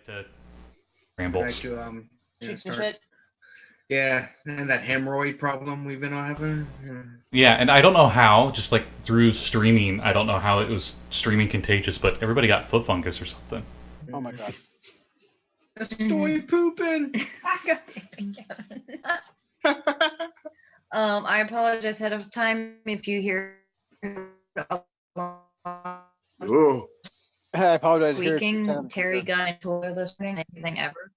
like to ramble. Back to Shoot some shit. Yeah, and that hemorrhoid problem we've been having. Yeah, and I don't know how, just like through streaming, I don't know how it was streaming contagious, but everybody got foot fungus or something. Oh my god. A story pooping. I apologize ahead of time if you hear Ooh. I apologize. squeaking, Terry gun and toilet this morning, anything ever.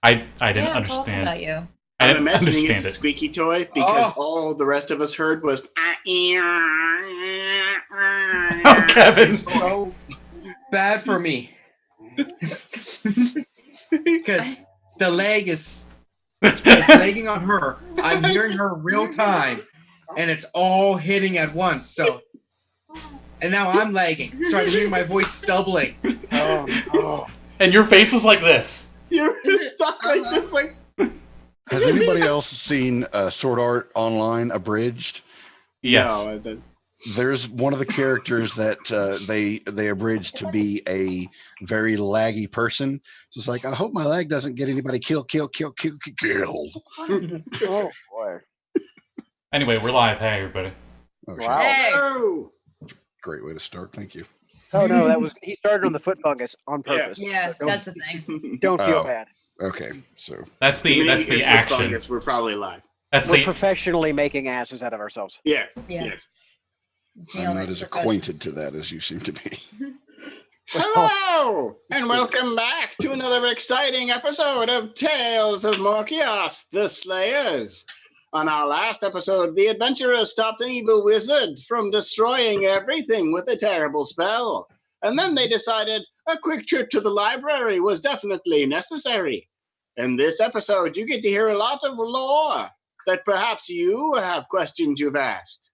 I didn't Yeah, understand. About you. I I'm didn't imagining understand it's a it. squeaky toy because all the rest of us heard was. Oh, Kevin! So bad for me. Because the leg is it's lagging on her. I'm hearing her real time, and it's all hitting at once. So, and now I'm lagging, so I'm hearing my voice stumbling. Oh. And your face was like this. You're stuck like this, like. Has anybody else seen Sword Art Online Abridged? Yes. No, There's one of the characters that they abridged to be a very laggy person. So it's like, I hope my lag doesn't get anybody killed. Oh boy. Anyway, we're live. Hey, everybody. Oh, Wow. Hey. Oh. Great way to start. Thank you. Oh no, he started on the foot fungus on purpose. Yeah, Don't- that's the thing. Don't feel Oh. bad. Okay, so That's the action. We're probably live. That's We're the professionally making asses out of ourselves. Yes. Yeah. Yes. I'm not as acquainted to that as you seem to be. Hello, and welcome back to another exciting episode of Tales of Morkios, the Slayers. On our last episode, the adventurers stopped an evil wizard from destroying everything with a terrible spell. And then they decided a quick trip to the library was definitely necessary. In this episode, you get to hear a lot of lore that perhaps you have questions you've asked.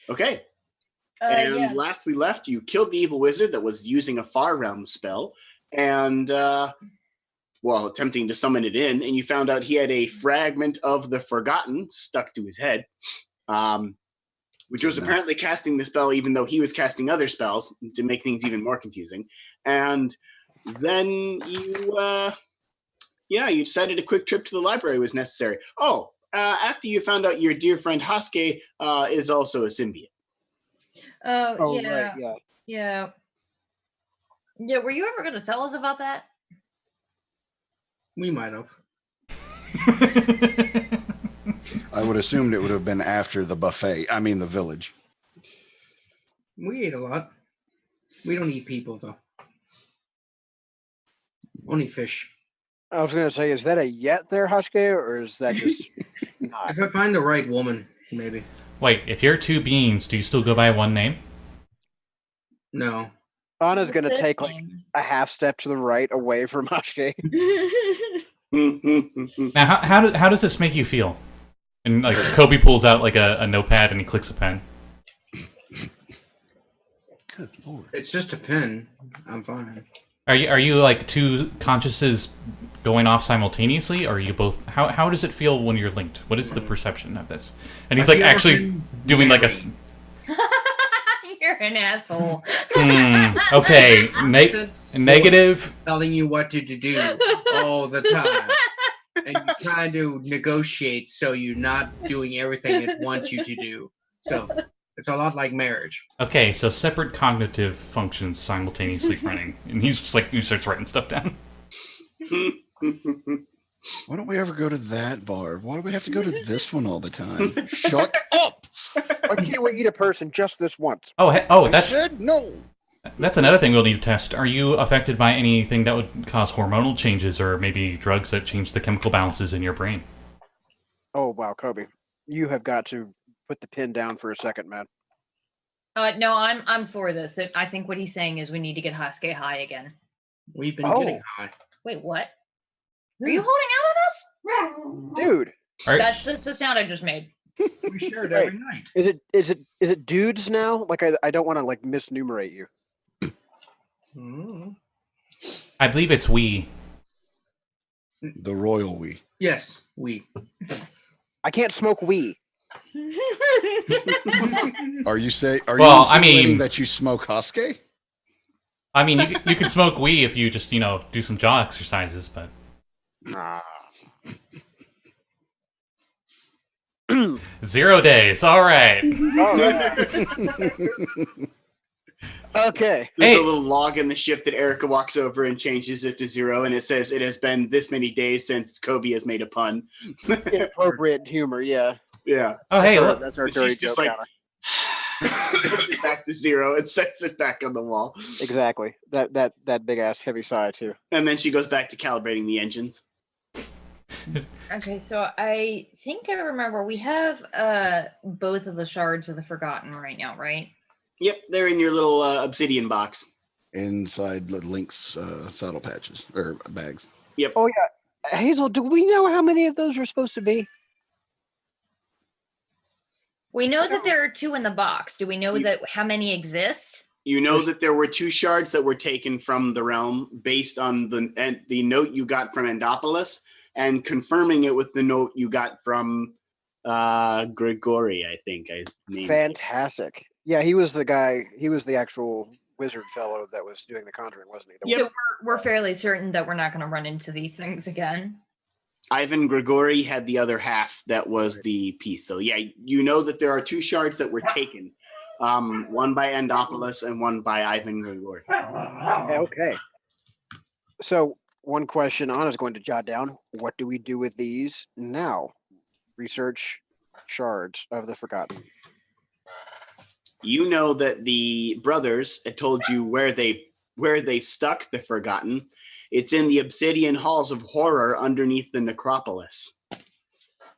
Okay. And Yeah. last we left, you killed the evil wizard that was using a Far Realm spell, and attempting to summon it in, and you found out he had a fragment of the Forgotten stuck to his head, which was apparently casting the spell, even though he was casting other spells to make things even more confusing. And then you decided a quick trip to the library was necessary. After you found out your dear friend Hashke is also a symbiote. Oh Yeah. right, yeah. Yeah. Yeah, were you ever going to tell us about that? We might have. I would assume it would have been after the buffet. I mean, the village. We ate a lot. We don't eat people though. Only fish. I was gonna say, is that a yet there, Hashke, or is that just not? If I find the right woman, maybe. Wait, if you're two beings, do you still go by one name? No. Anna's gonna What's take this like name? a half step to the right away from Hashke. Now, how does this make you feel? And like Coby pulls out like a notepad and he clicks a pen. Good lord. It's just a pen. I'm fine. Are you like two consciouses going off simultaneously, or are you both? How does it feel when you're linked? What is the perception of this? And he's Have like you ever actually been doing like a. married? You're an asshole. Okay, negative. Telling you what to do all the time. And you're trying to negotiate so you're not doing everything it wants you to do. So it's a lot like marriage. Okay, so separate cognitive functions simultaneously running, and he's just like he starts writing stuff down. Why don't we ever go to that bar? Why do we have to go to this one all the time? Shut up! Why can't we eat a person just this once? Oh, I said no! that's another thing we'll need to test. Are you affected by anything that would cause hormonal changes, or maybe drugs that change the chemical balances in your brain? Oh wow, Coby, you have got to put the pin down for a second, man. No, I'm for this. I think what he's saying is we need to get Hashke high again. We've been Oh. getting high. Wait, what? Are you holding out on us? Dude, That's just the sound I just made. We share it every night. is it dudes now? Like I don't want to like misnumerate you. Mm. I believe it's we. The royal we. Yes, we. I can't smoke weed. Are you Well, I insinuating mean- that you smoke Hashke? I mean, you can smoke weed if you just, do some jaw exercises, but... Ah. 0 days, all right. All right. Okay. There's Hey. a little log in the ship that Erica walks over and changes it to 0, and it says it has been this many days since Coby has made a pun. Inappropriate humor, yeah. Yeah. Oh, hey, look. That's our And dirty she's just joke like- counter. Puts it back to 0 and sets it back on the wall. Exactly. That big ass heavy sigh too. And then she goes back to calibrating the engines. Okay, so I think I remember we have both of the shards of the Forgotten right now, right? Yep, they're in your little obsidian box. Inside Link's saddle patches or bags. Oh yeah. Hazel, do we know how many of those are supposed to be? We know that there are 2 in the box. Do we know that how many exist? You know that there were 2 shards that were taken from the realm based on the note you got from Endopolis, and confirming it with the note you got from Grigori, I think I named it. Fantastic. Yeah, he was the guy. He was the actual wizard fellow that was doing the conjuring, wasn't he? So we're fairly certain that we're not going to run into these things again. Ivan Grigori had the other half that was the piece. So yeah, you know that there are 2 shards that were taken. One by Endopolis and one by Ivan Grigori. Okay. So one question Anna's going to jot down. What do we do with these now? Research shards of the Forgotten. You know that the brothers had told you where they stuck the Forgotten. It's in the obsidian halls of horror underneath the necropolis,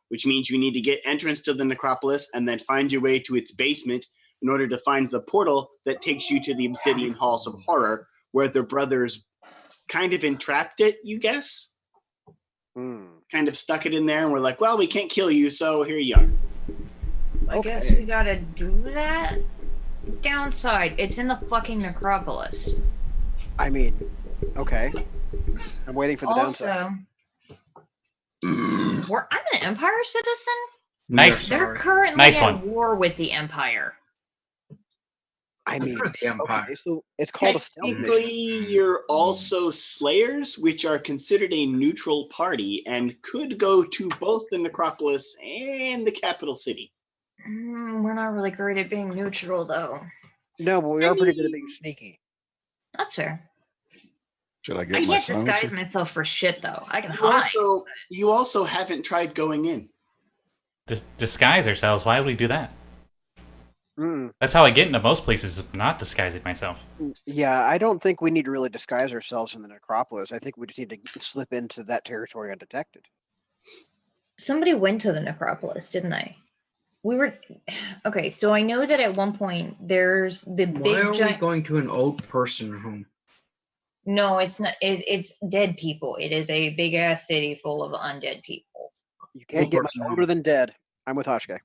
which means you need to get entrance to the necropolis and then find your way to its basement in order to find the portal that takes you to the obsidian halls of horror, where the brothers kind of entrapped it, you guess? Kind of stuck it in there and we're like, well, we can't kill you, so here you are. I guess we gotta do that. Downside, it's in the fucking necropolis. I mean, okay. I'm waiting for the downside. Also, I'm an Empire citizen. Nice. They're currently Nice at one. war with the Empire. I mean, For the Empire. okay, so it's called a stealth mission. Technically, you're also Slayers, which are considered a neutral party and could go to both the necropolis and the capital city. We're not really great at being neutral, though. No, but we are pretty good at being sneaky. That's fair. Should I I get my can't disguise furniture? myself for shit, though. I can hide. You also haven't tried going in. Disguise ourselves. Why would we do that? Mm. That's how I get into most places, is not disguising myself. Yeah, I don't think we need to really disguise ourselves in the necropolis. I think we just need to slip into that territory undetected. Somebody went to the necropolis, didn't they? We were okay. So I know that at one point there's the Why big are we giant. going to an old person home? No, it's not. It's dead people. It is a big ass city full of undead people. You can't get much older than dead. I'm with Hashke.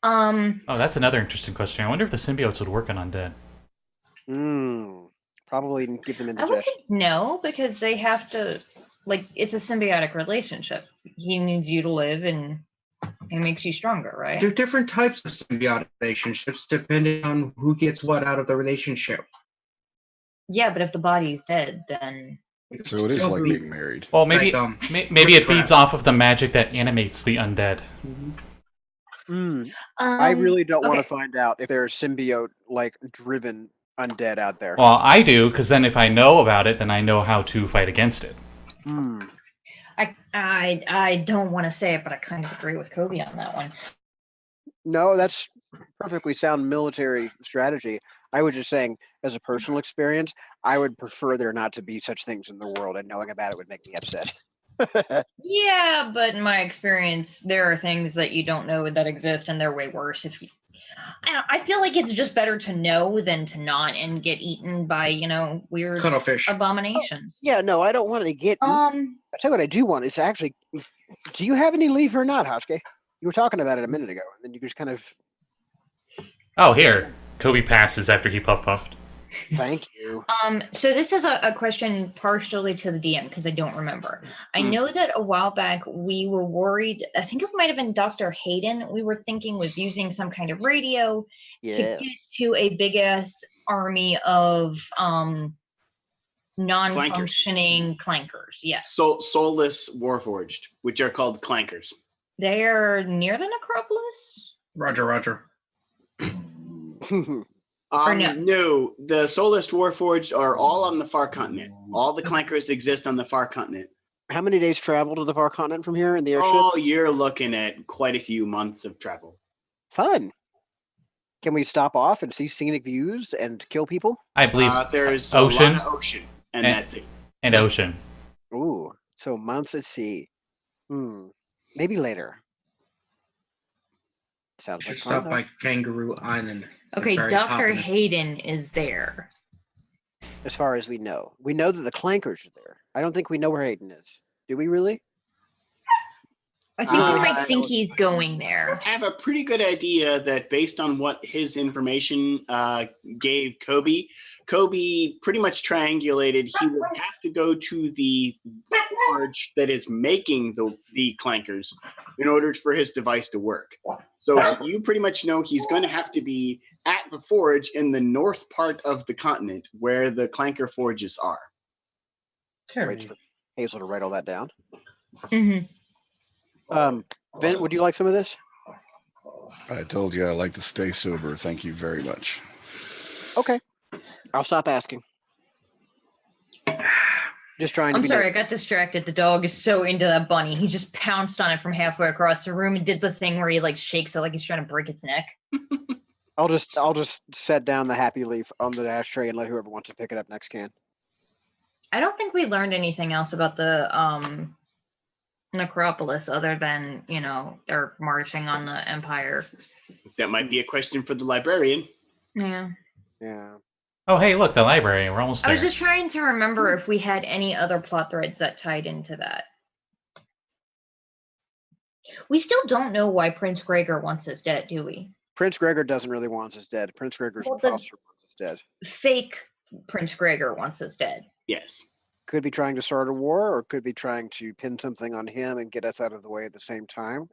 Oh, that's another interesting question. I wonder if the symbiotes would work on undead. Probably give them I would indigestion. think no, because they have to. Like, it's a symbiotic relationship. He needs you to live, and it makes you stronger, right? There are different types of symbiotic relationships depending on who gets what out of the relationship. Yeah, but if the body is dead, then So it is like being married. Well, maybe Like, maybe it feeds off of the magic that animates the undead. I really don't want to okay. find out if there's symbiote like driven undead out there. Well, I do, because then if I know about it, then I know how to fight against it. I don't want to say it, but I kind of agree with Coby on that one. No, that's perfectly sound military strategy. I was just saying, as a personal experience, I would prefer there not to be such things in the world, and knowing about it would make me upset. Yeah, but in my experience, there are things that you don't know that exist, and they're way worse. If you, I feel like it's just better to know than to not and get eaten by weird Cuttlefish. abominations. Yeah, no, I don't want to get. I tell you what I do want is actually. Do you have any leave or not, Hashke? You were talking about it a minute ago, and then you just kind of. Oh, here. Coby passes after he puffed. Thank you. So this is a question partially to the DM because I don't remember. I know that a while back we were worried. I think it might have been Dr. Hayden. We were thinking was using some kind of radio to get to a big ass army of non-functioning clankers. Yes. Soulless Warforged, which are called clankers. They are near the necropolis? Roger. Or no? No, the Soulless Warforged are all on the far continent. All the clankers exist on the far continent. How many days travel to the far continent from here in the airship? Oh, you're looking at quite a few months of travel. Fun. Can we stop off and see scenic views and kill people? I believe There's ocean. a lot of ocean, and that's it. And ocean. Ooh, so months at sea. Maybe later. Sounds Should like stop fun. by Kangaroo Island. It's Okay, very Dr. popular. Hayden is there. As far as we know that the clankers are there. I don't think we know where Hayden is. Do we really? I think we might I think he's going there. I have a pretty good idea that based on what his information gave Coby pretty much triangulated he would have to go to the forge that is making the clankers in order for his device to work. So you pretty much know he's going to have to be at the forge in the north part of the continent where the clanker forges are. Wait for Hazel to write all that down. Mm-hmm. Vint, would you like some of this? I told you I like to stay sober. Thank you very much. Okay. I'll stop asking. Just trying to I'm be sorry, I nice. got distracted. The dog is so into that bunny. He just pounced on it from halfway across the room and did the thing where he like shakes it like he's trying to break its neck. I'll just set down the happy leaf on the ashtray and let whoever wants to pick it up next can. I don't think we learned anything else about the necropolis other than, they're marching on the Empire. That might be a question for the librarian. Yeah. Yeah. Oh, hey, look, the library. We're almost I there. was just trying to remember if we had any other plot threads that tied into that. We still don't know why Prince Gregor wants us dead, do we? Prince Gregor doesn't really want us dead. Prince Gregor's Well, the- imposter wants us dead. Fake Prince Gregor wants us dead. Yes. Could be trying to start a war, or could be trying to pin something on him and get us out of the way at the same time.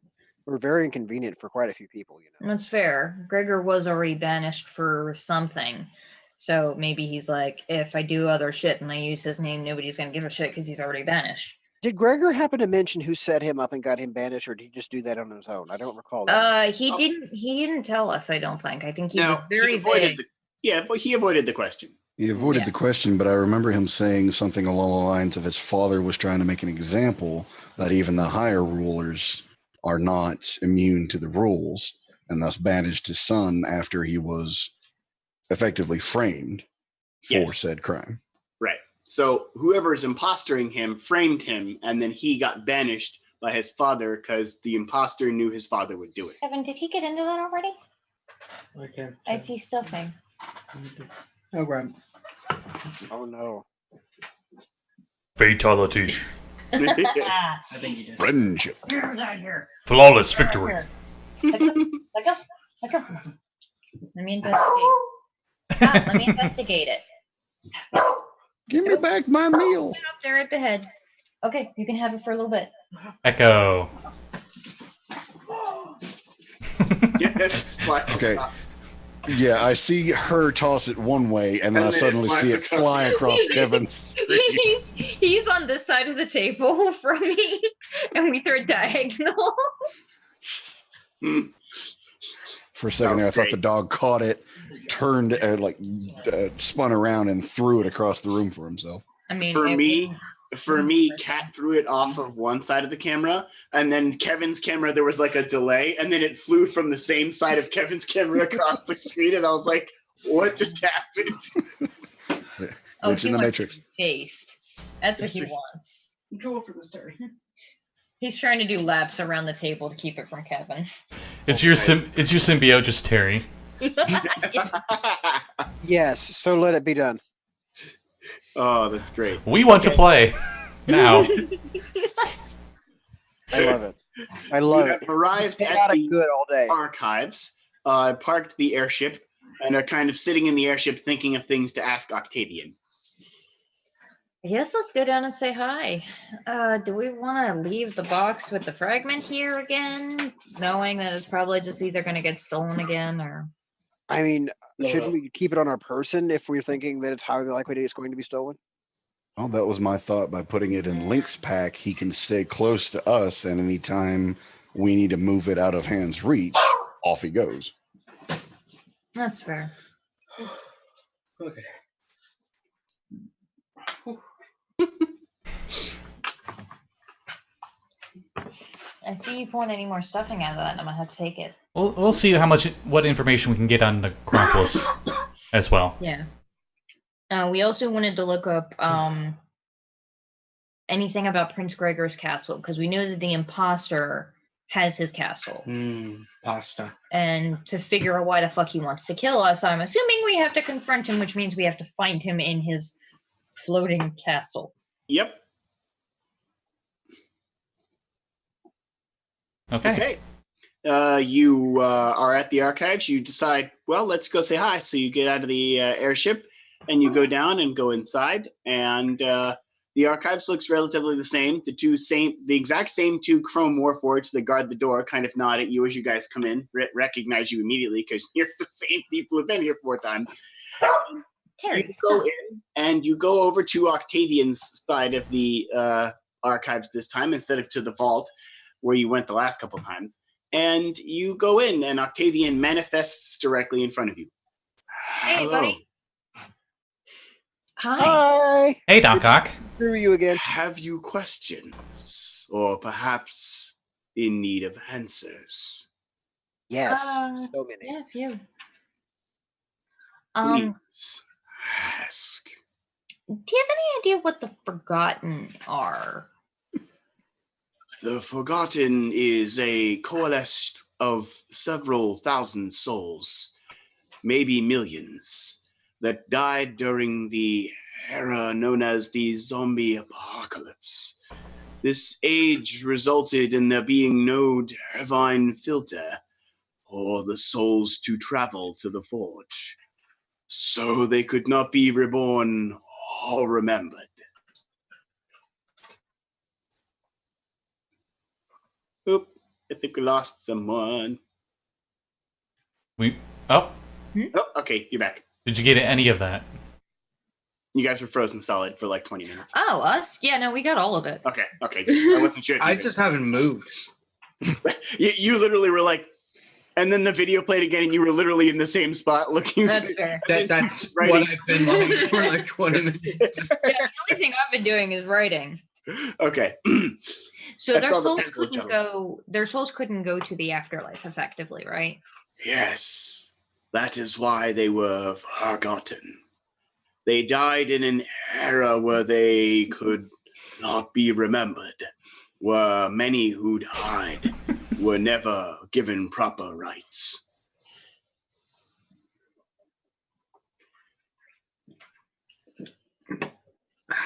We're very inconvenient for quite a few people, That's fair. Gregor was already banished for something. So maybe he's like, if I do other shit and I use his name, nobody's going to give a shit because he's already banished. Did Gregor happen to mention who set him up and got him banished, or did he just do that on his own? I don't recall that. He didn't tell us, I don't think. I think he Now, was very he avoided vague. but he avoided the question. He avoided Yeah. the question, but I remember him saying something along the lines of his father was trying to make an example that even the higher rulers are not immune to the rules, and thus banished his son after he was effectively framed for Yes. said crime. Right. So whoever's impostering him framed him, and then he got banished by his father because the imposter knew his father would do it. Kevin, did he get into that already? Okay. I see stuffing. Oh, right. Oh no. Fatality. Ah, I think you did. Friendship. get out of here. Flawless victory. Let go. Let me investigate. Let me investigate it. Give me back my meal. Get up there at the head. Okay, you can have it for a little bit. Echo. Okay. Yeah, I see her toss it one way, and then I And then it suddenly see it flies fly across Kevin's. he's on this side of the table from me, and we throw a diagonal. For a second there, I thought the dog caught it, turned, spun around and threw it across the room for himself. I mean, For me, Kat threw it off of one side of the camera, and then Kevin's camera, there was like a delay, and then it flew from the same side of Kevin's camera across the screen, and I was like, what just happened? Glitch in the he wants Matrix. to be chased. That's what he wants. Go for this turn. He's trying to do laps around the table to keep it from Kevin. Is your symbiote just Terry? Yes, so let it be done. Oh, that's great. We want to play now. I love it. I love You it. have arrived at Chaotic the good all day. archives, parked the airship, and are kind of sitting in the airship thinking of things to ask Octavian. Yes, let's go down and say hi. Do we want to leave the box with the fragment here again, knowing that it's probably just either going to get stolen again or... I mean, shouldn't we keep it on our person if we're thinking that it's highly likely it's going to be stolen? Well, that was my thought. By putting it in Link's pack, he can stay close to us, and anytime we need to move it out of hand's reach, off he goes. That's fair. Okay. I see you pulling any more stuffing out of that, and I'm gonna have to take it. We'll see what information we can get on the Krampus as well. Yeah. We also wanted to look up anything about Prince Gregor's castle, because we know that the imposter has his castle. Pasta. And to figure out why the fuck he wants to kill us, I'm assuming we have to confront him, which means we have to find him in his floating castle. Yep. Okay. You are at the archives. You decide, well, let's go say hi. So you get out of the airship and you go down and go inside. And the archives looks relatively the same. The exact same two chrome warforged that guard the door kind of nod at you as you guys come in, recognize you immediately because you're the same people who've been here 4 times. Terry, You go in and you go over to Octavian's side of the archives this time instead of to the vault where you went the last couple times. And you go in and Octavian manifests directly in front of you. Hey, Hello. buddy. Hi. Hi! Hey, Doc Ock. Screw you again. Have you questions or perhaps in need of answers? Yes, Uh, so many. Yeah, phew. Please ask. Do you have any idea what the Forgotten are? The Forgotten is a coalesced of several thousand souls, maybe millions, that died during the era known as the zombie apocalypse. This age resulted in there being no divine filter for the souls to travel to the forge, so they could not be reborn or remembered. Oop, I think we lost someone. Oh, Oh, okay, you're back. did you get any of that? You guys were frozen solid for like 20 minutes. Oh, us? Yeah, no, we got all of it. Okay, I wasn't sure. If you I did. just haven't moved. You literally were like, and then the video played again, and you were literally in the same spot looking. That's fair. That's Writing. what I've been doing for like 20 minutes. Yeah, the only thing I've been doing is writing. Okay. So I their saw the souls pencil couldn't jump. go. Their souls couldn't go to the afterlife, effectively, right? Yes, that is why they were forgotten. They died in an era where they could not be remembered, where many who died were never given proper rights.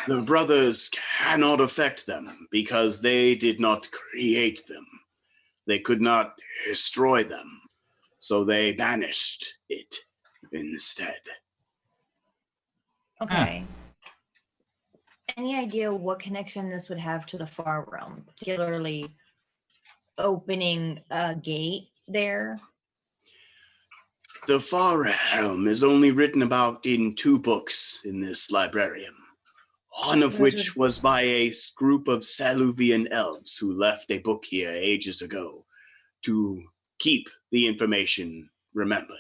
The brothers cannot affect them because they did not create them. They could not destroy them, so they banished it instead. Okay. Any idea what connection this would have to the Far Realm, particularly opening a gate there? The Far Realm is only written about in 2 books in this librarium, one of which was by a group of Saluvian elves who left a book here ages ago to keep the information remembered.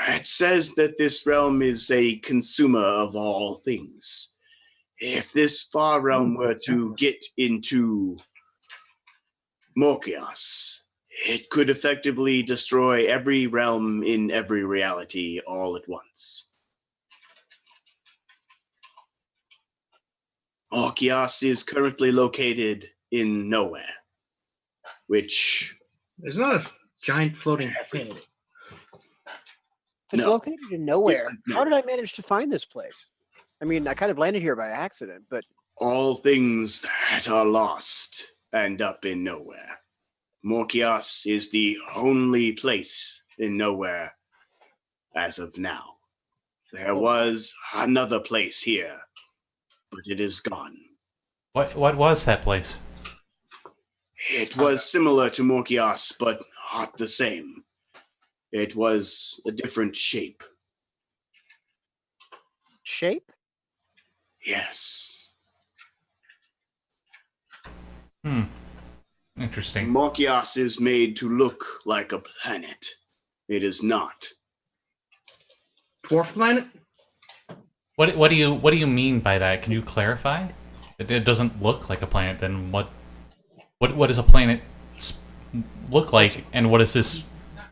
It says that this realm is a consumer of all things. If this Far Realm were to get into Morkios, it could effectively destroy every realm in every reality all at once. Morkios is currently located in nowhere, which... There's not a giant floating head. If it's No. located in nowhere, No. how did I manage to find this place? I mean, I kind of landed here by accident, but all things that are lost end up in nowhere. Morkios is the only place in nowhere as of now. There was another place here, but it is gone. What was that place? It was similar to Morkios, but not the same. It was a different shape. Shape? Yes. Interesting. Morkios is made to look like a planet. It is not. Dwarf planet? What do you mean by that? Can you clarify? It doesn't look like a planet. Then what does a planet look like, and what is this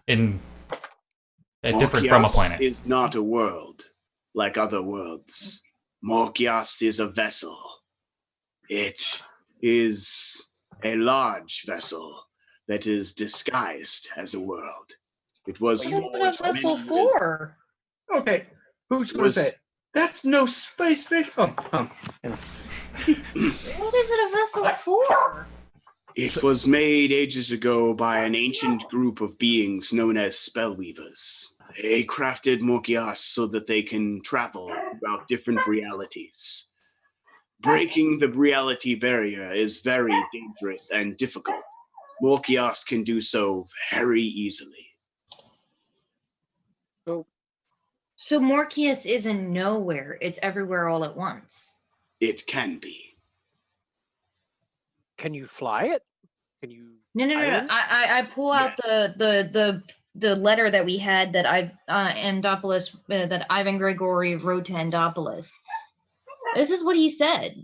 in different from a Morkios planet? is not a world like other worlds. Morkios is a vessel. It is a large vessel that is disguised as a world. It was What is it a forged many vessel years- for? Okay. Who's going to say it? That's no space fish. What is it a vessel for? It was made ages ago by an ancient group of beings known as spellweavers. They crafted Morkios so that they can travel throughout different realities. Breaking the reality barrier is very dangerous and difficult. Morkios can do so very easily. So Morkius isn't nowhere. It's everywhere all at once. It can be. Can you fly it? Can you? No. Island? I pull out the letter that we had that that Ivan Gregory wrote to Andopoulos. This is what he said.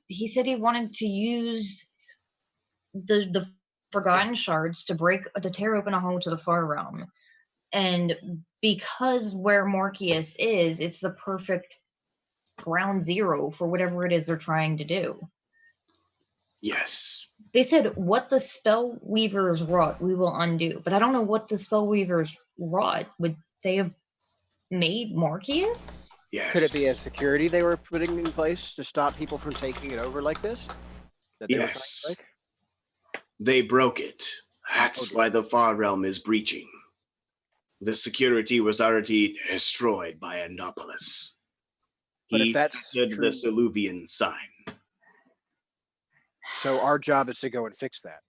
He said he wanted to use the Forgotten Shards to tear open a hole to the Far Realm, and because where Morkius is, it's the perfect ground zero for whatever it is they're trying to do. Yes. They said, what the spell weavers wrought, we will undo. But I don't know what the spell weavers wrought. Would they have made Morkius? Yes. Could it be a security they were putting in place to stop people from taking it over like this? That they were trying to Yes. break? They broke it. That's why the Far Realm is breaching. The security was already destroyed by Andopoulos. But if He that's did true- the Saluvian sign. So our job is to go and fix that.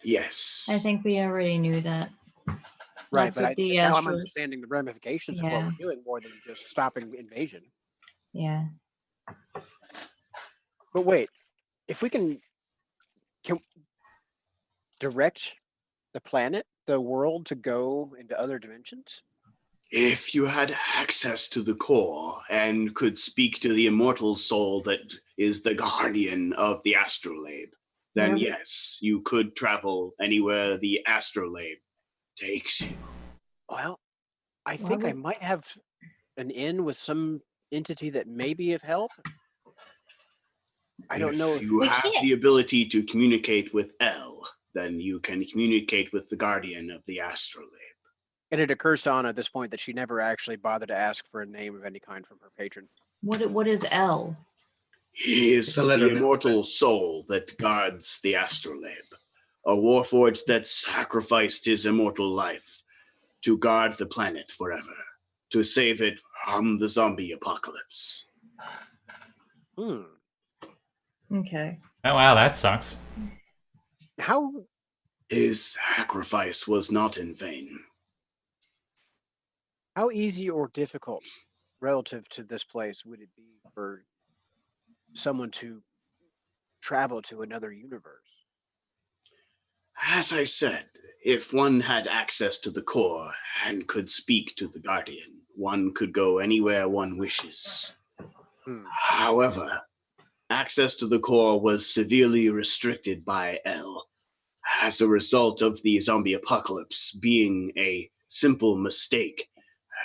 Yes. I think we already knew that. Right, That's but what the now I'm Astro- understanding the ramifications of what Yeah. we're doing more than just stopping invasion. Yeah. But wait, if we can direct the planet, the world to go into other dimensions? If you had access to the core and could speak to the immortal soul that is the guardian of the astrolabe, then Yeah. yes, you could travel anywhere the astrolabe takes you. Well, I Why think I would- might have an in with some entity that may be of help. I don't know If if you We have can't- the ability to communicate with El, then you can communicate with the guardian of the astrolabe. and it occurs to Anna at this point that she never actually bothered to ask for a name of any kind from her patron. What is L? He is It's a letter the of immortal soul that guards the astrolabe, a warforged that sacrificed his immortal life to guard the planet forever, to save it from the zombie apocalypse. Okay. Oh wow, that sucks. How His sacrifice was not in vain. easy or difficult relative to this place would it be for someone to travel to another universe? As I said, if one had access to the core and could speak to the guardian, one could go anywhere one wishes. However, access to the core was severely restricted by El as a result of the zombie apocalypse being a simple mistake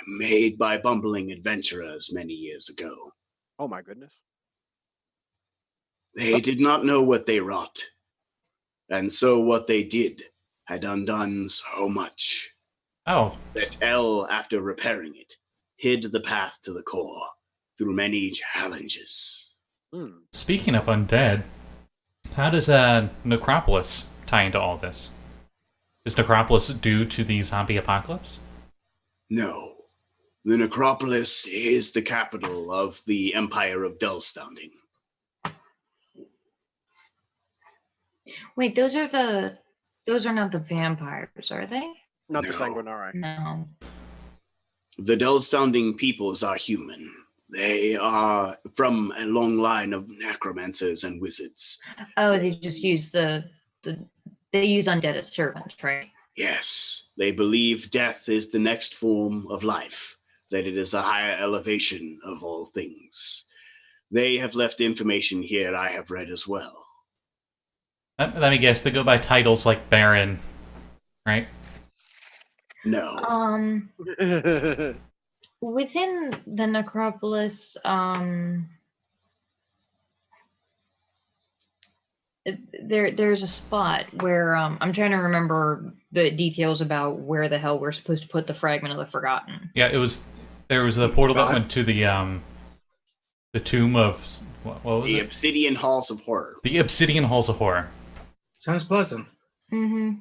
made by bumbling adventurers many years ago. Oh my goodness. They did not know what they wrought, and so what they did had undone so much Oh, that El, after repairing it, hid the path to the core through many challenges. speaking of undead, how does Necropolis tie into all this? Is Necropolis due to the zombie apocalypse? No. The Necropolis is the capital of the Empire of Delstanding. Wait, those are not the vampires, are they? Not the No. Sanguinari. No. The Dullstounding peoples are human. They are from a long line of necromancers and wizards. Oh, they just use they use undead as servants, right? Yes, they believe death is the next form of life, that it is a higher elevation of all things. They have left information here I have read as well. Let me guess. They go by titles like Baron, right? No. Within the necropolis, there's a spot where I'm trying to remember the details about where the hell we're supposed to put the fragment of the Forgotten. Yeah, there was a portal that went to the tomb of what was The it? Obsidian Halls of Horror. The Obsidian Halls of Horror. Sounds pleasant. Mm-hmm.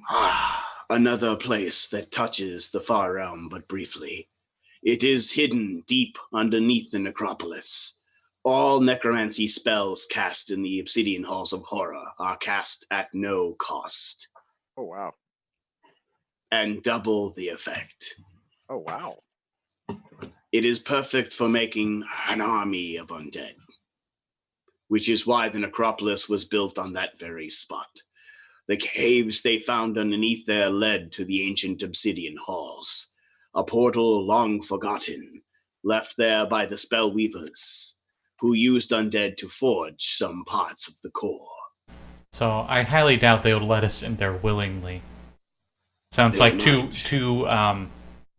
Another place that touches the far realm but briefly. It is hidden deep underneath the necropolis. All necromancy spells cast in the Obsidian Halls of Horror are cast at no cost, Oh wow. and double the effect. Oh wow. It is perfect for making an army of undead, which is why the necropolis was built on that very spot. The caves they found underneath there led to the ancient obsidian halls, a portal long forgotten, left there by the spell weavers, who used undead to forge some parts of the core. So I highly doubt they would let us in there willingly. Sounds They like might. too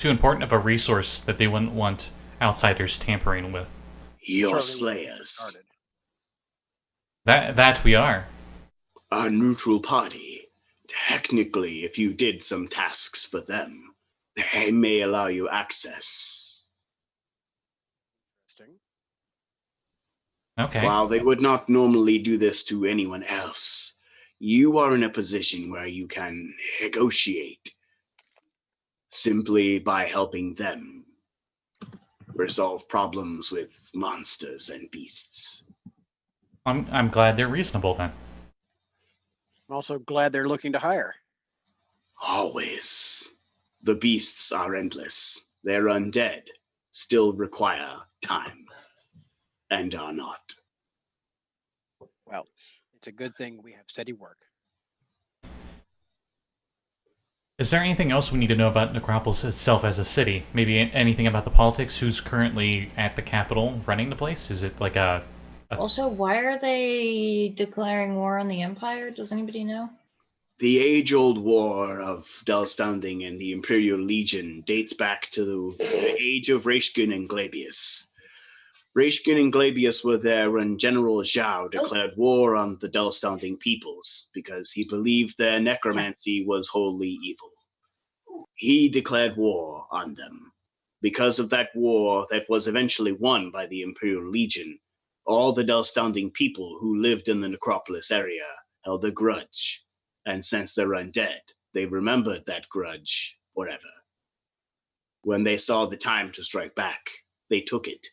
important of a resource that they wouldn't want outsiders tampering with. Your Certainly wouldn't get slayers, started. That we are. a neutral party. Technically, if you did some tasks for them, they may allow you access. Interesting. Okay. While they would not normally do this to anyone else, you are in a position where you can negotiate simply by helping them resolve problems with monsters and beasts. I'm glad they're reasonable then. I'm also glad they're looking to hire. Always. The beasts are endless. They're undead, still require time, and are not. Well, it's a good thing we have steady work. Is there anything else we need to know about Necropolis itself as a city? Maybe anything about the politics? Who's currently at the capital running the place? Is it like a Also, why are they declaring war on the Empire? Does anybody know? The age-old war of Dullstounding and the Imperial Legion dates back to the age of Rashkin and Glabius. Rashkin and Glabius were there when General Zhao declared war on the Dullstounding peoples because he believed their necromancy was wholly evil. He declared war on them. Because of that war that was eventually won by the Imperial Legion, all the Dullstounding people who lived in the Necropolis area held a grudge. And since they're undead, they remembered that grudge forever. When they saw the time to strike back, they took it,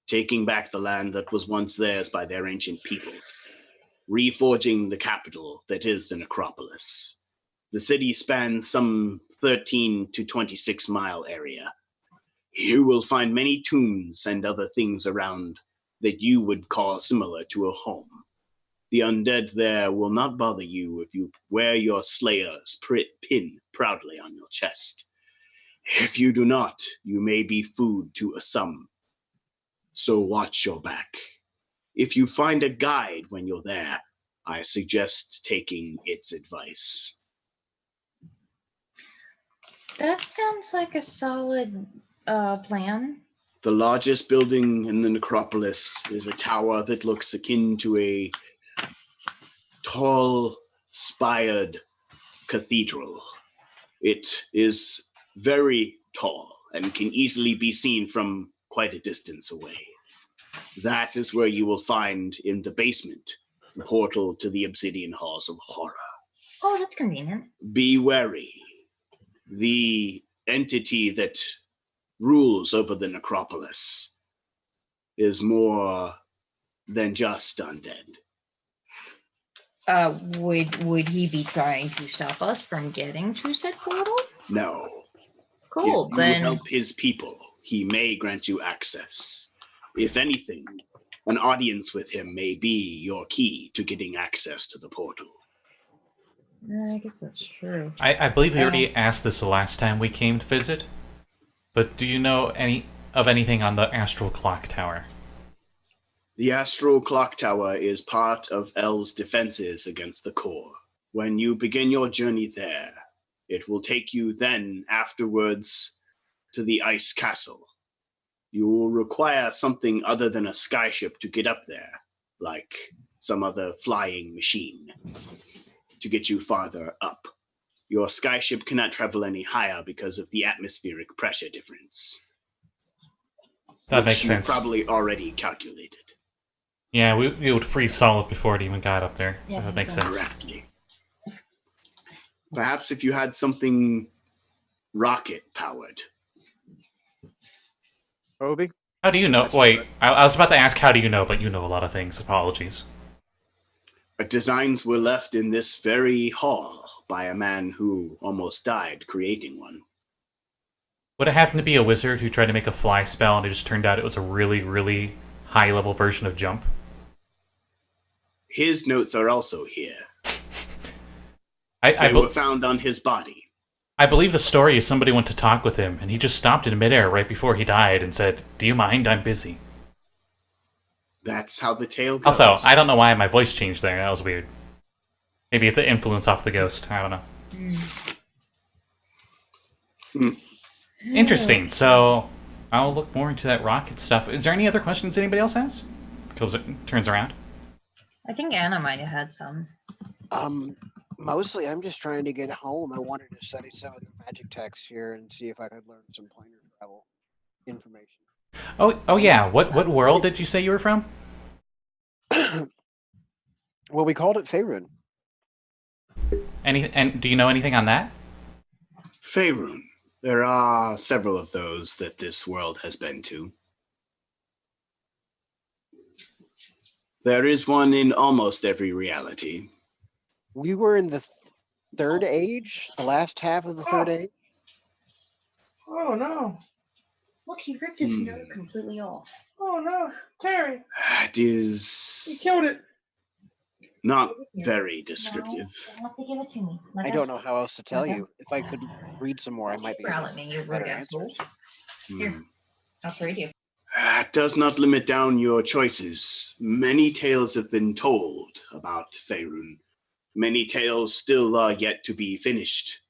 taking back the land that was once theirs by their ancient peoples, reforging the capital that is the Necropolis. The city spans some 13 to 26 mile area. You will find many tombs and other things around that you would call similar to a home. The undead there will not bother you if you wear your slayer's pin proudly on your chest. If you do not, you may be food to some. So watch your back. If you find a guide when you're there, I suggest taking its advice. That sounds like a solid plan. The largest building in the necropolis is a tower that looks akin to a tall, spired cathedral. It is very tall and can easily be seen from quite a distance away. That is where you will find in the basement the portal to the Obsidian Halls of Horror. Oh, that's convenient. Be wary. The entity that rules over the necropolis is more than just undead. Would he be trying to stop us from getting to said portal? No, Cool. If you Then help his people, he may grant you access. If anything, an audience with him may be your key to getting access to the portal. I guess that's true. I believe we already asked this the last time we came to visit, but do you know anything on the Astral Clock Tower? The Astral Clock Tower is part of El's defenses against the core. When you begin your journey there, it will take you then afterwards to the Ice Castle. You will require something other than a skyship to get up there, like some other flying machine, to get you farther up. Your skyship cannot travel any higher because of the atmospheric pressure difference. That which makes you sense. Probably already calculated. Yeah, we would freeze solid before it even got up there. Yeah, That makes sense. Correctly. Perhaps if you had something rocket-powered. Coby? How do you know? Wait, I was about to ask how do you know, but you know a lot of things. Apologies. Designs were left in this very hall by a man who almost died creating one. Would it happen to be a wizard who tried to make a fly spell and it just turned out it was a really, really high-level version of jump? His notes are also here. I They were found on his body. I believe the story is somebody went to talk with him, and he just stopped in midair right before he died and said, "Do you mind? I'm busy." That's how the tale goes. Also, I don't know why my voice changed there. That was weird. Maybe it's an influence off the ghost. I don't know. Interesting. So, I'll look more into that rocket stuff. Is there any other questions anybody else has? Goes turns around. I think Anna might have had some. Mostly, I'm just trying to get home. I wanted to study some of the magic texts here and see if I could learn some planar travel information. Oh yeah. What world did you say you were from? Well, we called it Faerun. And do you know anything on that? Faerun. There are several of those that this world has been to. There is one in almost every reality. We were in the third age, the last half of the third age. Oh no! Look, he ripped his nose completely off. Oh no, Terry! That is You killed it. not very descriptive. You have to give it to me. I don't know how else to tell you. If I could read some more, I might be Growl able at to me, you better rude answers. asshole. Here, I'll trade you. That does not limit down your choices. Many tales have been told about Faerun. Many tales still are yet to be finished.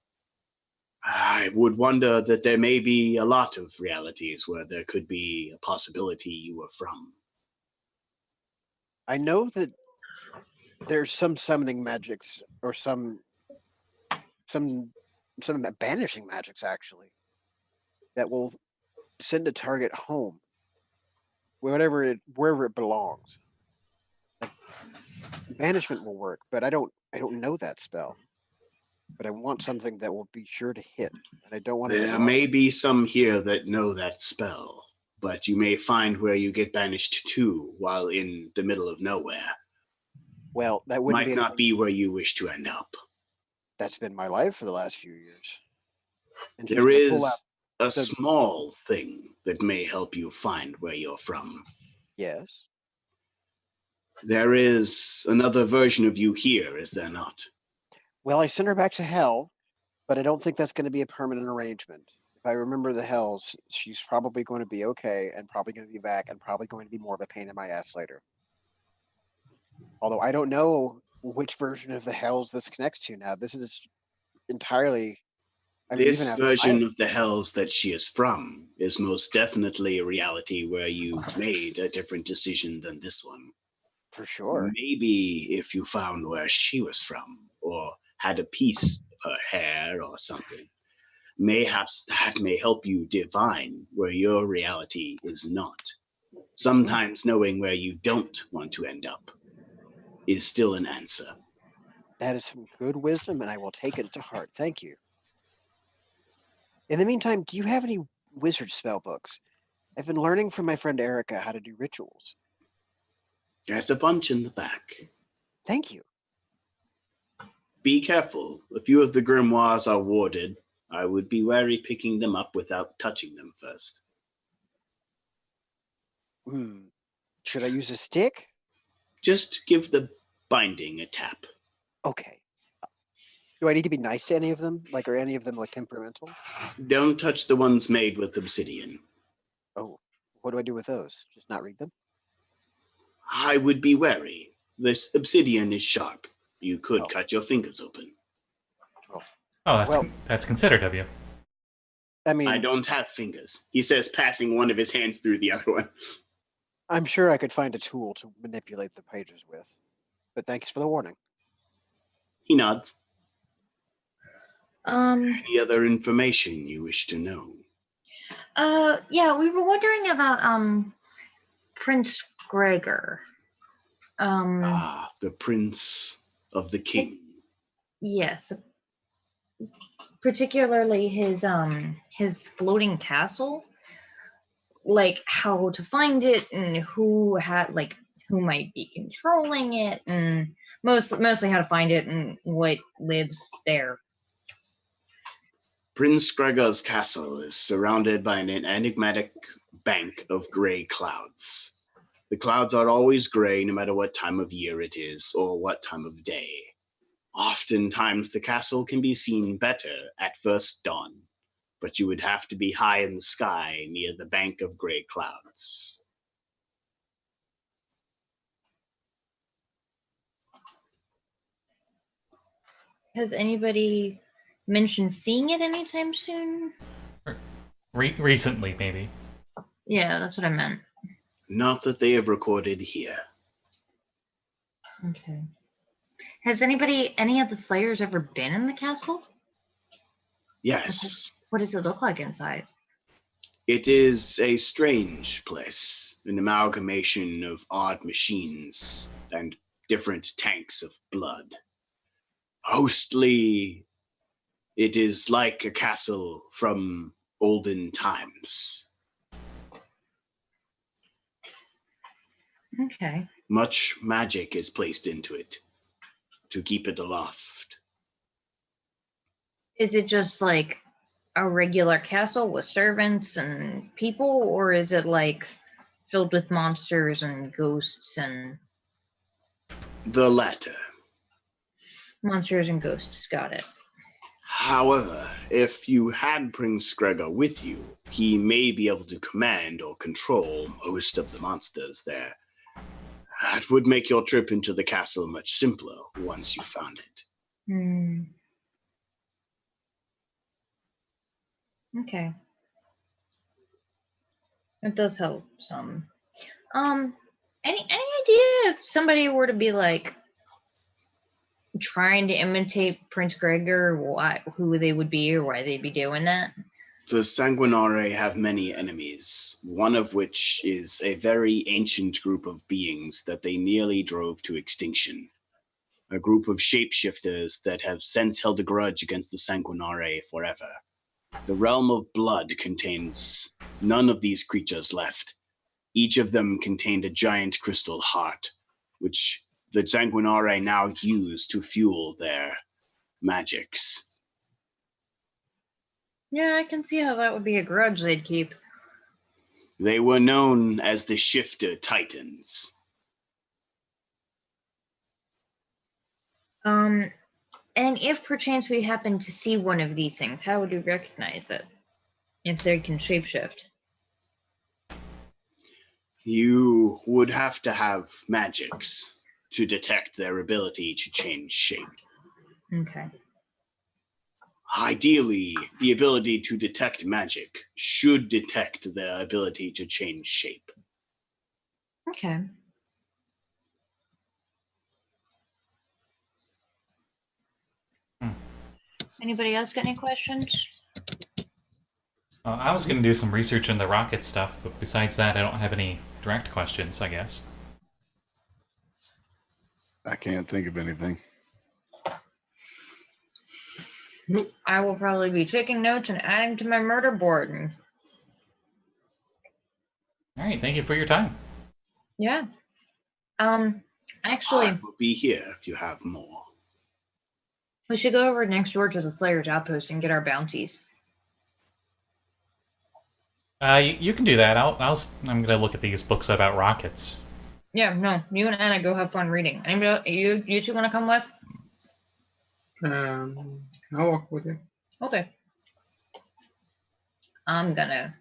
I would wonder that there may be a lot of realities where there could be a possibility you were from. I know that there's some summoning magics or some banishing magics actually that will send a target home, wherever it belongs. Like, banishment will work, but I don't know that spell. But I want something that will be sure to hit, and I don't want to. There may be some here that know that spell, but you may find where you get banished to while in the middle of nowhere. Well, that wouldn't Might not be where you wish to end up. That's been my life for the last few years. And There is a small thing that may help you find where you're from. Yes. There is another version of you here, is there not? Well, I sent her back to hell, but I don't think that's going to be a permanent arrangement. If I remember the hells, she's probably going to be okay and probably going to be back and probably going to be more of a pain in my ass later. Although I don't know which version of the hells this connects to now. This is entirely... This version of the hells that she is from is most definitely a reality where you made a different decision than this one. For sure. Maybe if you found where she was from, or had a piece of her hair or something, mayhaps that may help you divine where your reality is not. Sometimes knowing where you don't want to end up is still an answer. That is some good wisdom, and I will take it to heart. Thank you. In the meantime, do you have any wizard spell books? I've been learning from my friend Erica how to do rituals. There's a bunch in the back. Thank you. Be careful. A few of the grimoires are warded. I would be wary picking them up without touching them first. Should I use a stick? Just give the binding a tap. Okay. Do I need to be nice to any of them? Like, are any of them like temperamental? Don't touch the ones made with obsidian. Oh, what do I do with those? Just not read them? I would be wary. This obsidian is sharp. You could cut your fingers open. Oh, Well- that's considerate of you. I mean, I don't have fingers, he says, passing one of his hands through the other one. I'm sure I could find a tool to manipulate the pages with. But thanks for the warning. He nods. Um. Any other information you wish to know? Yeah, we were wondering about Prince Gregor. The Prince of the King. Yes. Particularly his floating castle. Like how to find it and who might be controlling it, and mostly how to find it and what lives there. Prince Gregor's castle is surrounded by an enigmatic bank of gray clouds. The clouds are always gray no matter what time of year it is or what time of day. Oftentimes the castle can be seen better at first dawn, but you would have to be high in the sky near the bank of gray clouds. Has anybody mentioned seeing it anytime soon? Recently, maybe. Yeah, that's what I meant. Not that they have recorded here. Okay. Has any of the Slayers ever been in the castle? Yes, What does it look like inside? it is a strange place, an amalgamation of odd machines and different tanks of blood. Mostly, it is like a castle from olden times. Okay. Much magic is placed into it to keep it aloft. Is it just like a regular castle with servants and people, or is it like filled with monsters and ghosts and The latter. monsters and ghosts? Got it. However, if you had Prince Gregor with you, he may be able to command or control most of the monsters there. That would make your trip into the castle much simpler once you found it. Okay. It does help some. Any idea if somebody were to be like trying to imitate Prince Gregor, who they would be or why they'd be doing that? The Sanguinare have many enemies, one of which is a very ancient group of beings that they nearly drove to extinction. A group of shapeshifters that have since held a grudge against the Sanguinare forever. The realm of blood contains none of these creatures left. Each of them contained a giant crystal heart, which the Sanguinare now use to fuel their magics. Yeah, I can see how that would be a grudge they'd keep. They were known as the Shifter Titans. And if perchance we happen to see one of these things, how would we recognize it? If they can shapeshift. You would have to have magics to detect their ability to change shape. Okay. Ideally, the ability to detect magic should detect their ability to change shape. Okay. Anybody else got any questions? I was going to do some research in the rocket stuff, but besides that, I don't have any direct questions, I guess. I can't think of anything. I will probably be taking notes and adding to my murder board. All right, thank you for your time. Yeah. I Actually, will be here if you have more. We should go over next door to the Slayer's outpost and get our bounties. You can do that. I'm gonna look at these books about rockets. Yeah, no, you and Anna go have fun reading. Anybody, you two want to come with? I'll walk with you. Okay. I'm gonna.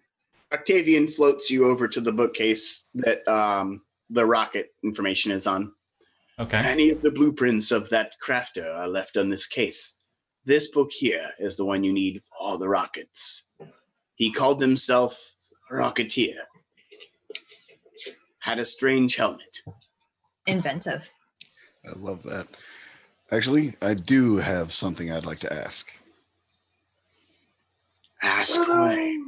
Octavian floats you over to the bookcase that the rocket information is on. Okay. Any of the blueprints of that crafter are left on this case. This book here is the one you need for all the rockets. He called himself Rocketeer. Had a strange helmet. Inventive. I love that. Actually, I do have something I'd like to ask. Ask away.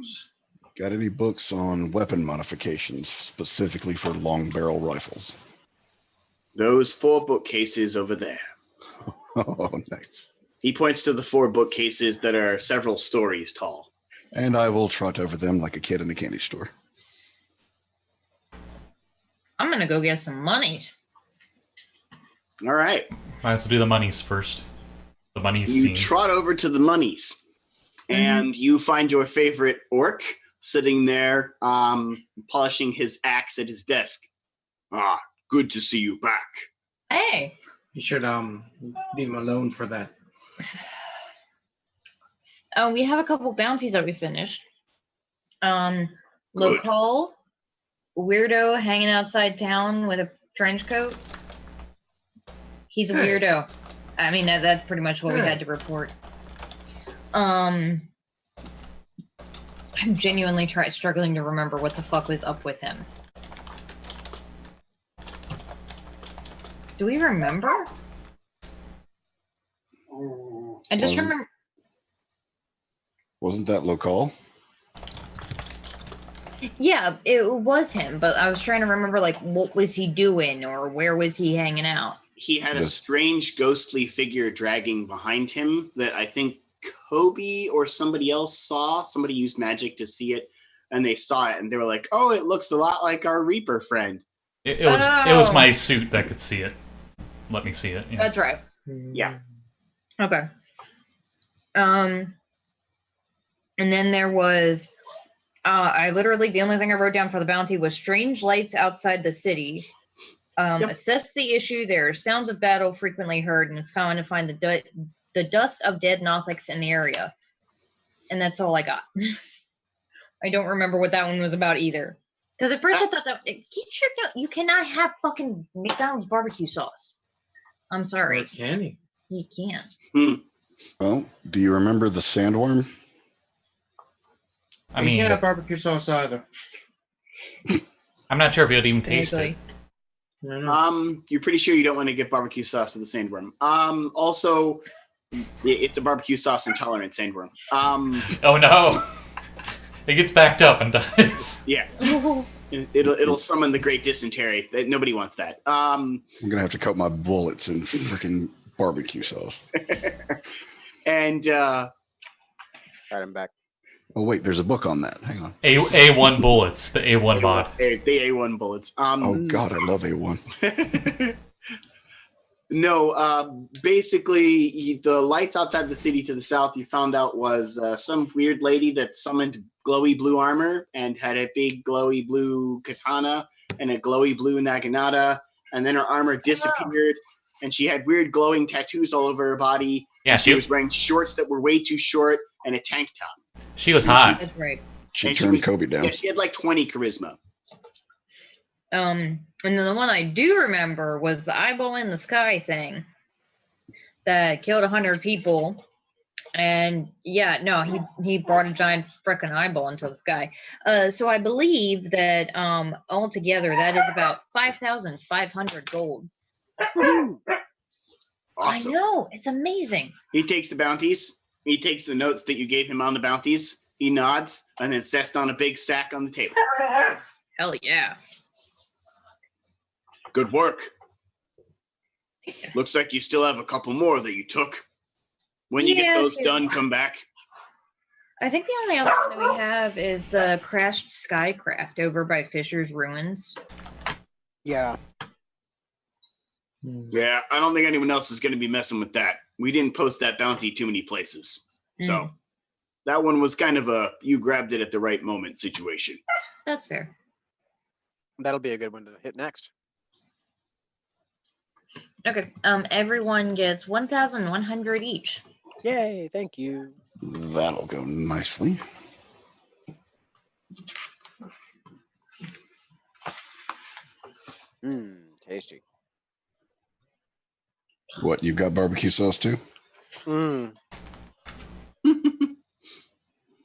Got any books on weapon modifications, specifically for long barrel rifles? Those 4 bookcases over there. Oh, nice. He points to the 4 bookcases that are several stories tall. And I will trot over them like a kid in a candy store. I'm gonna go get some money. All right. Might as well do the monies first. The monies You scene. trot over to the monies, and you find your favorite orc sitting there, polishing his axe at his desk. Ah, good to see you back. Hey. You should leave him alone for that. We have a couple bounties that we finished. Good. Local weirdo hanging outside town with a trench coat. He's a weirdo. I mean, that's pretty much what we had to report. I'm genuinely struggling to remember what the fuck was up with him. Do we remember? I just remember. Wasn't that local? Yeah, it was him, but I was trying to remember, like, what was he doing or where was he hanging out? He had a Yes. strange ghostly figure dragging behind him that I think Coby or somebody else saw. Somebody used magic to see it, and they saw it, and they were like, "Oh, it looks a lot like our Reaper friend." It was my suit that could see it. Let me see it. Yeah. That's right. Yeah. Okay. And then there was, I literally, the only thing I wrote down for the bounty was strange lights outside the city. Assess the issue. There are sounds of battle frequently heard, and it's common to find the dust of dead Nothics in the area. And that's all I got. I don't remember what that one was about either. Because at first I thought that you cannot have fucking McDonald's barbecue sauce. I'm sorry. Or can he? You can't. Well, do you remember the sandworm? I You mean, can't have barbecue sauce either. I'm not sure if you'd even taste it. You're pretty sure you don't want to give barbecue sauce to the sandworm. Also, it's a barbecue sauce intolerant sandworm. Oh no! It gets backed up and dies. Yeah. It'll summon the great dysentery. Nobody wants that. I'm gonna have to cut my bullets in freaking barbecue sauce. And Right, I'm back. Oh wait, there's a book on that. Hang on. A1 bullets, the A1 mod. the A1 bullets. Oh god, I love A1. No, basically, the lights outside the city to the south, you found out was some weird lady that summoned glowy blue armor and had a big glowy blue katana and a glowy blue naginata, and then her armor disappeared, and she had weird glowing tattoos all over her body. Yeah, She was wearing shorts that were way too short and a tank top. She was hot. That's right. She And turned was- Coby down. Yeah, she had like 20 charisma. And then the one I do remember was the eyeball in the sky thing that killed 100 people. And yeah, no, he brought a giant frickin' eyeball into the sky. So I believe that altogether that is about 5,500 gold. Awesome. I know, it's amazing. He takes the bounties. He takes the notes that you gave him on the bounties. He nods and then sets down a big sack on the table. Hell yeah. Good work. Looks like you still have a couple more that you took. When you get Yeah, those sure. done, come back. I think the only other one that we have is the crashed skycraft over by Fisher's Ruins. Yeah. Yeah, I don't think anyone else is going to be messing with that. We didn't post that bounty too many places. So Mm. that one was kind of a you grabbed it at the right moment situation. That's fair. That'll be a good one to hit next. Okay. Everyone gets 1,100 each. Yay! Thank you. That'll go nicely. Tasty. What, you got barbecue sauce too?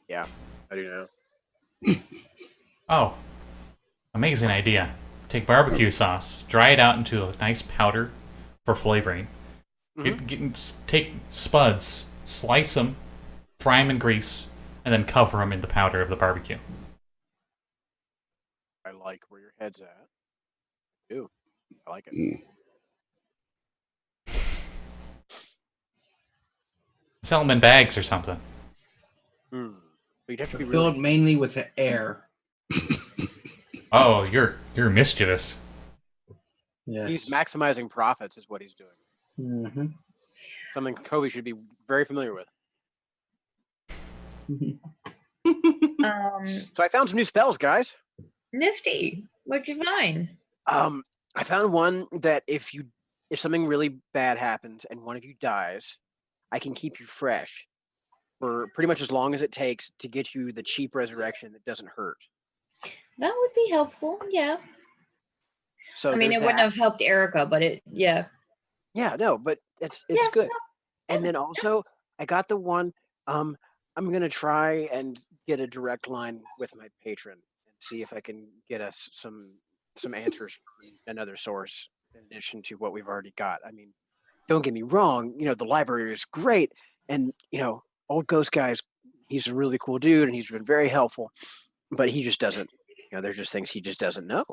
Yeah, I do know. Oh, amazing idea. Take barbecue sauce, dry it out into a nice powder for flavoring. Take spuds, slice them, fry them in grease, and then cover them in the powder of the barbecue. I like where your head's at. I do. I like it. Sell them in bags or something. But you'd have to be Filled really... mainly with the air. Oh, you're mischievous. Yes. He's maximizing profits is what he's doing. Mm-hmm. Something Coby should be very familiar with. So I found some new spells, guys. Nifty. What'd you find? I found one that if something really bad happens and one of you dies, I can keep you fresh for pretty much as long as it takes to get you the cheap resurrection that doesn't hurt. That would be helpful. Yeah. So I mean, it wouldn't have helped Erica, but yeah. Yeah, no, but it's Yeah, good. no, And then also, I got the one. I'm gonna try and get a direct line with my patron and see if I can get us some answers from another source in addition to what we've already got. I mean, don't get me wrong. The library is great, and old ghost guy he's a really cool dude, and he's been very helpful. But he just doesn't. There's just things he just doesn't know.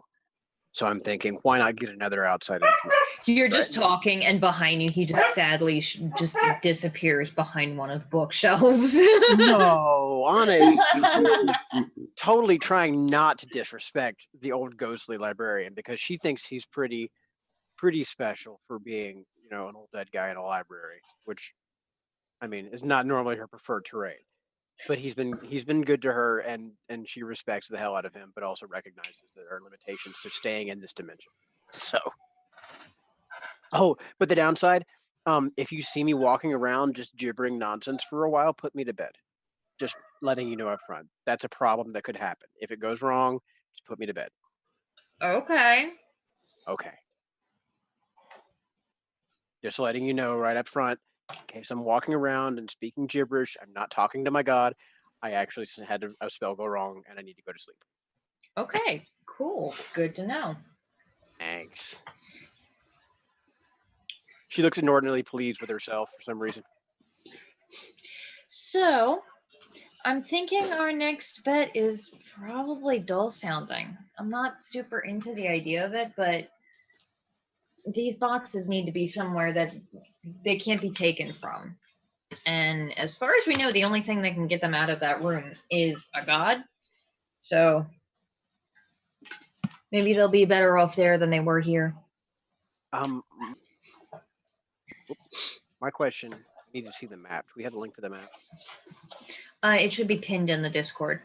So I'm thinking, why not get another outside information? You're just talking, and behind you, he just sadly just disappears behind one of the bookshelves. No, Anna is totally trying not to disrespect the old ghostly librarian because she thinks he's pretty special for being, an old dead guy in a library, which, I mean, is not normally her preferred terrain. But he's been good to her, and she respects the hell out of him, but also recognizes that there are limitations to staying in this dimension. So, but the downside, if you see me walking around just gibbering nonsense for a while, put me to bed. Just letting you know up front. That's a problem that could happen. If it goes wrong, just put me to bed. Okay. Okay. Just letting you know right up front. In case I'm walking around and speaking gibberish, I'm not talking to my god. I actually had a spell go wrong and I need to go to sleep. Okay. Cool. Good to know. Thanks. She looks inordinately pleased with herself for some reason. So, I'm thinking our next bet is probably dull sounding. I'm not super into the idea of it, but these boxes need to be somewhere that they can't be taken from. And as far as we know, the only thing that can get them out of that room is a god. So maybe they'll be better off there than they were here. My question, I need to see the map. Do we have a link for the map? It should be pinned in the Discord.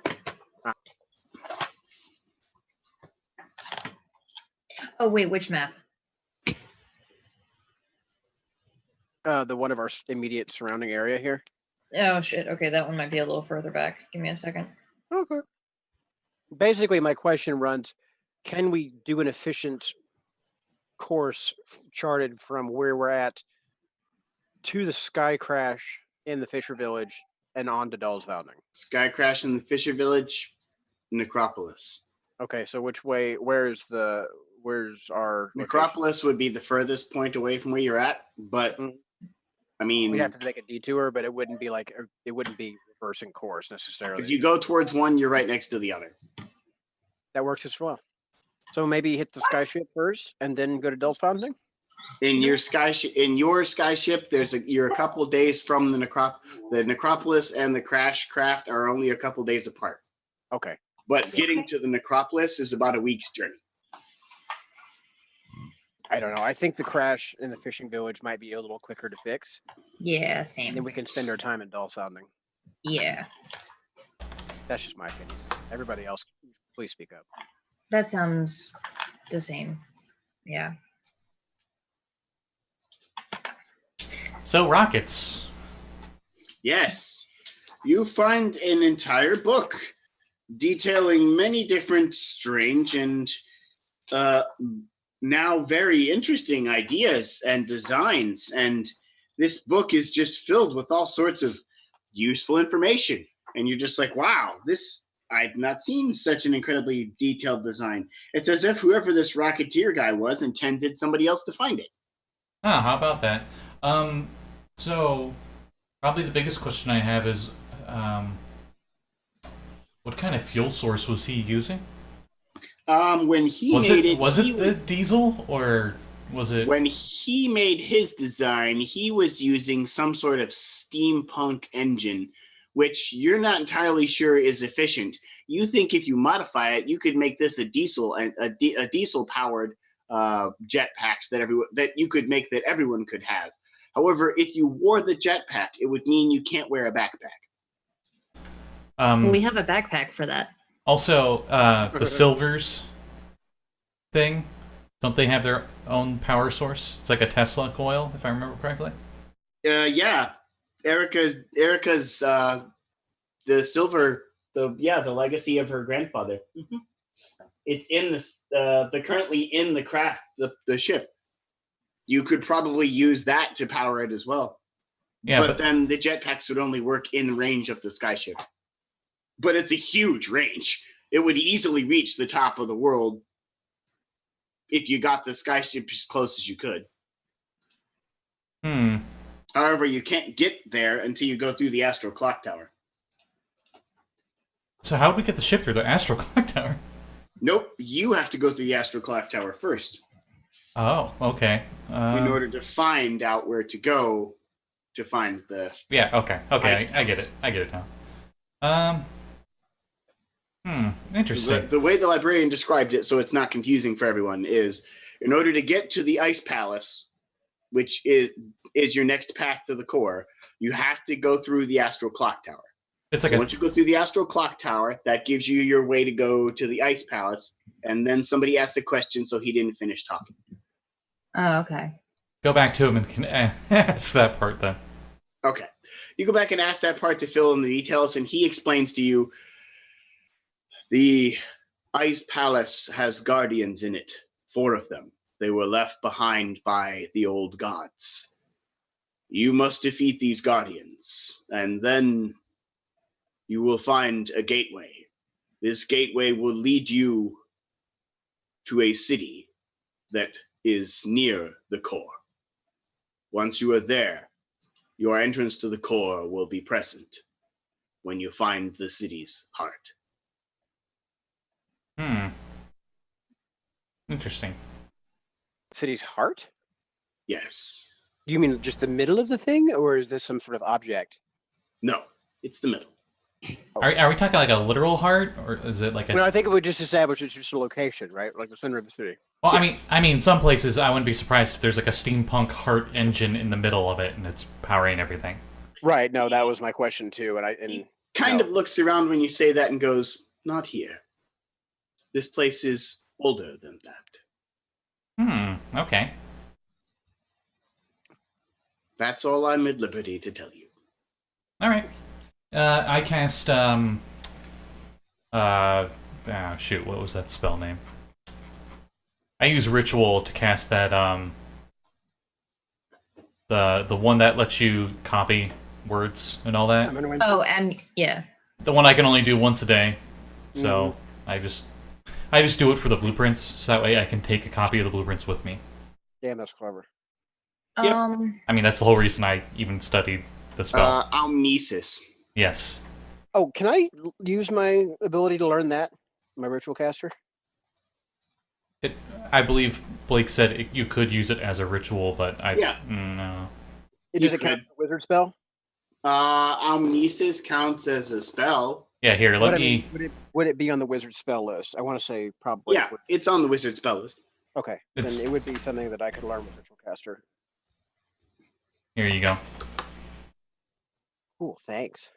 Oh, wait, which map? The one of our immediate surrounding area here. Oh, shit. Okay, that one might be a little further back. Give me a second. Okay. Basically, my question runs, can we do an efficient course charted from where we're at to the Sky Crash in the Fisher Village and on to Dull's Founding? Sky Crash in the Fisher Village, Necropolis. Okay, so which way, where's our Necropolis would be the furthest point away from where you're at, but I mean, we'd have to take a detour, but it wouldn't be reversing course necessarily. if you go towards one, you're right next to the other. That works as well. So maybe hit the skyship first and then go to Dull's Founding? In your skyship, you're a couple of days from the Necropolis and the Crash Craft are only a couple of days apart. Okay. But getting to the Necropolis is about a week's journey. I don't know. I think the crash in the fishing village might be a little quicker to fix. Yeah, And then same. we can spend our time in dull sounding. Yeah, That's just my opinion. Everybody else, please speak up. that sounds the same. Yeah. So rockets. Yes, you find an entire book detailing many different strange and now very interesting ideas and designs. And this book is just filled with all sorts of useful information. And you're just like, wow, this, I've not seen such an incredibly detailed design. It's as if whoever this Rocketeer guy was intended somebody else to find it. Ah, how about that? So probably the biggest question I have is, what kind of fuel source was he using? When he Was made it it, was he it the diesel or was it? when he made his design, he was using some sort of steampunk engine, which you're not entirely sure is efficient. You think if you modify it, you could make this a diesel and a diesel powered jetpacks that you could make that everyone could have. However, if you wore the jetpack, it would mean you can't wear a backpack. We have a backpack for that. Also, the Silvers thing, don't they have their own power source? It's like a Tesla coil, if I remember correctly. Yeah, Erica's the silver, the legacy of her grandfather. Mm-hmm. It's in the currently in the craft, the ship. You could probably use that to power it as well. Yeah, but then the jetpacks would only work in range of the skyship. But it's a huge range. It would easily reach the top of the world if you got the skyship as close as you could. However, you can't get there until you go through the Astral Clock Tower. So how do we get the ship through the Astral Clock Tower? Nope, you have to go through the Astral Clock Tower first. Oh, okay. In order to find out where to go to find the... Yeah, okay. I get it. I get it now. Interesting. So the way the librarian described it, so it's not confusing for everyone, is in order to get to the Ice Palace, which is your next path to the core, you have to go through the Astral Clock Tower. It's like once you go through the Astral Clock Tower, that gives you your way to go to the Ice Palace, and then somebody asked a question, so he didn't finish talking. Oh, okay. Go back to him and can ask that part then. Okay. You go back and ask that part to fill in the details, and he explains to you the Ice Palace has guardians in it, 4 of them. They were left behind by the old gods. You must defeat these guardians, and then you will find a gateway. This gateway will lead you to a city that is near the core. Once you are there, your entrance to the core will be present when you find the city's heart. Interesting. City's heart? Yes. You mean just the middle of the thing, or is this some sort of object? No, it's the middle. Are we talking like a literal heart, or is it like a? Well, I think we just established it's just a location, right? Like the center of the city. Well, I mean, some places I wouldn't be surprised if there's like a steampunk heart engine in the middle of it and it's powering everything. Right. No, that was my question too, and He kind of looks around when you say that and goes, "Not here. This place is older than that." Okay. That's all I'm at liberty to tell you. All right. I cast shoot, what was that spell name? I use ritual to cast that the one that lets you copy words and all that. Oh, and yeah. The one I can only do once a day. So I just do it for the blueprints, so that way I can take a copy of the blueprints with me. Damn, that's clever. Yep. I mean, that's the whole reason I even studied the spell. Amnesis. Yes. Oh, can I use my ability to learn that? My ritual caster? I believe Blake said you could use it as a ritual, but no. Does it count as a wizard spell? Amnesis counts as a spell. Yeah, here, let me... Would it be on the wizard spell list? I want to say probably. Yeah, it's on the wizard spell list. Okay, It's- then it would be something that I could learn with Ritual Caster. Here you go. Cool, thanks.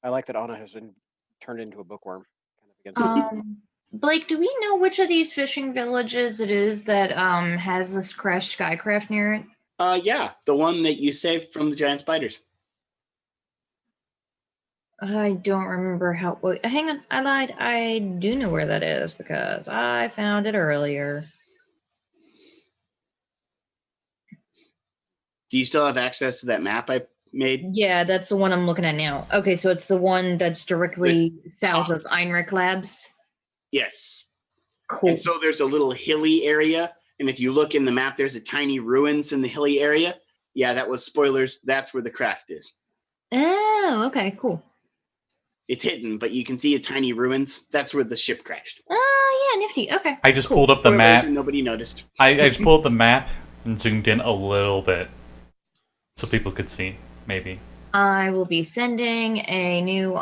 I like that Anna has been turned into a bookworm. Kind of against Blake, do we know which of these fishing villages it is that has this crashed skycraft near it? Yeah, the one that you saved from the giant spiders. I don't remember how. Wait, hang on, I lied. I do know where that is because I found it earlier. Do you still have access to that map I made? Yeah, that's the one I'm looking at now. Okay, so it's the one that's directly south of Einrich Labs. Yes. Cool. And so there's a little hilly area, and if you look in the map, there's a tiny ruins in the hilly area. Yeah, that was spoilers. That's where the craft is. Oh, okay, cool. It's hidden, but you can see a tiny ruins. That's where the ship crashed. Oh, yeah, nifty. Okay. I just pulled up the Spoilers, map. and nobody noticed. I just pulled up the map and zoomed in a little bit so people could see, maybe. I will be sending a new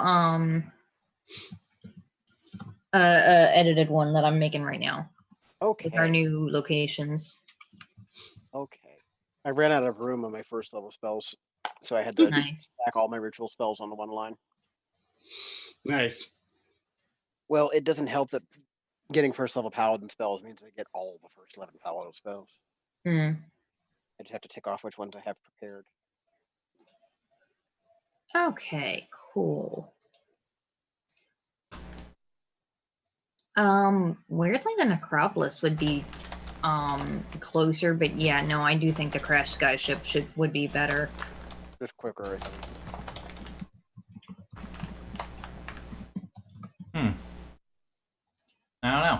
edited one that I'm making right now with our Okay. new locations. Okay. I ran out of room on my first level spells, so I had to Nice. stack all my ritual spells on the one line. Nice. Well, it doesn't help that getting first level paladin spells means I get all the first 11 paladin spells. Hmm. I just have to tick off which ones I have prepared. Okay, cool. Weirdly the Necropolis would be closer, but yeah, no, I do think the crashed skyship would be better. Just quicker, I think. I don't know.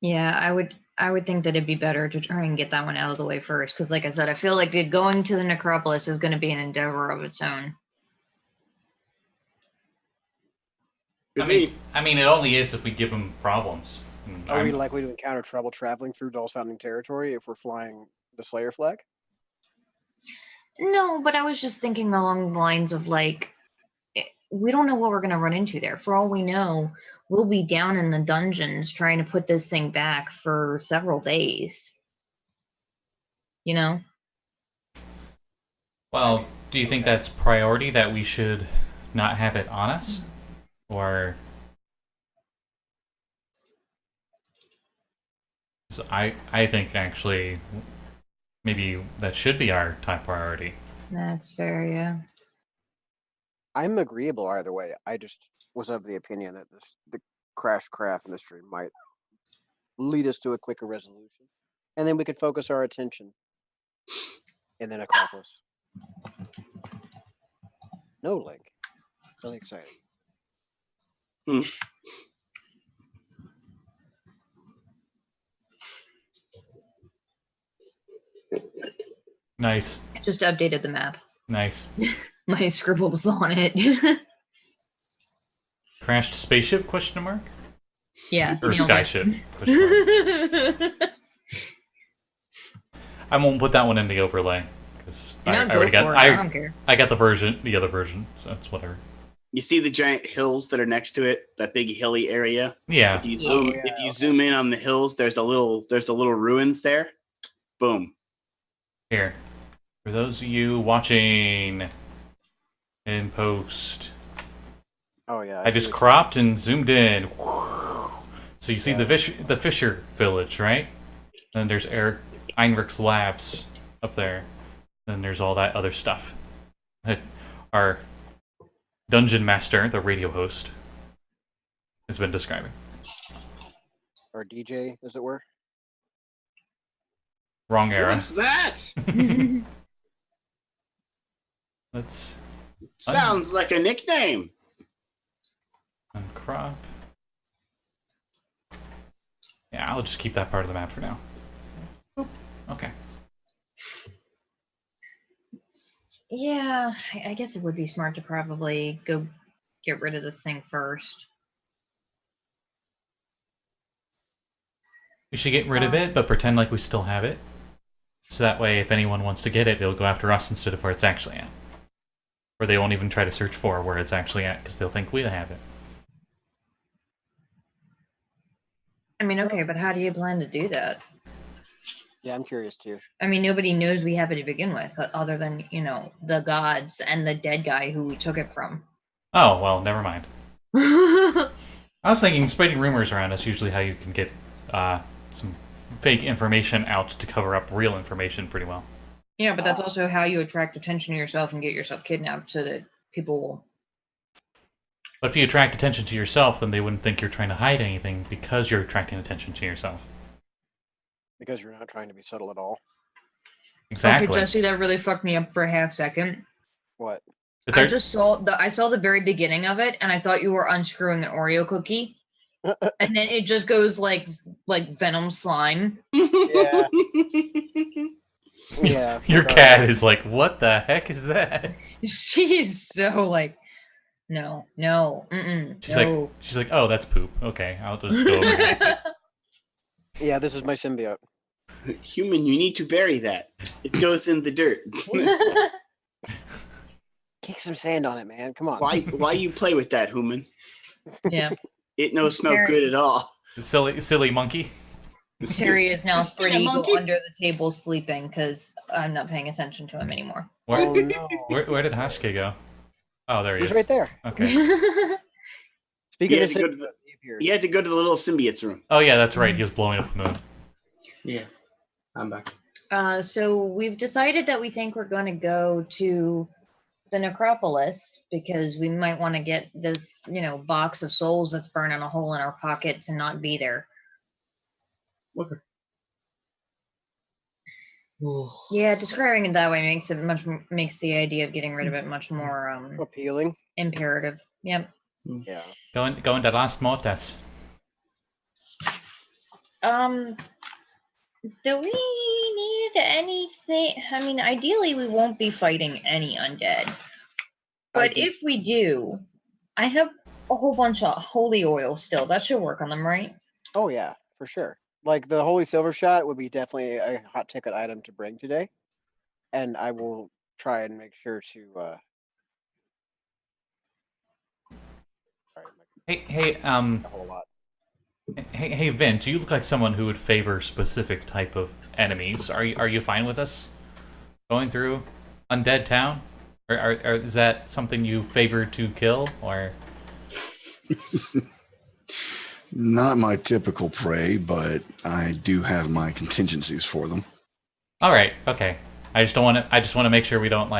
Yeah, I would think that it'd be better to try and get that one out of the way first, because like I said, I feel like going to the Necropolis is going to be an endeavor of its own. I mean, it only is if we give them problems. And Are we I'm- likely to encounter trouble traveling through Doll's Founding territory if we're flying the Slayer flag? No, but I was just thinking along the lines of like, we don't know what we're going to run into there. For all we know, we'll be down in the dungeons trying to put this thing back for several days. You know? Well, do you think that's priority that we should not have it on us? Or 'cause I think actually maybe that should be our top priority. That's fair, yeah. I'm agreeable either way. I just was of the opinion that the crash craft mystery might lead us to a quicker resolution, and then we could focus our attention in the Necropolis. No, Link. Really exciting. Nice. I just updated the map. Nice. My scribbles on it. Crashed spaceship, question mark? Yeah. Or nailed it. skyship, question mark. I won't put that one in the overlay because No, I go already got for it. I don't care. I got the other version, so it's whatever. You see the giant hills that are next to it, that big hilly area? Yeah. If you zoom in on the hills, there's a little ruins there. Boom. Here. For those of you watching in post, Oh yeah. I just see cropped and zoomed in. So you see the Fisher village, right? Then there's Einrich's labs up there. Then there's all that other stuff. Our dungeon master, the radio host, has been describing. or DJ, as it were. Wrong era. What's that? Let's Sounds like a nickname. uncrop. Yeah, I'll just keep that part of the map for now. Oop, okay. Yeah, I guess it would be smart to probably go get rid of this thing first. We should get rid of it, but pretend like we still have it. So that way, if anyone wants to get it, they'll go after us instead of where it's actually at. Or they won't even try to search for where it's actually at, because they'll think we have it. I mean, okay, but how do you plan to do that? Yeah, I'm curious too. I mean, nobody knows we have it to begin with, other than, the gods and the dead guy who we took it from. Oh, well, never mind. I was thinking spreading rumors around is usually how you can get some fake information out to cover up real information pretty well. Yeah, but that's also how you attract attention to yourself and get yourself kidnapped so that people will... But if you attract attention to yourself, then they wouldn't think you're trying to hide anything because you're attracting attention to yourself. Because you're not trying to be subtle at all. Exactly. Okay, Jesse, that really fucked me up for a half second. What? I just saw the very beginning of it, and I thought you were unscrewing an Oreo cookie, and then it just goes like venom slime. Yeah. Yeah. Your cat is like, what the heck is that? She is so like, no, She's like, oh, that's poop. Okay, I'll just go over here. Yeah, this is my symbiote. Human, you need to bury that. It goes in the dirt. Kick some sand on it, man. Come on. Why you play with that, human? Yeah. It no smell good at all. Silly monkey. Terry is now spread eagle monkey? under the table sleeping because I'm not paying attention to him anymore. Where, Oh, no. where did Hashke go? Oh, there he He's is. right there. Okay. Speaking He of had, to go to the, he had to go to the little symbiote's room. Oh, yeah, that's right. He was blowing up the moon. Yeah, I'm back. So we've decided that we think we're going to go to the necropolis because we might want to get this, box of souls that's burning a hole in our pocket to not be there. Okay. Yeah, describing it that way makes the idea of getting rid of it much more appealing. imperative. Yep. Yeah. Going to Las Mortas. Do we need anything? I mean, ideally, we won't be fighting any undead. But if we do, I have a whole bunch of holy oil still. That should work on them, right? Oh yeah, for sure. Like the holy silver shot would be definitely a hot ticket item to bring today, and I will try and make sure to. Sorry, Hey, a whole lot. Hey, Vint, you look like someone who would favor specific type of enemies. Are you fine with us going through Undead Town? Or is that something you favor to kill, or? Not my typical prey, but I do have my contingencies for them. All right, okay. I just want to make sure we don't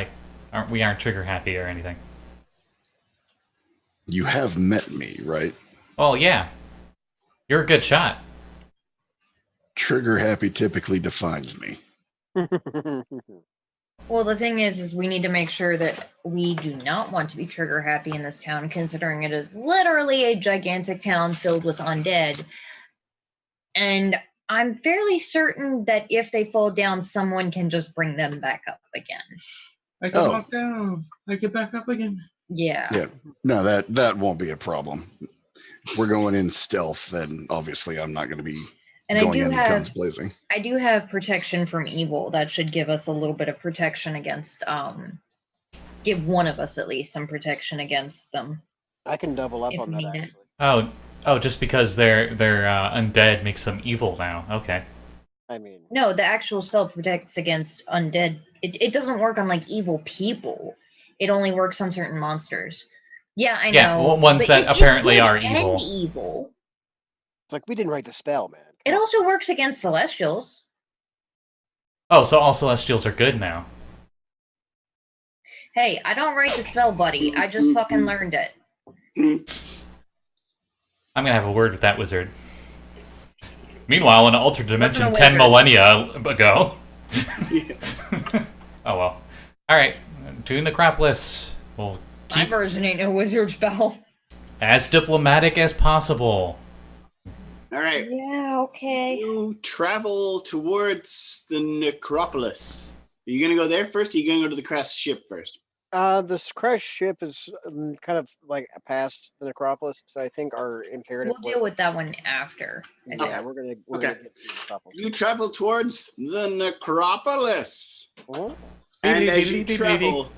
aren't trigger happy or anything. You have met me, right? Well, yeah. You're a good shot. Trigger happy typically defines me. Well, the thing is we need to make sure that we do not want to be trigger happy in this town, considering it is literally a gigantic town filled with undead. And I'm fairly certain that if they fall down, someone can just bring them back up again. I can walk down. I get back up again. Yeah. Yeah. No, that won't be a problem. If we're going in stealth, then obviously I'm not going to be going in guns blazing. I do have protection from evil. That should give us a little bit of protection against, give one of us at least some protection against them. I can double up If on that needed. actually. Oh, just because they're undead makes them evil now. Okay. I mean, No, the actual spell protects against undead. It doesn't work on like evil people. It only works on certain monsters. Yeah, I know. Yeah, ones but that apparently it's are good and evil. evil. it's like we didn't write the spell, man. It also works against celestials. Oh, so all Celestials are good now. Hey, I don't write the spell, buddy. I just fucking learned it. I'm gonna have a word with that wizard. Meanwhile, in an altered dimension Wasn't a 10 wizard. millennia ago. Yeah. Oh well. Alright, to Necropolis. We'll My keep version ain't no wizard spell. as diplomatic as possible. All right. Yeah, okay. You travel towards the necropolis. Are you going to go there first, or are you going to go to the crashed ship first? This crash ship is kind of like past the necropolis, so I think our imperative. We'll deal with that one after. Yeah, we're gonna Okay. get to the necropolis. You travel towards the necropolis. Huh? And as you travel,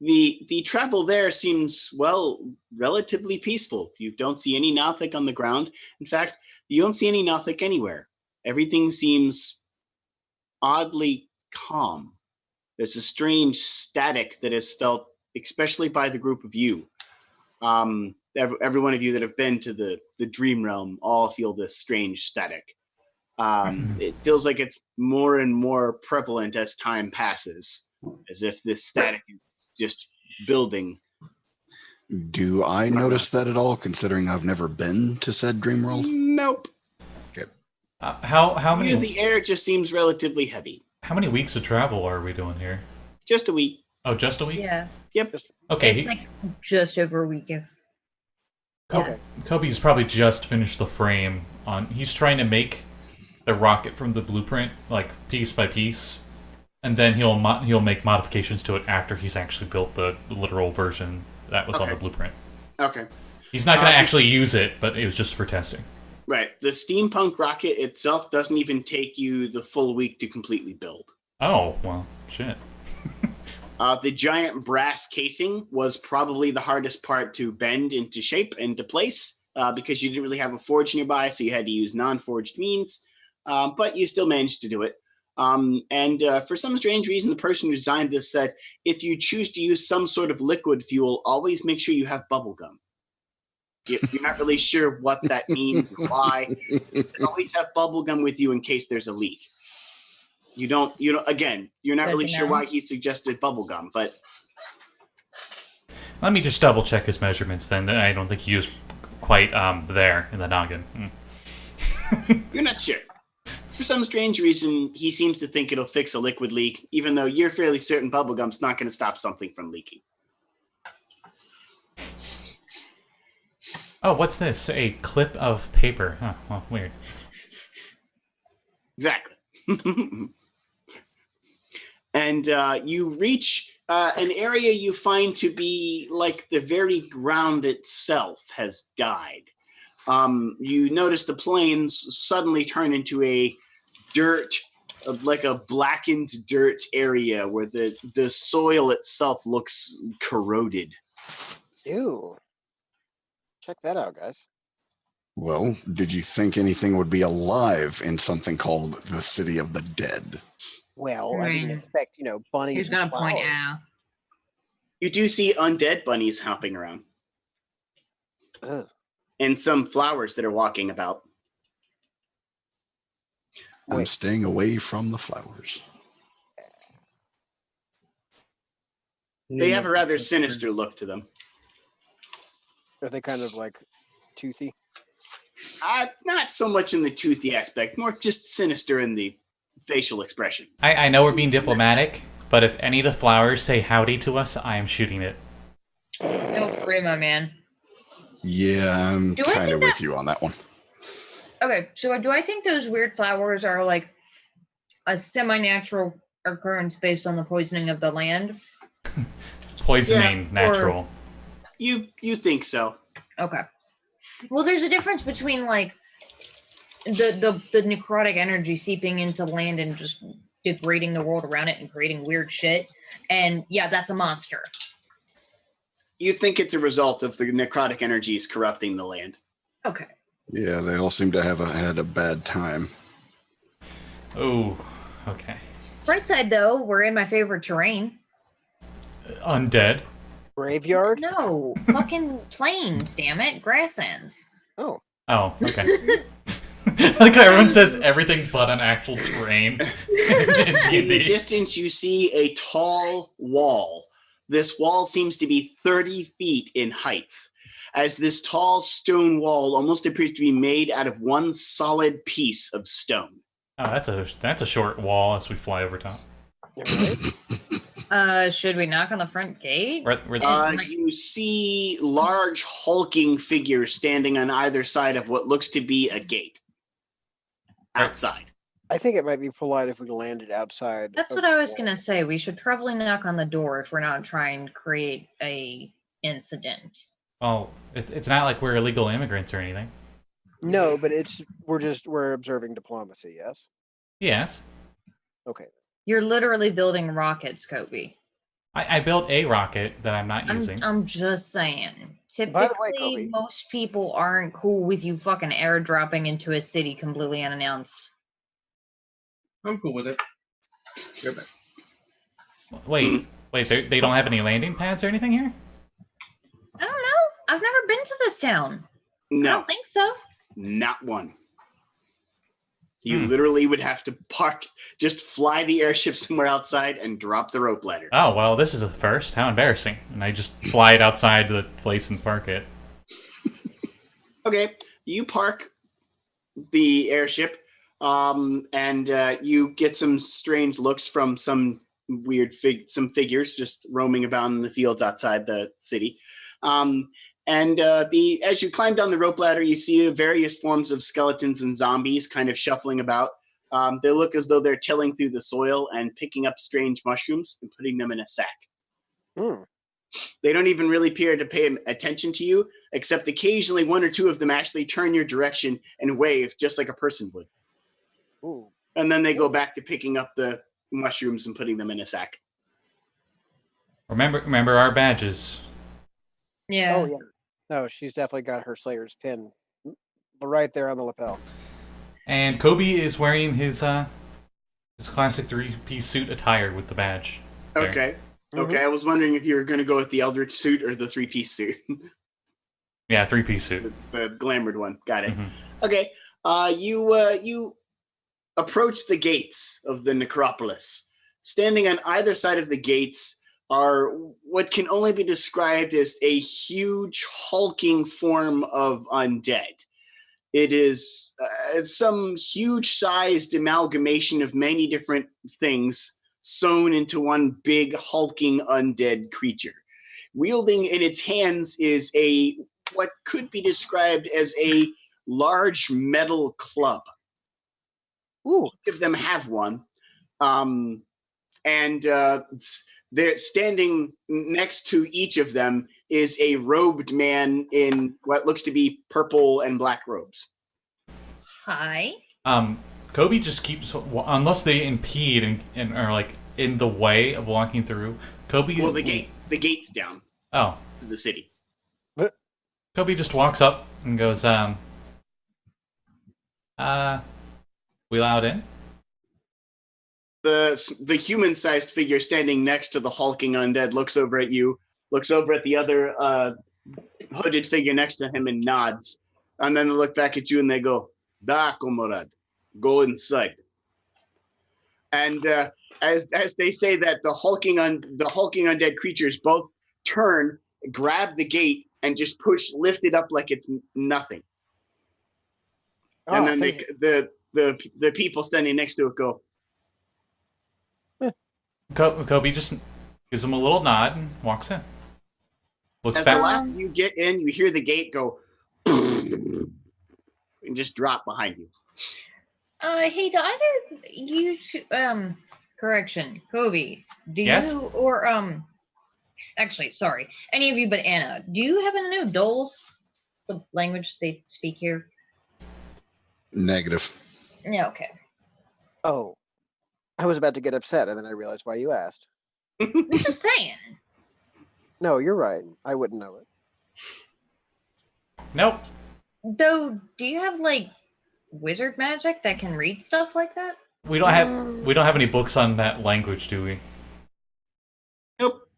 The travel there seems, well, relatively peaceful. You don't see any Nothic on the ground. In fact, you don't see any Nothic anywhere. Everything seems oddly calm. There's a strange static that is felt, especially by the group of you. Every one of you that have been to the Dream Realm all feel this strange static. It feels like it's more and more prevalent as time passes, as if this static is just building. Do I notice that at all, considering I've never been to said dream world? Nope. Okay. How many The air just seems relatively heavy. how many weeks of travel are we doing here? Just a week. Oh, just a week? Yeah. Yep. Okay. It's like just over a week. Okay. Kobe's probably just finished the frame on. He's trying to make the rocket from the blueprint, like piece by piece, and then he'll make modifications to it after he's actually built the literal version that was on the blueprint. Okay. He's not going to actually use it, but it was just for testing. Right. The steampunk rocket itself doesn't even take you the full week to completely build. Oh, well, shit. The giant brass casing was probably the hardest part to bend into shape and to place because you didn't really have a forge nearby, so you had to use non-forged means. But you still managed to do it. And for some strange reason, the person who designed this said, if you choose to use some sort of liquid fuel, always make sure you have bubble gum. You're not really sure what that means and why. Always have bubble gum with you in case there's a leak. You don't, again, you're not really sure why he suggested bubble gum, but... Let me just double check his measurements then. I don't think he was quite there in the noggin. You're not sure. For some strange reason, he seems to think it'll fix a liquid leak, even though you're fairly certain bubblegum's not going to stop something from leaking. Oh, what's this? A clip of paper. Huh, well, weird. Exactly. And you reach an area you find to be like the very ground itself has died. You notice the plains suddenly turn into a dirt, like a blackened dirt area where the soil itself looks corroded. Ew. Check that out, guys. Well, did you think anything would be alive in something called the City of the Dead? Well, I didn't Right. expect, bunnies. He's and gonna point flowers. out. You do see undead bunnies hopping around Ugh. and some flowers that are walking about. I'm Wait. staying away from the flowers. They have a rather sinister look to them. Are they kind of like toothy? Not so much in the toothy aspect, more just sinister in the facial expression. I know we're being diplomatic, but if any of the flowers say howdy to us, I am shooting it. No free, my man. Yeah, I'm Do I kind of think with you on that one. Okay, so do I think those weird flowers are like a semi-natural occurrence based on the poisoning of the land? Poisoning, Yeah, or- natural. You think so? Okay. Well, there's a difference between like the necrotic energy seeping into land and just degrading the world around it and creating weird shit. And yeah, that's a monster. You think it's a result of the necrotic energies corrupting the land. Okay. Yeah, they all seem to have had a bad time. Oh, okay. Bright side though, we're in my favorite terrain. Undead. Graveyard? No, fucking plains, damn it, grasslands. Oh. Oh, okay. Like how everyone says everything but an actual terrain in In the D&D. distance, you see a tall wall. This wall seems to be 30 feet in height, as this tall stone wall almost appears to be made out of one solid piece of stone. Oh, that's a short wall as we fly over top. Right? Should we knock on the front gate? You see large hulking figures standing on either side of what looks to be a gate. Outside. I think it might be polite if we landed outside. That's of what the I was wall. gonna say. We should probably knock on the door if we're not trying to create a incident. Well, it's not like we're illegal immigrants or anything. No, but we're observing diplomacy, yes? Yes. Okay. You're literally building rockets, Coby. I built a rocket that I'm not using. I'm just saying. By the way, Typically, Coby. most people aren't cool with you fucking airdropping into a city completely unannounced. I'm cool with it. You're back. Wait, they don't have any landing pads or anything here? I don't know. I've never been to this town. I No, don't think so. not one. You literally would have to park, just fly the airship somewhere outside and drop the rope ladder. Oh, well, this is a first. How embarrassing. And I just fly it outside the place and park it. Okay, you park the airship, and you get some strange looks from some weird figures just roaming about in the fields outside the city. As you climb down the rope ladder, you see various forms of skeletons and zombies kind of shuffling about. They look as though they're tilling through the soil and picking up strange mushrooms and putting them in a sack. Hmm. They don't even really appear to pay attention to you, except occasionally one or two of them actually turn your direction and wave just like a person would. Ooh. And then they go back to picking up the mushrooms and putting them in a sack. Remember our badges. Yeah. Oh yeah. No, she's definitely got her Slayer's pin right there on the lapel. And Coby is wearing his classic 3-piece suit attire with the badge. There. Okay. Mhm. Okay, I was wondering if you were going to go with the Eldritch suit or the 3-piece suit. Yeah, 3-piece suit. The glamored one. Got it. Mhm. Okay. You approach the gates of the necropolis. Standing on either side of the gates are what can only be described as a huge hulking form of undead. It is some huge-sized amalgamation of many different things sewn into one big hulking undead creature. Wielding in its hands is what could be described as a large metal club. Ooh. Each of them have one. They're standing next to each of them is a robed man in what looks to be purple and black robes. Hi. Coby just keeps, unless they impede and are like in the way of walking through. Coby. Well, the gate's down Oh, to the city. Coby just walks up and goes, we allowed in? The human-sized figure standing next to the hulking undead looks over at you, looks over at the other hooded figure next to him and nods. And then they look back at you and they go, "Da, comrade, go inside." And as they say that, the hulking undead creatures both turn, grab the gate, and just lift it up like it's nothing. Oh, And then the people standing next to it go, Coby just gives him a little nod and walks in. Looks as back. the last you get in, you hear the gate go and just drop behind you. Hey, do either you two, correction, Coby, do Yes? you, or, actually, sorry, any of you but Anna, do you happen to know Doles, the language they speak here? Negative. Yeah, okay. Oh. I was about to get upset, and then I realized why you asked. I'm just saying. No, you're right. I wouldn't know it. Nope. Though, do you have, like, wizard magic that can read stuff like that? We don't have any books on that language, do we? Nope.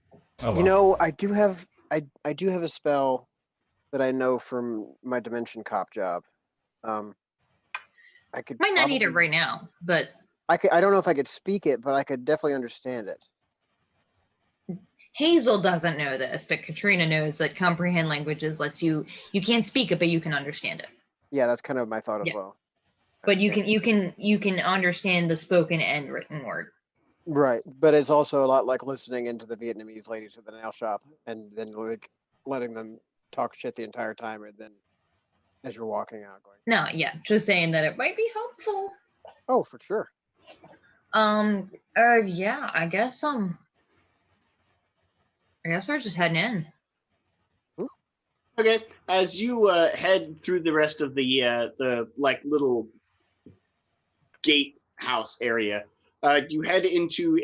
Oh, well. You know, I do have a spell that I know from my Dimension Cop job. I could Might not need it probably- right now, but I don't know if I could speak it, but I could definitely understand it. Hazel doesn't know this, but Katrina knows that comprehend languages lets you can't speak it, but you can understand it. Yeah, that's kind of my thought as Yeah. well. But you can understand the spoken and written word. Right, but it's also a lot like listening into the Vietnamese ladies at the nail shop and then like letting them talk shit the entire time, and then as you're walking out, going, No, yeah, just saying that it might be helpful. "Oh, for sure." Yeah, I guess we're just heading in. Okay, as you head through the rest of the like little gatehouse area, you head into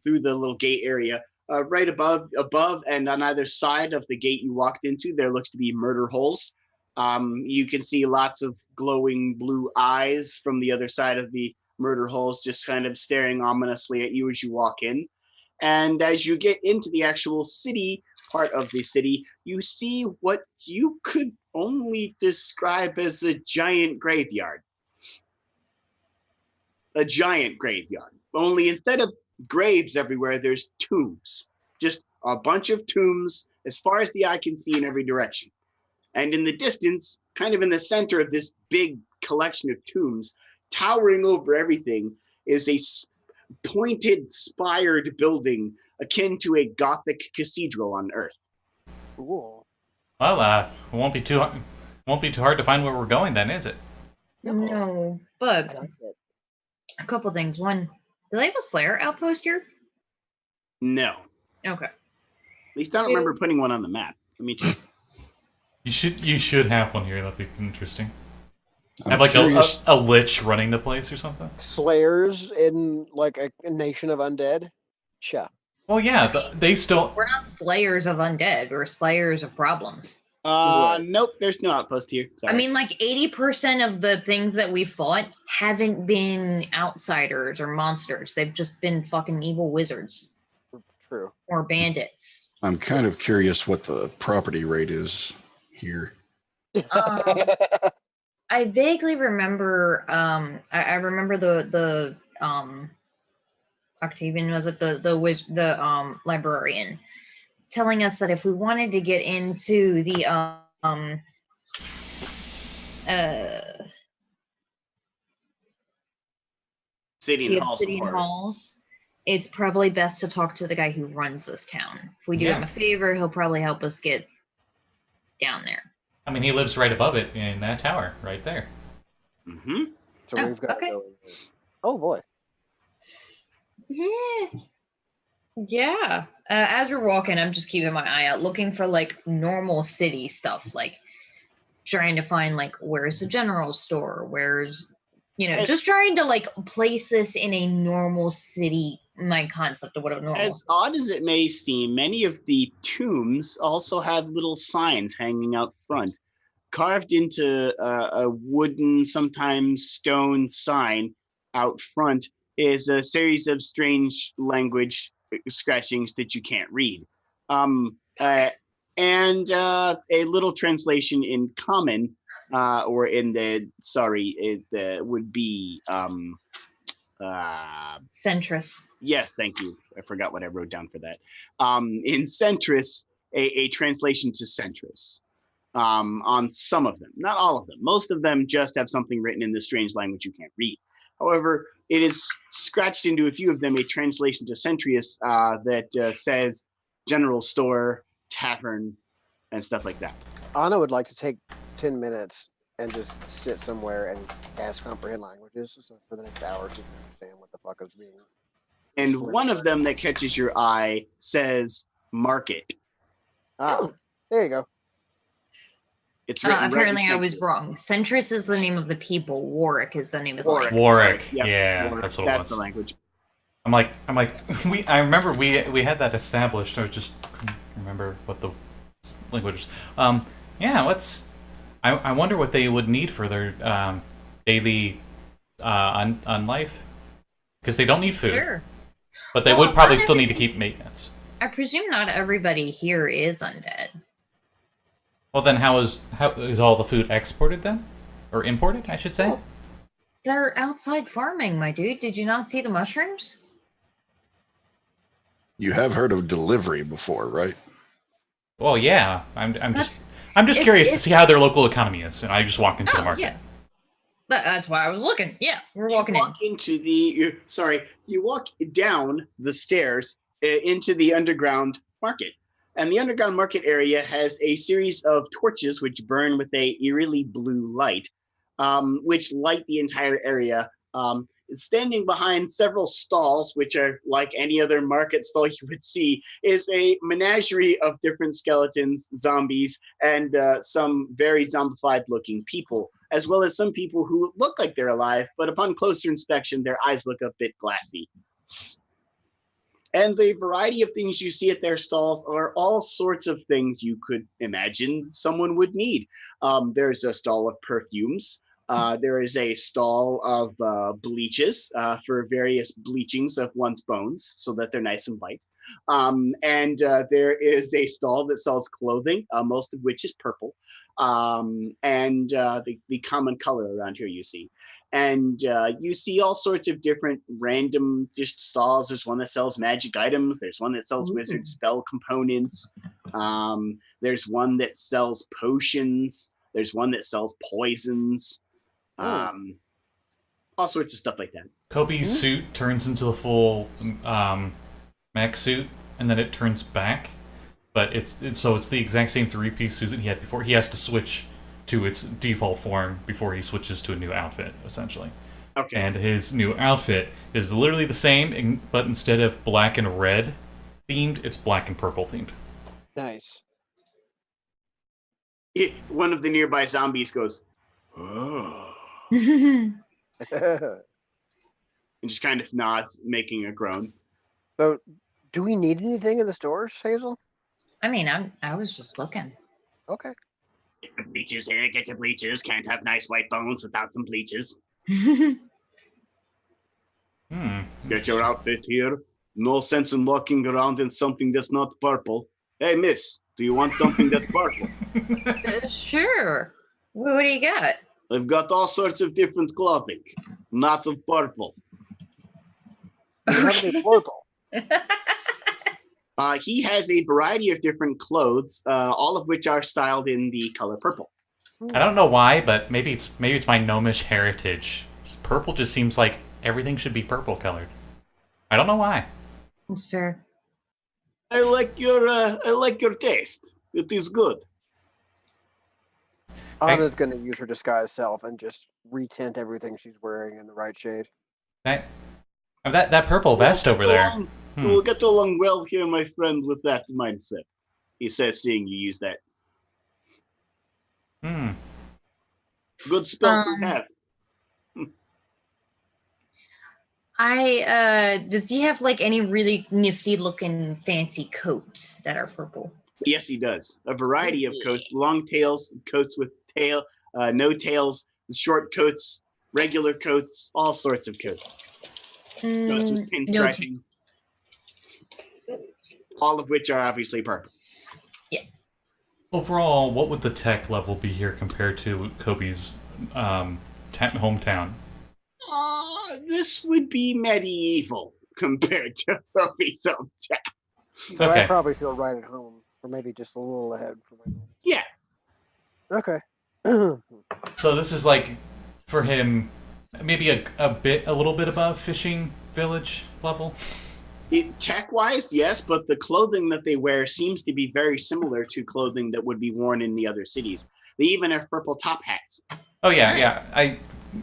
through the little gate area right above, and on either side of the gate you walked into, there looks to be murder holes. You can see lots of glowing blue eyes from the other side of the murder holes, just kind of staring ominously at you as you walk in. And as you get into the actual city part of the city, you see what you could only describe as a giant graveyard. A giant graveyard. Only instead of graves everywhere, there's tombs. Just a bunch of tombs as far as the eye can see in every direction. And in the distance, kind of in the center of this big collection of tombs, towering over everything, is a pointed, spired building akin to a Gothic cathedral on Earth. Cool. Well, it won't be too hard to find where we're going then, is it? No, I but like it. a couple things. One, do they have a Slayer outpost here? No. Okay. At least I don't remember putting one on the map. Let me check. You should have one here. That'd be interesting. I'm Have like curious. a lich running the place or something. Slayers in like a nation of undead. Cha. Well, yeah, they still. We're not slayers of undead. We're slayers of problems. Nope, there's no outpost here. Sorry. I mean, like 80% of the things that we fought haven't been outsiders or monsters. They've just been fucking evil wizards True. or bandits. I'm kind of curious what the property rate is here. I vaguely remember. I remember the Octavian, was it the librarian, telling us that if we wanted to get into the Obsidian Halls, it's probably best to talk to the guy who runs this town. If we do him a favor, he'll probably help us get down there. I mean, he lives right above it in that tower, right there. Mm-hmm. So Oh, we've got okay. to go. Oh boy. Yeah. As we're walking, I'm just keeping my eye out, looking for like normal city stuff, like trying to find like where's the general store, where's just trying to like place this in a normal city, my concept of what a normal. As odd as it may seem, many of the tombs also have little signs hanging out front. Carved into a wooden, sometimes stone sign out front is a series of strange language scratchings that you can't read. And a little translation in common, or in it would be Centrus. Yes, thank you. I forgot what I wrote down for that. In Centrus, a translation to Centrus. On some of them, not all of them. Most of them just have something written in this strange language you can't read. However, it is scratched into a few of them a translation to Centrius that says general store, tavern, and stuff like that. Anna would like to take 10 minutes and just sit somewhere and cast comprehend languages so for the next hour she can understand what the fuck is being. And one of them that catches your eye says market. Ah, there you go. It's written apparently right I was wrong. Centrus is the name of the people. Warwick is the name of the Warwick. language. Warwick. Sorry. Yep, Yeah, Warwick. that's what it That's was. the language. I'm like, I remember we had that established. I just couldn't remember what the language was. Yeah, I wonder what they would need for their daily on life, because they don't need food, Sure. but they Well, would probably not still need to keep maintenance. I presume not everybody here is undead. Well, then how is all the food exported then, or imported? I should say. Well, they're outside farming, my dude. Did you not see the mushrooms? You have heard of delivery before, right? Well, yeah. I'm just if- curious to if- see how their local economy is, and I just walk into the market. Yeah. That's why I was looking. Yeah, we're walking You in. walk into you walk down the stairs into the underground market. And the underground market area has a series of torches which burn with a eerily blue light, which light the entire area. Standing behind several stalls, which are like any other market stall you would see, is a menagerie of different skeletons, zombies, and some very zombified-looking people, as well as some people who look like they're alive, but upon closer inspection, their eyes look a bit glassy. And the variety of things you see at their stalls are all sorts of things you could imagine someone would need. There's a stall of perfumes. There is a stall of bleaches for various bleachings of one's bones so that they're nice and white. And there is a stall that sells clothing, most of which is purple. And the common color around here you see. And you see all sorts of different random just stalls. There's one that sells magic items. There's one that sells wizard spell components. There's one that sells potions. There's one that sells poisons. All sorts of stuff like that. Coby's suit turns into the full mech suit, and then it turns back. But it's the exact same 3-piece suit that he had before. He has to switch to its default form before he switches to a new outfit, essentially. Okay. And his new outfit is literally the same, but instead of black and red themed, it's black and purple themed. Nice. One of the nearby zombies goes, oh, I and just kind of nods, making a groan. So, do we need anything in the stores, Hazel? mean, I was just looking. Okay. Get the bleachers here, get your bleachers. Can't have nice white bones without some bleachers. Get your outfit here. No sense in walking around in something that's not purple. Hey, miss, do you want something that's purple? Sure. What do you got? I've got all sorts of different clothing. Lots of purple. You have any purple? He has a variety of different clothes, all of which are styled in the color purple. I don't know why, but maybe it's my gnomish heritage. Purple just seems like everything should be purple colored. I don't know why. That's fair. I like your taste. It is good. Anna's going to use her disguise self and just retint everything she's wearing in the right shade. That purple vest over there. We'll get along well here, my friend, with that mindset. He says, seeing you use that. Good spell to have. Does he have like any really nifty looking fancy coats that are purple? Yes, he does. A variety of coats, long tails, coats with tail, no tails, short coats, regular coats, all sorts of coats. Coats with pinstriping. All of which are obviously purple. Yeah. Overall, what would the tech level be here compared to Coby's hometown? This would be medieval compared to Coby's hometown. So Okay. I probably feel right at home, or maybe just a little ahead for my. Yeah. Okay. So this is like, for him, maybe a little bit above fishing village level? Tech-wise, yes, but the clothing that they wear seems to be very similar to clothing that would be worn in the other cities. They even have purple top hats. Oh yeah, Nice. yeah.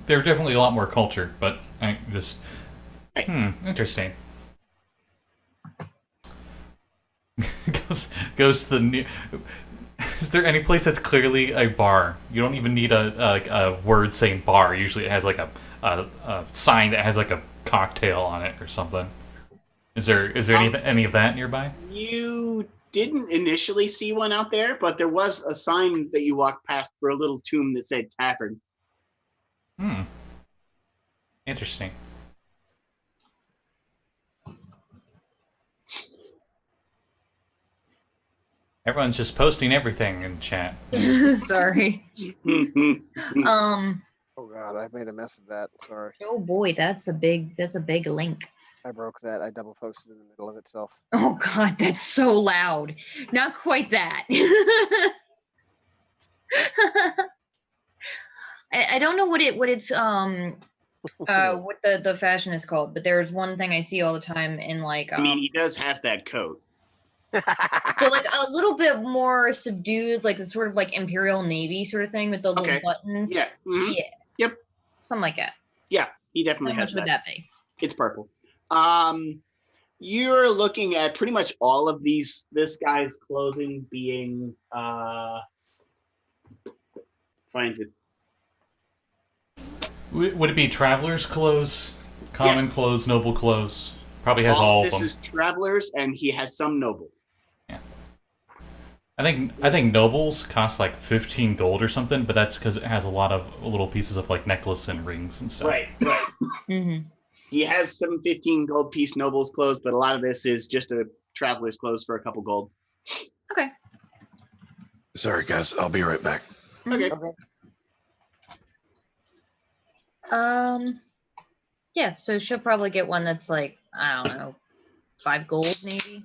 They're definitely a lot more cultured, but I just interesting. goes to the new. Is there any place that's clearly a bar? You don't even need a word saying bar. Usually, it has like a sign that has like a cocktail on it or something. Is there any of that nearby? You didn't initially see one out there, but there was a sign that you walked past for a little tomb that said tavern. Interesting. Everyone's just posting everything in chat. Sorry. Oh God, I made a mess of that. Sorry, Oh boy, that's a big link. I broke that. I double posted in the middle of itself. Oh God, that's so loud. Not quite that. I don't know what it's what the fashion is called, but there's one thing I see all the time in like I mean, he does have that coat. so like a little bit more subdued, like the sort of like Imperial Navy sort of thing with the little Okay. buttons. Yeah. Mhm. Yeah. Yep. Something like that. Yeah, he How definitely much has would that. that be? It's purple. You're looking at pretty much all of this guy's clothing being find it. Would it be traveler's clothes, common Yes. clothes, noble clothes, Probably has all of this them. is travelers, and he has some noble. I think nobles cost like 15 gold or something, but that's because it has a lot of little pieces of like necklace and rings and stuff. Right. Mm-hmm. He has some 15 gold piece nobles clothes, but a lot of this is just a traveler's clothes for a couple gold. Okay. Sorry, guys. I'll be right back. Okay. Yeah, so she'll probably get one that's like, I don't know, 5 gold maybe.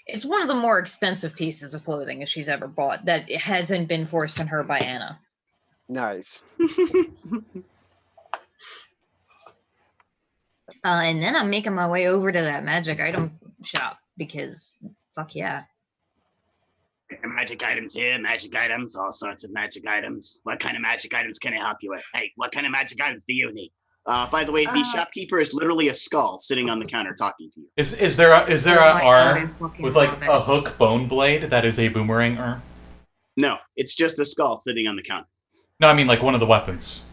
It's one of the more expensive pieces of clothing that she's ever bought that hasn't been forced on her by Anna. Nice. And then I'm making my way over to that magic item shop because fuck yeah. Magic items here, magic items, all sorts of magic items. What kind of magic items can I help you with? Hey, what kind of magic items do you need? By the way, the shopkeeper is literally a skull sitting on the counter talking to you. Is there a Oh my God, I arm fucking with like love it. a hook bone blade that is a boomerang arm? No, it's just a skull sitting on the counter. No, I mean like one of the weapons.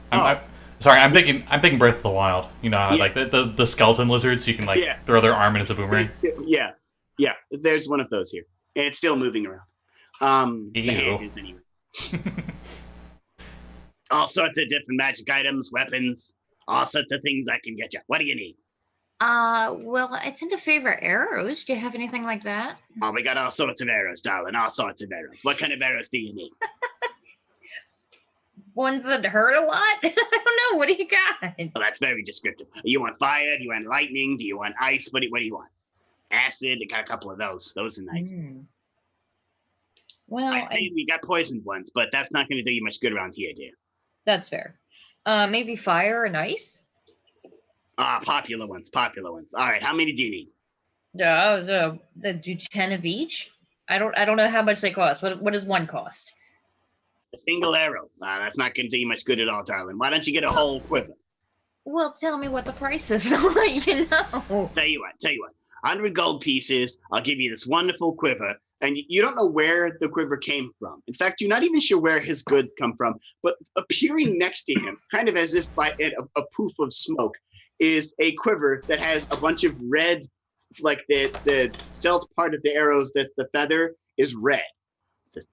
Sorry, I'm thinking Breath of the Wild. You know, how, Yeah. like the skeleton lizards, you can like throw their arm and it's a boomerang. Yeah. There's one of those here, and it's still moving around. The hand is anyway. All sorts of different magic items, weapons, all sorts of things I can get you. What do you need? Well, I tend to favor arrows. Do you have anything like that? Oh, we got all sorts of arrows, darling. All sorts of arrows. What kind of arrows do you need? Ones that hurt a lot? I don't know. What do you got? Well, that's very descriptive. You want fire? Do you want lightning? Do you want ice? What do you want? Acid? I got a couple of those. Those are nice. Well, I'd say we got poisoned ones, but that's not going to do you much good around here, dear. that's fair. Maybe fire and ice? Popular ones. All right, how many do you need? Do 10 of each? I don't know how much they cost. What does one cost? A single arrow. That's not going to do you much good at all, darling. Why don't you get a whole quiver? Well, tell me what the price is. I'll let you know. Tell you what. 100 gold pieces. I'll give you this wonderful quiver. And you don't know where the quiver came from. In fact, you're not even sure where his goods come from. But appearing next to him, kind of as if by a poof of smoke, is a quiver that has a bunch of red, like the felt part of the arrows that's the feather is red. It says,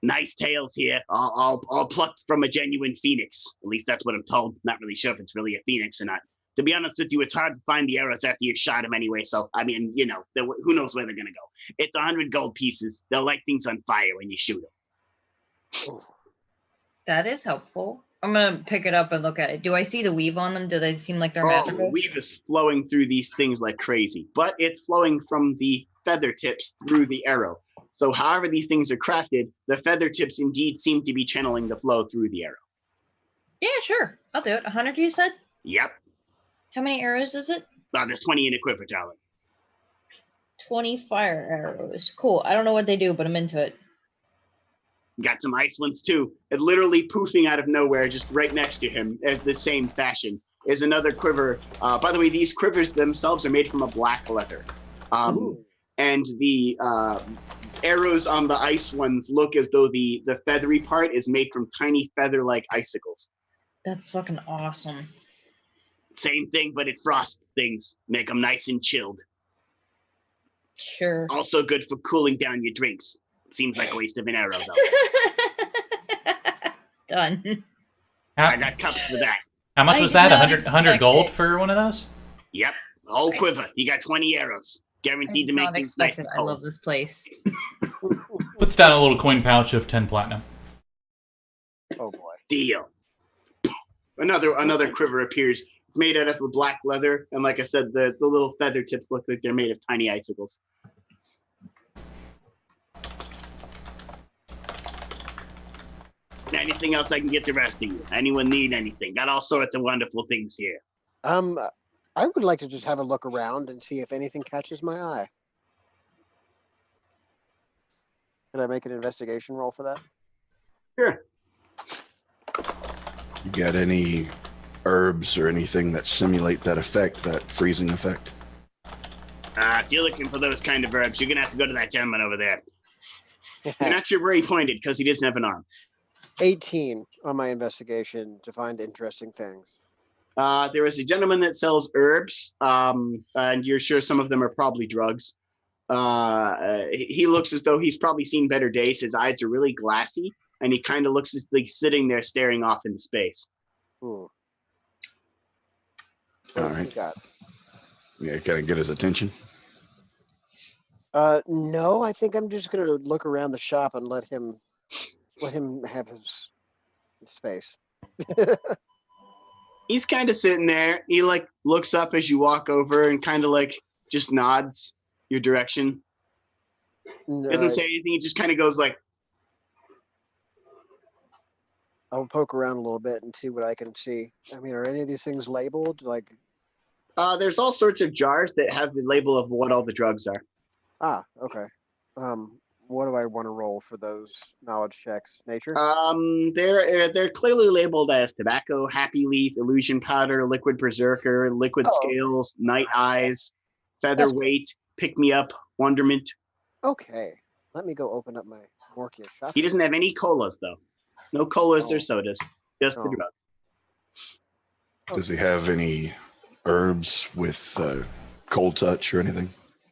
nice tails here, all plucked from a genuine phoenix. At least that's what I'm told. Not really sure if it's really a phoenix or not. To be honest with you, it's hard to find the arrows after you've shot them anyway. So, I mean, you know, who knows where they're going to go. It's 100 gold pieces. They'll light things on fire when you shoot them. That is helpful. I'm going to pick it up and look at it. Do I see the weave on them? Do they seem like they're magical? The weave is flowing through these things like crazy, but it's flowing from the feather tips through the arrow. So however these things are crafted, the feather tips indeed seem to be channeling the flow through the arrow. Yeah, sure. I'll do it. 100 you said? Yep. How many arrows is it? There's 20 in a quiver, darling. 20 fire arrows. Cool. I don't know what they do, but I'm into it. Got some ice ones too. And literally poofing out of nowhere, just right next to him, in the same fashion, is another quiver. By the way, these quivers themselves are made from a black leather. And the arrows on the ice ones look as though the feathery part is made from tiny feather-like icicles. That's fucking awesome. Same thing, but it frosts things. Make them nice and chilled. Sure. Also good for cooling down your drinks. Seems like a waste of an arrow, though. Done. I got cups for that. How much was that? 100 gold for one of those? Yep. Whole quiver. You got 20 arrows. Guaranteed to make things nice and I cold. love this place. Puts down a little coin pouch of 10 platinum. Oh boy. Deal. Another quiver appears. It's made out of black leather, and like I said, the little feather tips look like they're made of tiny icicles. Anything else I can get the rest of you? Anyone need anything? Got all sorts of wonderful things here. I would like to just have a look around and see if anything catches my eye. Can I make an investigation roll for that? Sure. You got any herbs or anything that simulate that effect, that freezing effect? If you're looking for those kind of herbs, you're gonna have to go to that gentleman over there. You're not sure where he pointed because he doesn't have an arm. 18 on my investigation to find interesting things. There is a gentleman that sells herbs, and you're sure some of them are probably drugs. He looks as though he's probably seen better days. His eyes are really glassy, and he kind of looks as like sitting there staring off into space. What All else right. you got? Yeah, kind of get his attention. No, I think I'm just gonna look around the shop and let him have his space. He's kind of sitting there. He like looks up as you walk over and kind of like just nods your direction. Doesn't say anything. He just kind of goes like, I'll poke around a little bit and see what I can see. I mean, are any of these things labeled? Like, there's all sorts of jars that have the label of what all the drugs are. Okay. What do I want to roll for those knowledge checks? Nature? They're clearly labeled as tobacco, happy leaf, illusion powder, liquid berserker, liquid scales, night eyes, featherweight, pick me up, wonderment. Okay. Let me go open up my Morkia shop. He doesn't have any colas though. No colas or sodas, just the drug. Does he have any herbs with cold touch or anything?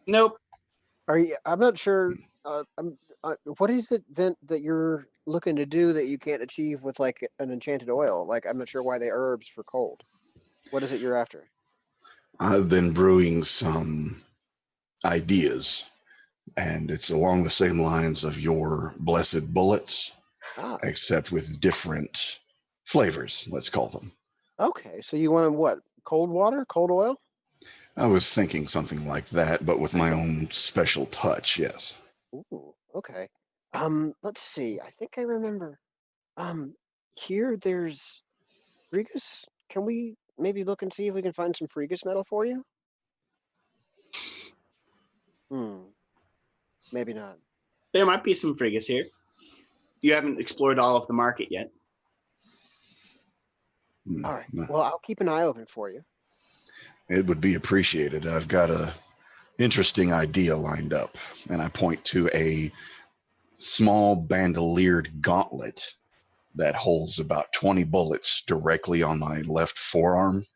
Nope. I'm not sure. What is it, Vint, that you're looking to do that you can't achieve with like an enchanted oil? Like, I'm not sure why they herbs for cold. What is it you're after? I've been brewing some ideas, and it's along the same lines of your blessed bullets, except with different flavors, let's call them. Okay, so you want what? Cold water? Cold oil? I was thinking something like that, but with my own special touch, yes. Ooh, okay. Let's see. I think I remember. Here there's Fregus. Can we maybe look and see if we can find some Fregus metal for you? Maybe not. There might be some frigus here. You haven't explored all of the market yet. All right. Well, I'll keep an eye open for you. It would be appreciated. I've got a interesting idea lined up, and I point to a small bandoliered gauntlet that holds about 20 bullets directly on my left forearm.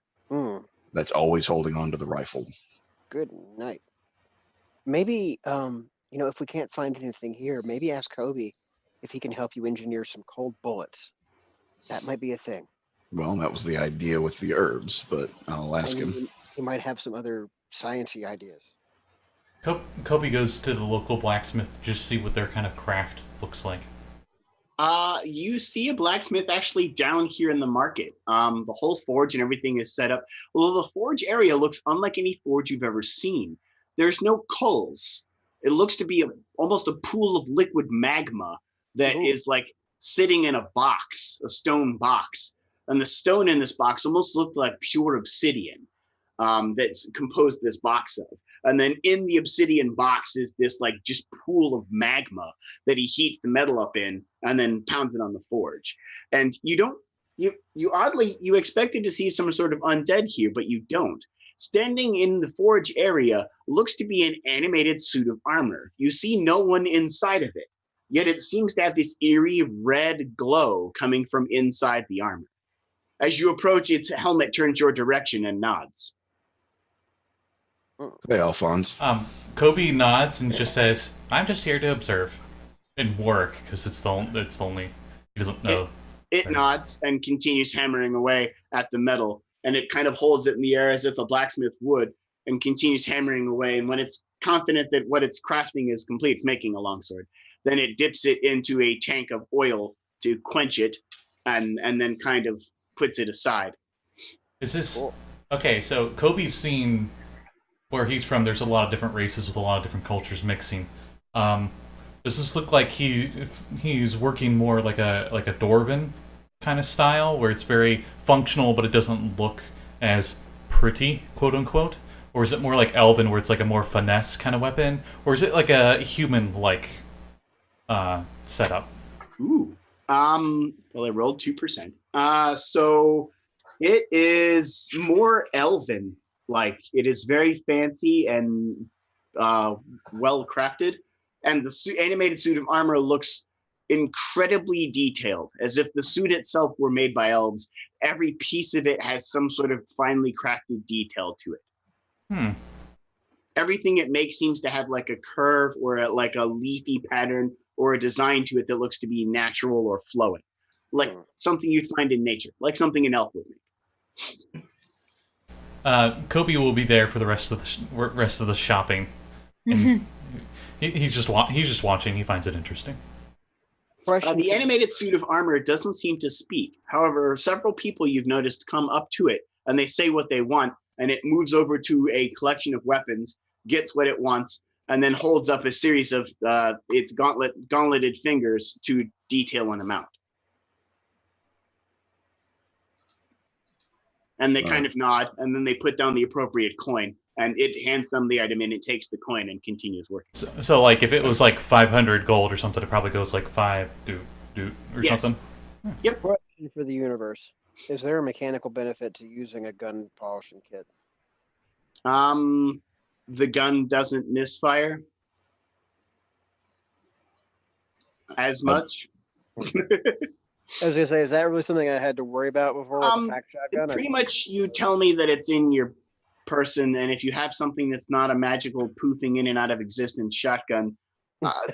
That's always holding onto the rifle. Good night. Maybe, if we can't find anything here, maybe ask Coby if he can help you engineer some cold bullets. That might be a thing. Well, that was the idea with the herbs, but I'll ask him. He might have some other sciencey ideas. Coby goes to the local blacksmith to just see what their kind of craft looks like. You see a blacksmith actually down here in the market. The whole forge and everything is set up. Although the forge area looks unlike any forge you've ever seen. There's no coals. It looks to be almost a pool of liquid magma that is like sitting in a box, a stone box. And the stone in this box almost looked like pure obsidian that's composed this box of. And then in the obsidian box is this like just pool of magma that he heats the metal up in and then pounds it on the forge. And you expected to see some sort of undead here, but you don't. Standing in the forge area looks to be an animated suit of armor. You see no one inside of it, yet it seems to have this eerie red glow coming from inside the armor. As you approach, its helmet turns your direction and nods. Hey, Alphonse. Coby nods and just says, "I'm just here to observe and work," because it's the only he doesn't know. It nods and continues hammering away at the metal, and it kind of holds it in the air as if a blacksmith would, and continues hammering away. And when it's confident that what it's crafting is complete, it's making a longsword, then it dips it into a tank of oil to quench it, and then kind of puts it aside. Is this okay? So Coby's seen where he's from. There's a lot of different races with a lot of different cultures mixing. Does this look like he's working more like a Dwarven kind of style, where it's very functional, but it doesn't look as pretty, quote unquote? Or is it more like Elven, where it's like a more finesse kind of weapon? Or is it like a human-like setup? Ooh. Well, I rolled 2%. So it is more elven. Like, it is very fancy and well crafted. And the animated suit of armor looks incredibly detailed, as if the suit itself were made by elves. every piece of it has some sort of finely crafted detail to it. Everything it makes seems to have like a curve or like a leafy pattern or a design to it that looks to be natural or flowing, like something you'd find in nature, like something an elf would make. Coby will be there for the rest of the shopping. And he's just watching. He finds it interesting. The animated suit of armor doesn't seem to speak. However, several people you've noticed come up to it and they say what they want, and it moves over to a collection of weapons, gets what it wants, and then holds up a series of its gauntleted fingers to detail an amount. And they kind of nod, and then they put down the appropriate coin, and it hands them the item, and it takes the coin and continues working. So like, if it was like 500 gold or something, it probably goes like 5 or something. Yep. Question for the universe: is there a mechanical benefit to using a gun polishing kit? The gun doesn't misfire as much. I was gonna say, is that really something I had to worry about before with the fact shotgun? Pretty much, you tell me that it's in your person, and if you have something that's not a magical poofing in and out of existence shotgun,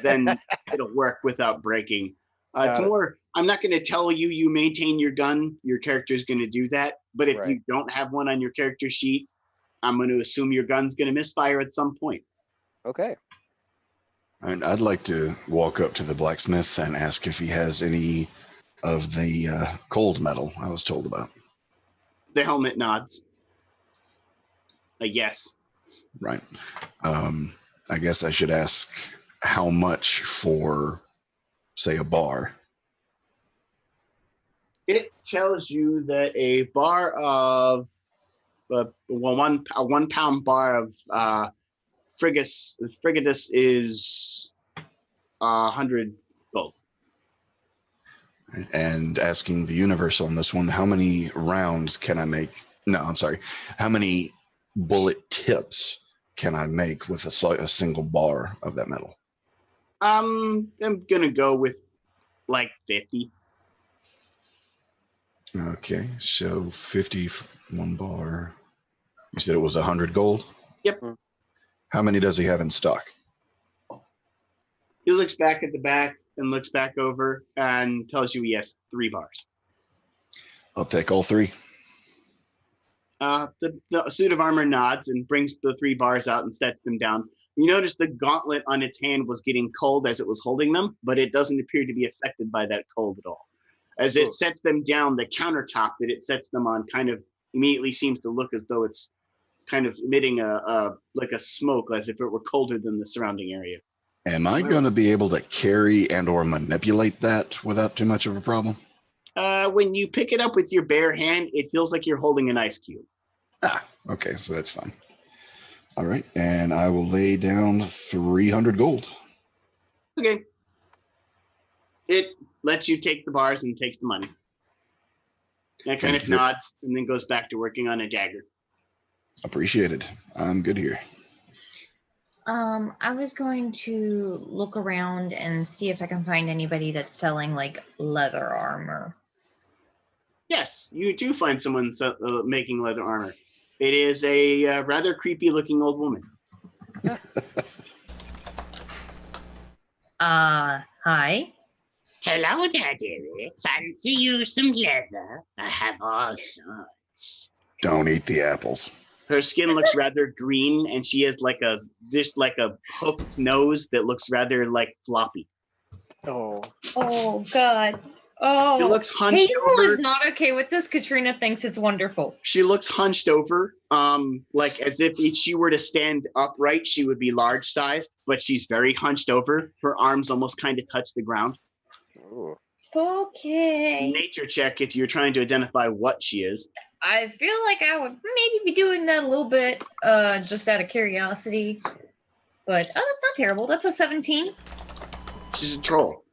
then it'll work without breaking. It's more, I'm not going to tell you maintain your gun. Your character's going to do that. But if you don't have one on your character sheet, I'm going to assume your gun's going to misfire at some point. Okay. And I'd like to walk up to the blacksmith and ask if he has any of the cold metal I was told about. The helmet nods. Yes. Right. I guess I should ask how much for, say, a bar. It tells you that a bar of a 1 pound bar of frigatus is 100 gold. And asking the universe on this one, how many rounds can I make? No, I'm sorry. How many bullet tips can I make with a single bar of that metal? I'm gonna go with like 50. Okay, so 50 1 bar. You said it was 100 gold? Yep. How many does he have in stock? He looks back at the back and looks back over and tells you, yes, 3 bars. I'll take all 3. The suit of armor nods and brings the 3 bars out and sets them down. You notice the gauntlet on its hand was getting cold as it was holding them, but it doesn't appear to be affected by that cold at all. As it sets them down, the countertop that it sets them on kind of immediately seems to look as though it's kind of emitting like a smoke, as if it were colder than the surrounding area. Am I going to be able to carry and or manipulate that without too much of a problem? When you pick it up with your bare hand, it feels like you're holding an ice cube. Okay, so that's fine. All right, and I will lay down 300 gold. Okay. It lets you take the bars and takes the money. And it kind of nods and then goes back to working on a dagger. Appreciated. I'm good here. I was going to look around and see if I can find anybody that's selling like leather armor. Yes, you do find someone making leather armor. It is a rather creepy looking old woman. Hi. Hello there, dearie. Fancy you some leather? I have all sorts. Don't eat the apples. Her skin looks rather green, and she has like a hooked nose that looks rather like floppy. Oh God. Oh, She looks hunched Hazel over. is not okay with this. Katrina thinks it's wonderful. She looks hunched over, like as if she were to stand upright, she would be large sized, but she's very hunched over. Her arms almost kind of touch the ground. Ooh. Okay. Nature check if you're trying to identify what she is. I feel like I would maybe be doing that a little bit, just out of curiosity. But that's not terrible. That's a 17. She's a troll.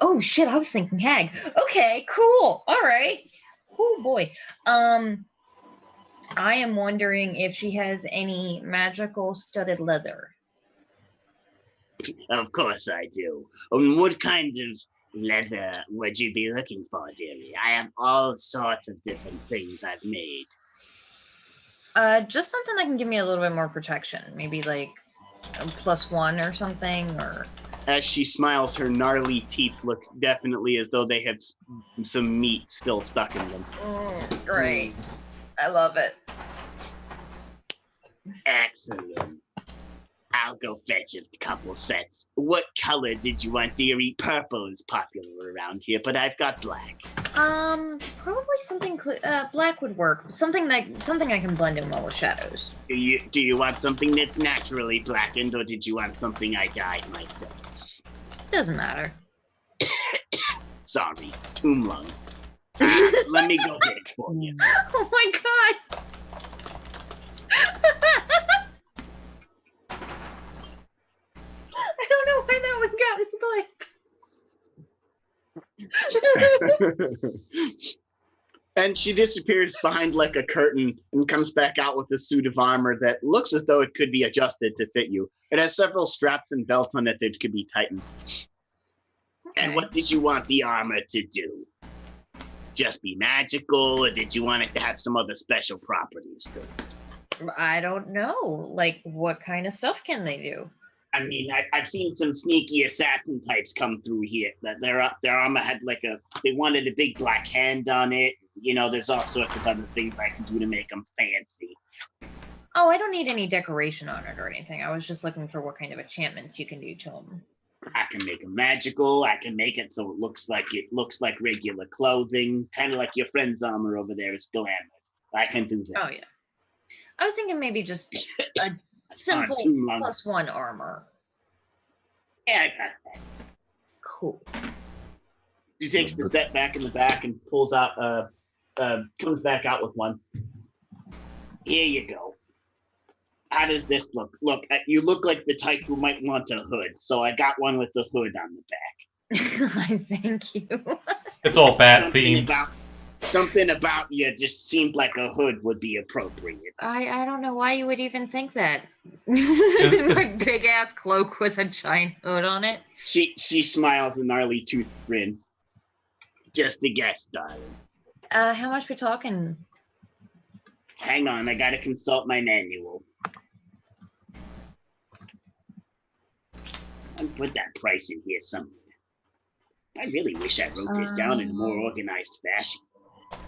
Oh shit! I was thinking hag. Okay, cool. All right. Oh boy. I am wondering if she has any magical studded leather. Of course I do. What kind of leather would you be looking for, dearie? I have all sorts of different things I've made. Just something that can give me a little bit more protection. Maybe like a +1 or something, or As she smiles, her gnarly teeth look definitely as though they have some meat still stuck in them. great. I love it. Excellent. I'll go fetch a couple sets. What color did you want, dearie? Purple is popular around here, but I've got black. Probably something black would work. Something I can blend in well with shadows. Do you want something that's naturally blackened, or did you want something I dyed myself? Doesn't matter. Sorry, tomb lung. Let me go get it for you. Oh my god! I don't know why that one got me blank. And she disappears behind like a curtain and comes back out with a suit of armor that looks as though it could be adjusted to fit you. It has several straps and belts on it that could be tightened. And what did you want the armor to do? Just be magical, or did you want it to have some other special properties to it? I don't know. Like, what kind of stuff can they do? I mean, I've seen some sneaky assassin types come through here. That their armor had they wanted a big black hand on it. You know, there's all sorts of other things I can do to make them fancy. Oh, I don't need any decoration on it or anything. I was just looking for what kind of enchantments you can do to them. I can make them magical. I can make it so it looks like regular clothing, kind of like your friend's armor over there is glamored. I can do that. Oh yeah. I was thinking maybe just a simple +1 armor. Yeah, I got that. Cool. She takes the set back in the back and pulls out, comes back out with one. Here you go. How does this look? Look, you look like the type who might want a hood, so I got one with the hood on the back. I thank you. It's all bat themed. Something about you just seemed like a hood would be appropriate. I don't know why you would even think that. Like big ass cloak with a giant hood on it. She smiles a gnarly tooth grin. Just a guess, darling. How much we talking? Hang on, I gotta consult my manual. I'll put that price in here somewhere. I really wish I wrote this down in a more organized fashion.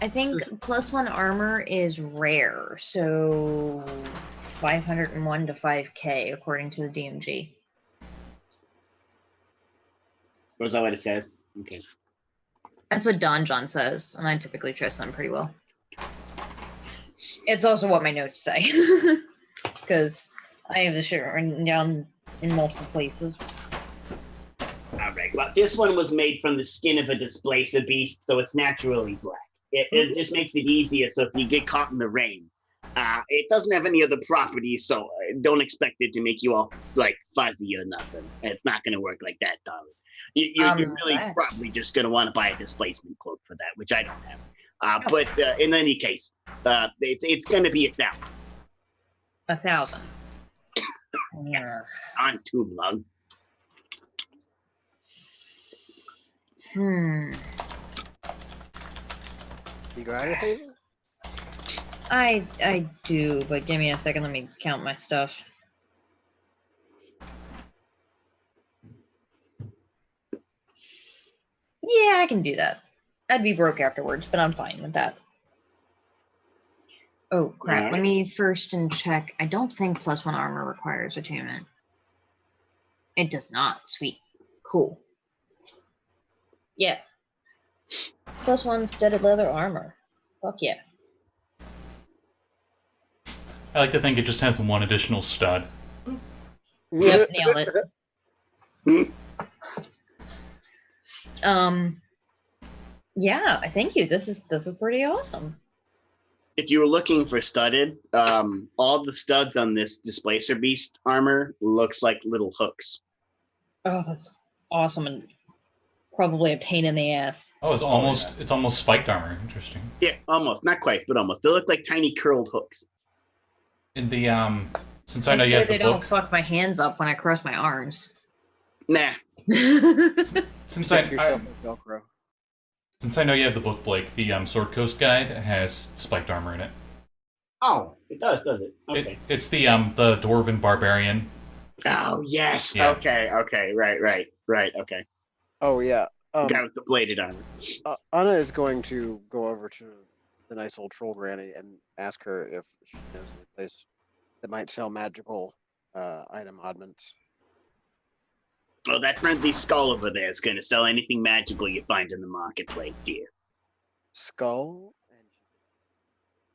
I think +1 armor is rare, so 501 to 5k according to the DMG. Was that what it says? Okay. That's what Don John says, and I typically trust them pretty well. It's also what my notes say, because I have the shit written down in multiple places. All right. Well, this one was made from the skin of a displacer beast, so it's naturally black. It just makes it easier. So if you get caught in the rain, it doesn't have any other properties, so don't expect it to make you all like fuzzy or nothing. It's not going to work like that, darling. You're really probably just going to want to buy a displacement cloak for that, which I don't have. But in any case, it's going to be 1,000. 1,000. Yeah, on too long. You got it, Hazel? I do, but give me a second. Let me count my stuff. Yeah, I can do that. I'd be broke afterwards, but I'm fine with that. Oh, crap. Alright. Let me first check. I don't think +1 armor requires attunement. It does not. Sweet. Cool. Yeah. +1 studded leather armor. Fuck yeah. I like to think it just has one additional stud. Yep, nailed it. Yeah, I thank you. This is pretty awesome. If you were looking for studded, all the studs on this displacer beast armor looks like little hooks. Oh, that's awesome and probably a pain in the ass. Oh, it's almost spiked armor. Interesting. Yeah, almost. Not quite, but almost. They look like tiny curled hooks. In the since I know you have They the don't book, fuck my hands up when I cross my arms. Nah, Since Stick yourself with Velcro. since I know you have the book, Blake, the Sword Coast Guide has spiked armor in it. Oh, it does it? Okay. It's the Dwarven Barbarian. Oh yes. Yeah. Okay. Right. Okay. Oh yeah. Guy with the bladed armor. Anna is going to go over to the nice old troll granny and ask her if she knows any place that might sell magical item oddments. Well, that friendly skull over there is going to sell anything magical you find in the marketplace, dear. Skull.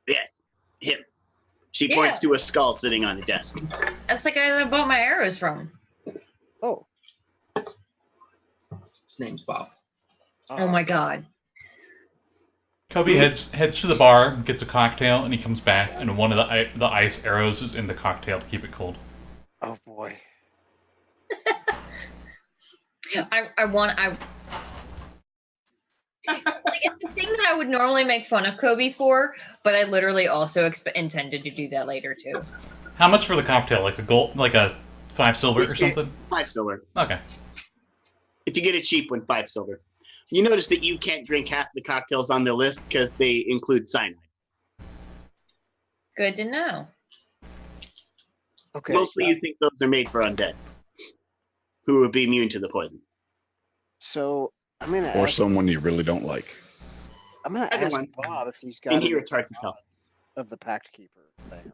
Yes, him. She points to a skull sitting on the desk. That's the guy that I bought my arrows from. Oh. His name's Bob. Oh my god. Coby heads to the bar, gets a cocktail, and he comes back, and one of the ice arrows is in the cocktail to keep it cold. Oh boy. It's the thing that I would normally make fun of Coby for, but I literally also intended to do that later too. How much for the cocktail? Like a gold, like a 5 silver or something? 5 silver. Okay. If you get it cheap, 5 silver. You notice that you can't drink half the cocktails on the list because they include cyanide. Good to know. Okay. Mostly you think those are made for undead who would be immune to the poison. So I'm gonna Or ask, someone you really don't like. I'm gonna Either ask one. Bob if he's got In here, any it's hard to tell. of the Pact Keeper thing.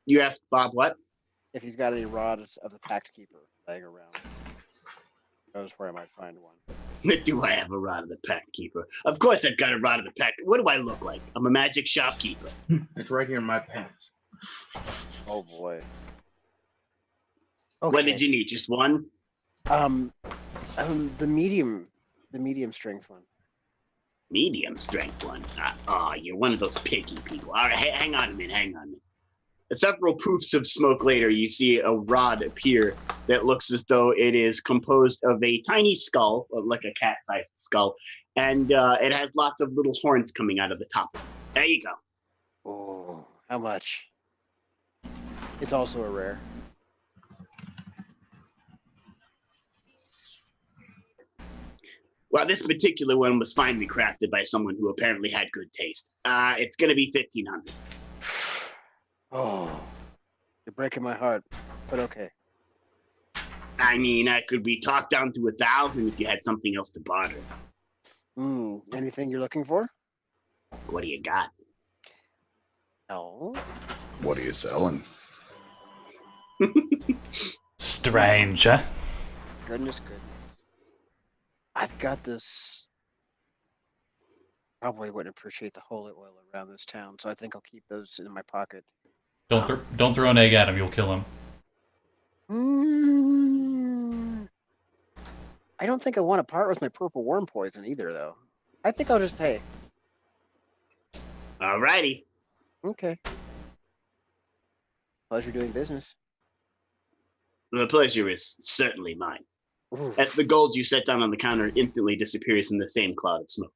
You ask Bob what? If he's got any rods of the Pact Keeper laying around. Knows where I might find one. Do I have a rod of the Pact Keeper? Of course I've got a rod of the Pact. What do I look like? I'm a magic shopkeeper. It's right here in my pants. Oh boy. What did you need? Just one? The medium strength one. Medium strength one. You're one of those picky people. All right, hang on a minute. Several poofs of smoke later, you see a rod appear that looks as though it is composed of a tiny skull, like a cat-sized skull, and it has lots of little horns coming out of the top. There you go. Oh, how much? It's also a rare. Well, this particular one was finely crafted by someone who apparently had good taste. It's going to be 1,500. Oh, you're breaking my heart, but okay. I mean, could we talk down to 1,000 if you had something else to barter? Anything you're looking for? What do you got? No. What are you selling? Stranger. Goodness. I've got this. Probably wouldn't appreciate the holy oil around this town, so I think I'll keep those in my pocket. Don't throw an egg at him, you'll kill him. I don't think I want to part with my purple worm poison either, though. I think I'll just pay. Alrighty. Okay. Pleasure doing business. The pleasure is certainly mine. Oof. As the gold you set down on the counter instantly disappears in the same cloud of smoke.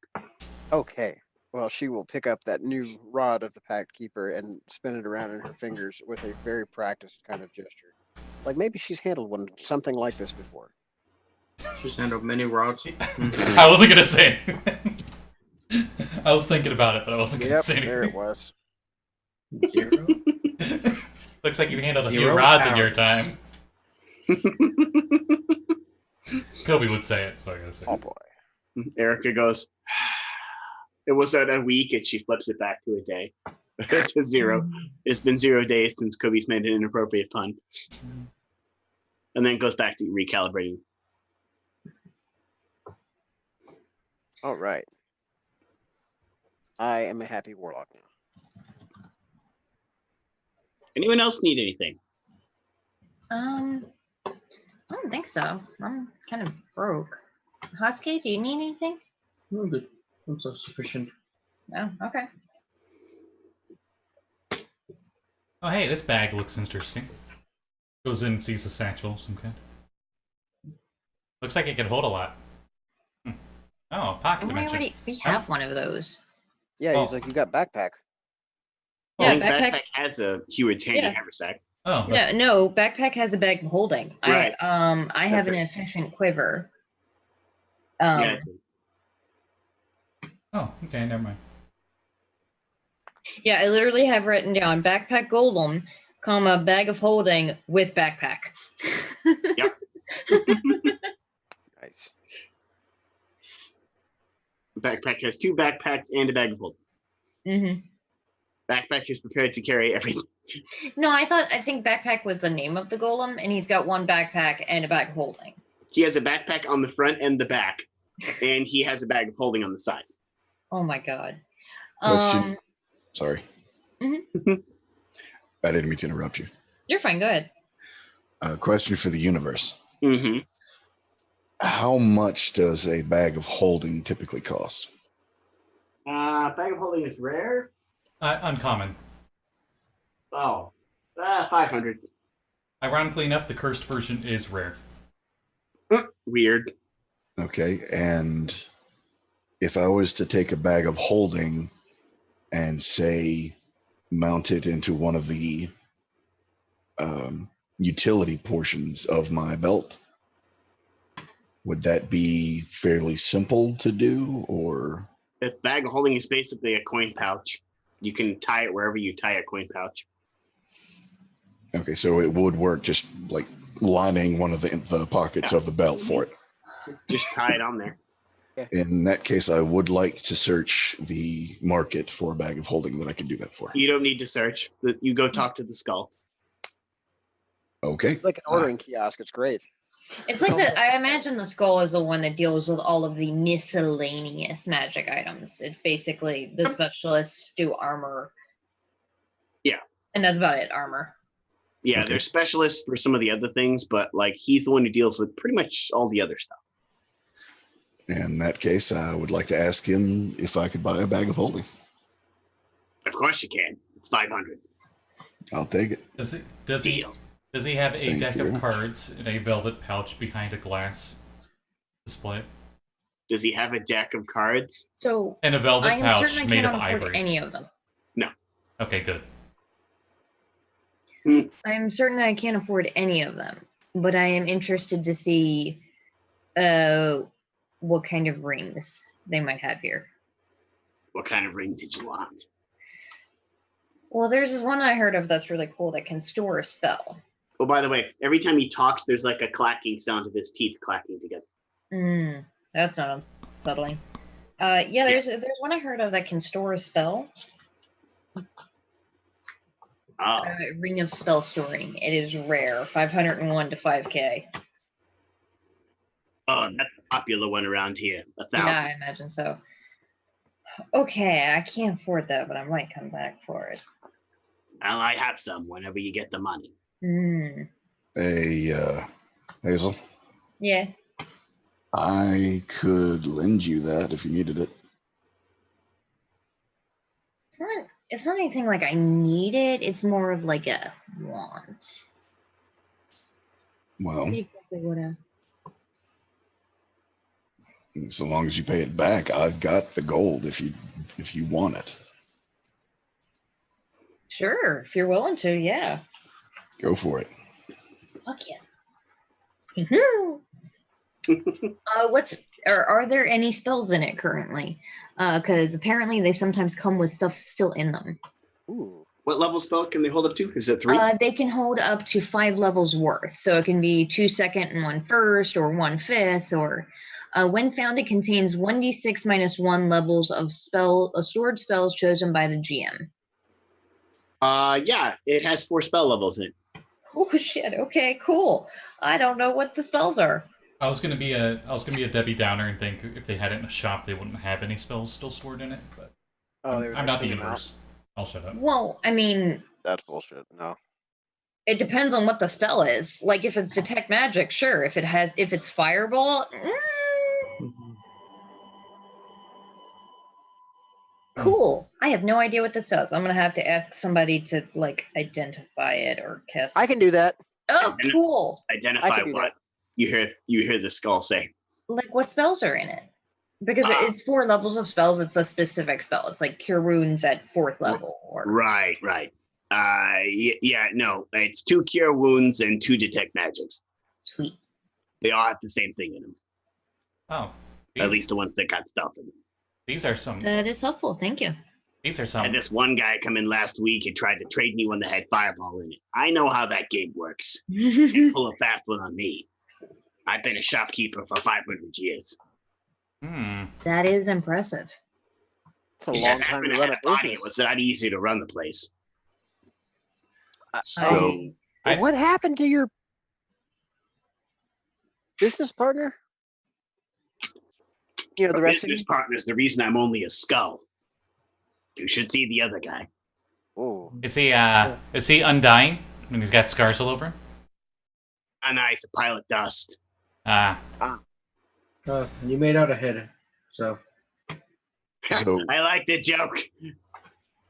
Okay. Well, she will pick up that new rod of the Pact Keeper and spin it around in her fingers with a very practiced kind of gesture. Like maybe she's handled something like this before. She's handled many rods. I wasn't gonna say anything. I was thinking about it, but I wasn't gonna say anything. There it was. 0. Looks like you handled a few 0 rods in power. your time. Coby would say it, so I gotta say Oh it. boy. Erica goes, it was at a week, and she flips it back to a day. To 0. It's been 0 days since Kobe's made an inappropriate pun. And then goes back to recalibrating. All right. I am a happy warlock now. Anyone else need anything? I don't think so. I'm kind of broke. Hashke, do you need anything? No, good. I'm self-sufficient. Oh, okay. Oh, hey, this bag looks interesting. Goes in and sees a satchel of some kind. Looks like it can hold a lot. Oh, pocket dimension. We have one of those. Yeah, Oh. he's like, you got backpack. Yeah, I think backpacks. Backpack has a Hewitt's handy Yeah. haversack. Oh, but, No, backpack has a bag of holding. Right. I have That's an right. efficient quiver. Yeah, it's, oh, okay, never mind. Yeah, I literally have written down backpack golem, comma, bag of holding with backpack. Yep. Nice. backpack has 2 backpacks and a bag of holding. hmm Backpack is prepared to carry everything. No, I think backpack was the name of the golem, and he's got one backpack and a bag of holding. He has a backpack on the front and the back, and he has a bag of holding on the side. Oh my god. Question. Sorry. Mhm. I didn't mean to interrupt you. You're fine. Go ahead. Question for the universe. Mm-hmm. How much does a bag of holding typically cost? Bag of holding is rare. Uncommon. Oh, 500. Ironically enough, the cursed version is rare. Weird. Okay, and if I was to take a bag of holding and say mount it into one of the utility portions of my belt, would that be fairly simple to do, or? The bag of holding is basically a coin pouch. You can tie it wherever you tie a coin pouch. Okay, so it would work just like lining one of the pockets of the belt for it. Just tie it on there. In that case, I would like to search the market for a bag of holding that I can do that for. You don't need to search. You go talk to the skull. Okay. It's like an ordering kiosk. It's great. It's like I imagine the skull is the one that deals with all of the miscellaneous magic items. It's basically the specialists do armor. Yeah. And that's about it, armor. Yeah, Okay. they're specialists for some of the other things, but like he's the one who deals with pretty much all the other stuff. In that case, I would like to ask him if I could buy a bag of holding. Of course you can. It's 500. I'll take it. Does he Deal. does he have a Thank deck you very of much. cards in a velvet pouch behind a glass display? Does he have a deck of cards? So And a velvet I am pouch certain I made of cannot afford ivory. any of them. Okay, good. I am certain I can't afford any of them, but I am interested to see what kind of rings they might have here. What kind of ring did you want? Well, there's this one I heard of that's really cool that can store a spell. Oh, by the way, every time he talks, there's like a clacking sound of his teeth clacking together. That's not unsettling. Yeah, there's one I heard of that can store a spell. Oh, Ring of Spell Storing. It is rare, 501 to 5k. oh, that's a popular one around here. 1,000. Yeah, I imagine so. Okay, I can't afford that, but I might come back for it. Well, I have some whenever you get the money. Hey, Hazel, Yeah. I could lend you that if you needed it. It's not anything like I need it. It's more of like a want. Well, Exactly what so long as you pay it back, I've got the gold if you want it. Sure, if you're willing to, yeah. Go for it. Fuck yeah. Are there any spells in it currently? Because apparently they sometimes come with stuff still in them. Ooh. What level spell can they hold up to? Is it 3? They can hold up to 5 levels worth. So it can be 2 second and 1 first, or 1 fifth, or when found, it contains 1d6 minus 1 levels of stored spells chosen by the GM. Yeah, it has 4 spell levels in it. Oh shit! Okay, cool. I don't know what the spells are. I was gonna be a Debbie Downer and think if they had it in a shop they wouldn't have any spells still stored in it, but Oh, I'm not the universe. I'll shut up. Well, I mean, That's bullshit. No. it depends on what the spell is. Like if it's detect magic, sure. If it's fireball, cool. I have no idea what this does. I'm gonna have to ask somebody to like identify it or cast. I can do that. Oh, cool. Identify do what? that. You hear the skull say. Like what spells are in it? Because it's 4 levels of spells. It's a specific spell. It's like cure wounds at 4th level. Or Right. Yeah, no. It's 2 cure wounds and 2 detect magics. Sweet. They all have the same thing in them. Oh, At least the ones that got stuff in them. these are some. That is helpful. Thank you. These are Had some. this one guy come in last week and tried to trade me one that had fireball in it. I know how that game works. Can't pull a fast one on me. I've been a shopkeeper for 500 years. That is impressive. It's a If long that time happened to to run have a body, business. it was not easy to run the place. So What happened to your business partner? You know, the The rest of you? business partner's the reason I'm only a skull. You should see the other guy. Oh, Is he undying? And he's got scars all over him? And he's a pile of dust. You made out ahead, so. So I like the joke.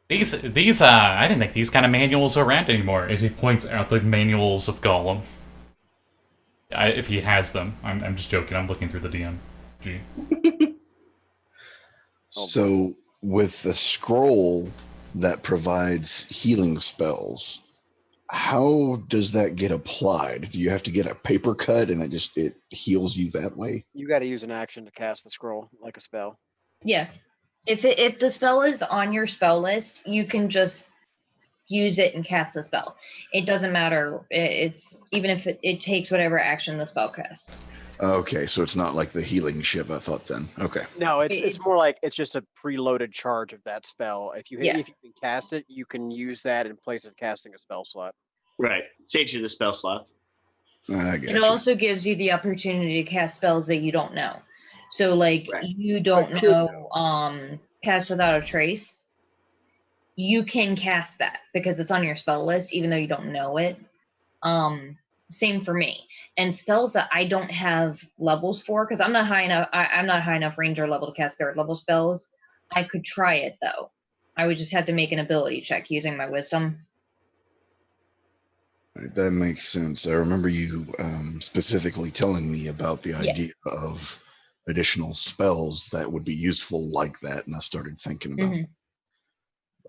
These I didn't think these kind of manuals are around anymore. As he points out the manuals of Gollum, if he has them. I'm just joking. I'm looking through the DM. Gee. So with the scroll that provides healing spells, how does that get applied? Do you have to get a paper cut and it heals you that way? you got to use an action to cast the scroll like a spell. Yeah. If the spell is on your spell list, you can just use it and cast the spell. It doesn't matter. It's even if it takes whatever action the spell casts. Okay, so it's not like the healing shiv I thought then. Okay. No, it's It- more like it's just a preloaded charge of that spell. If you Yeah. if you can cast it, you can use that in place of casting a spell slot. Right. Saves you the spell slot. I It got you. also gives you the opportunity to cast spells that you don't know. So like Right. you don't But could know cast without a trace. You can cast that because it's on your spell list, even though you don't know it. Same for me. And spells that I don't have levels for, because I'm not high enough. I'm not high enough ranger level to cast 3rd level spells. I could try it though. I would just have to make an ability check using my wisdom. That makes sense. I remember you specifically telling me about the Yeah. idea of additional spells that would be useful like that, and I started thinking about Mhm. them.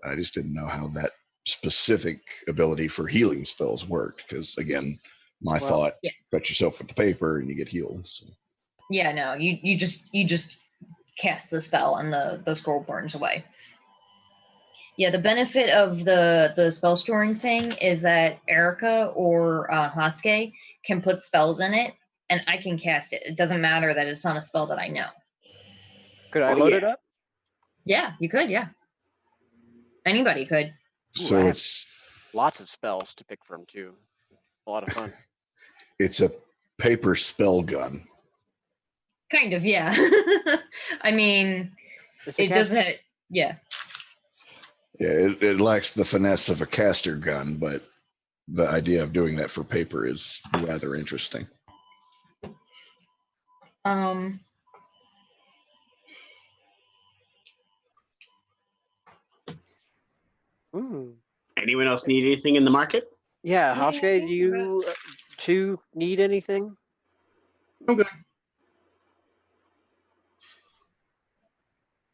I just didn't know how that specific ability for healing spells worked, because again, my Well, thought, yeah. cut yourself with the paper and you get healed. So. Yeah, no, you just cast the spell and the scroll burns away. Yeah, the benefit of the spell storing thing is that Erica or Hashke can put spells in it, and I can cast it. It doesn't matter that it's not a spell that I know. Could I Oh, load yeah. it up? Yeah, you could. Yeah, anybody could. Ooh, So I have it's lots of spells to pick from too. A lot of fun. it's a paper spell gun. Kind of, yeah. I mean, It's a it doesn't. Yeah. Yeah, it lacks the finesse of a caster gun, but the idea of doing that for paper is rather interesting. Ooh. Anyone else need anything in the market? Yeah, Hashke, do you two need anything? I'm good.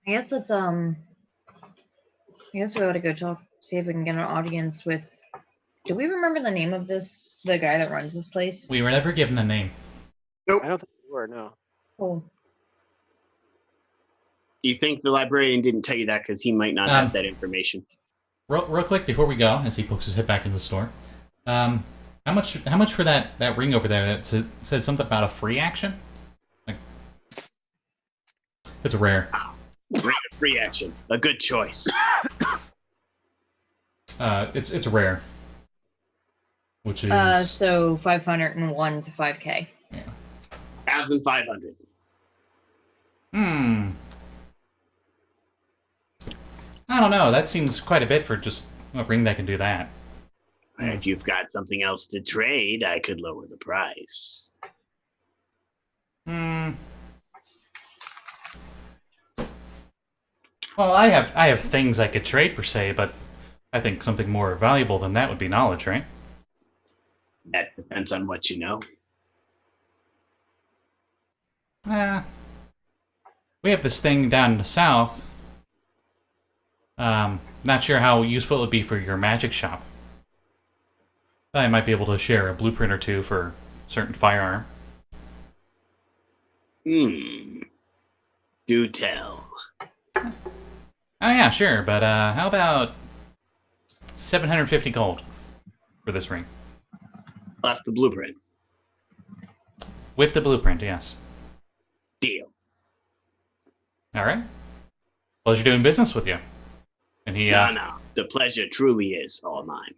I guess it's I guess we ought to go talk, see if we can get an audience with. Do we remember the name of the guy that runs this place? We were never given a name. I don't think you were, no. Oh, You think the librarian didn't tell you that because he might not have that information? Real quick before we go, as he pokes his head back into the store, how much for that ring over there that says something about a free action? Like, it's rare. Free action. A good choice. It's rare. Which is so 501 to 5K. 1,500. I don't know. That seems quite a bit for just a ring that can do that. If you've got something else to trade, I could lower the price. Well, I have things I could trade per se, but I think something more valuable than that would be knowledge, right? That depends on what you know. We have this thing down in the south. Not sure how useful it would be for your magic shop. I might be able to share a blueprint or two for a certain firearm. Do tell. Oh yeah, sure, but how about 750 gold for this ring? That's the blueprint. With the blueprint, yes. Deal. All right. Pleasure doing business with you. And he No. The pleasure truly is all mine.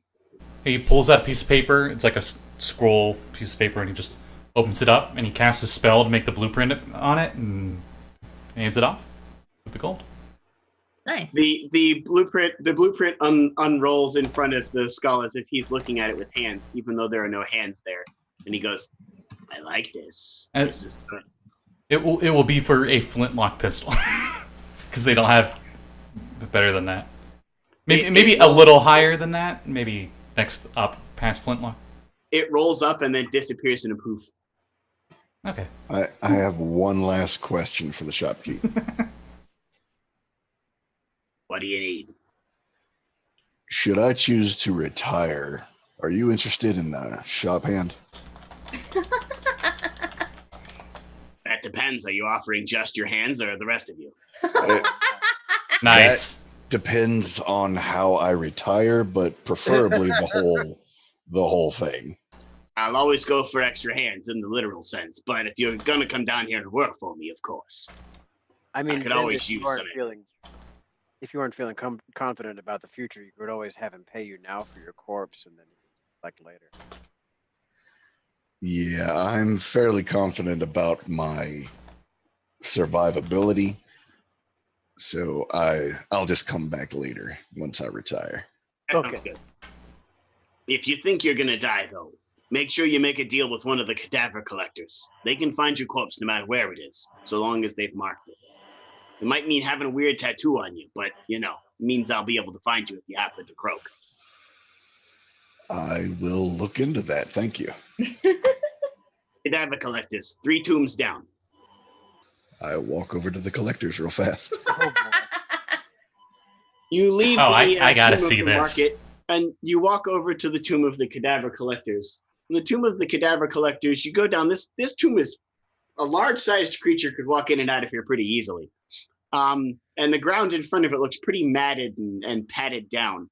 he pulls out a piece of paper. It's like a scroll piece of paper, and he just opens it up, and he casts a spell to make the blueprint on it, and hands it off with the gold. Nice. The blueprint unrolls in front of the skull as if he's looking at it with hands, even though there are no hands there. And he goes, "I like this. And This is good." it will be for a flintlock pistol because they don't have better than that. Maybe a little higher than that. Maybe next up past flintlock. It rolls up and then disappears in a poof. Okay. I have one last question for the shopkeep. What do you need? Should I choose to retire, are you interested in a shop hand? That depends. Are you offering just your hands or the rest of you? Nice. Depends on how I retire, but preferably the whole thing. I'll always go for extra hands in the literal sense, but if you're gonna come down here and work for me, of course. I mean, could Vint, always if you use aren't some. feeling confident about the future, you could always have him pay you now for your corpse, and then you can collect later. Yeah, I'm fairly confident about my survivability, so I'll just come back later once I retire. That Okay. sounds good. If you think you're gonna die, though, make sure you make a deal with one of the cadaver collectors. They can find your corpse no matter where it is, so long as they've marked it. It might mean having a weird tattoo on you, but, it means I'll be able to find you if you happen to croak. I will look into that. Thank you. Cadaver collectors, 3 tombs down. I walk over to the collectors real fast. Oh, boy. You leave Oh, the I gotta tomb of see the this. market, and you walk over to the tomb of the cadaver collectors. In the tomb of the cadaver collectors, you go down. This tomb is a large-sized creature could walk in and out of here pretty easily. And the ground in front of it looks pretty matted and patted down,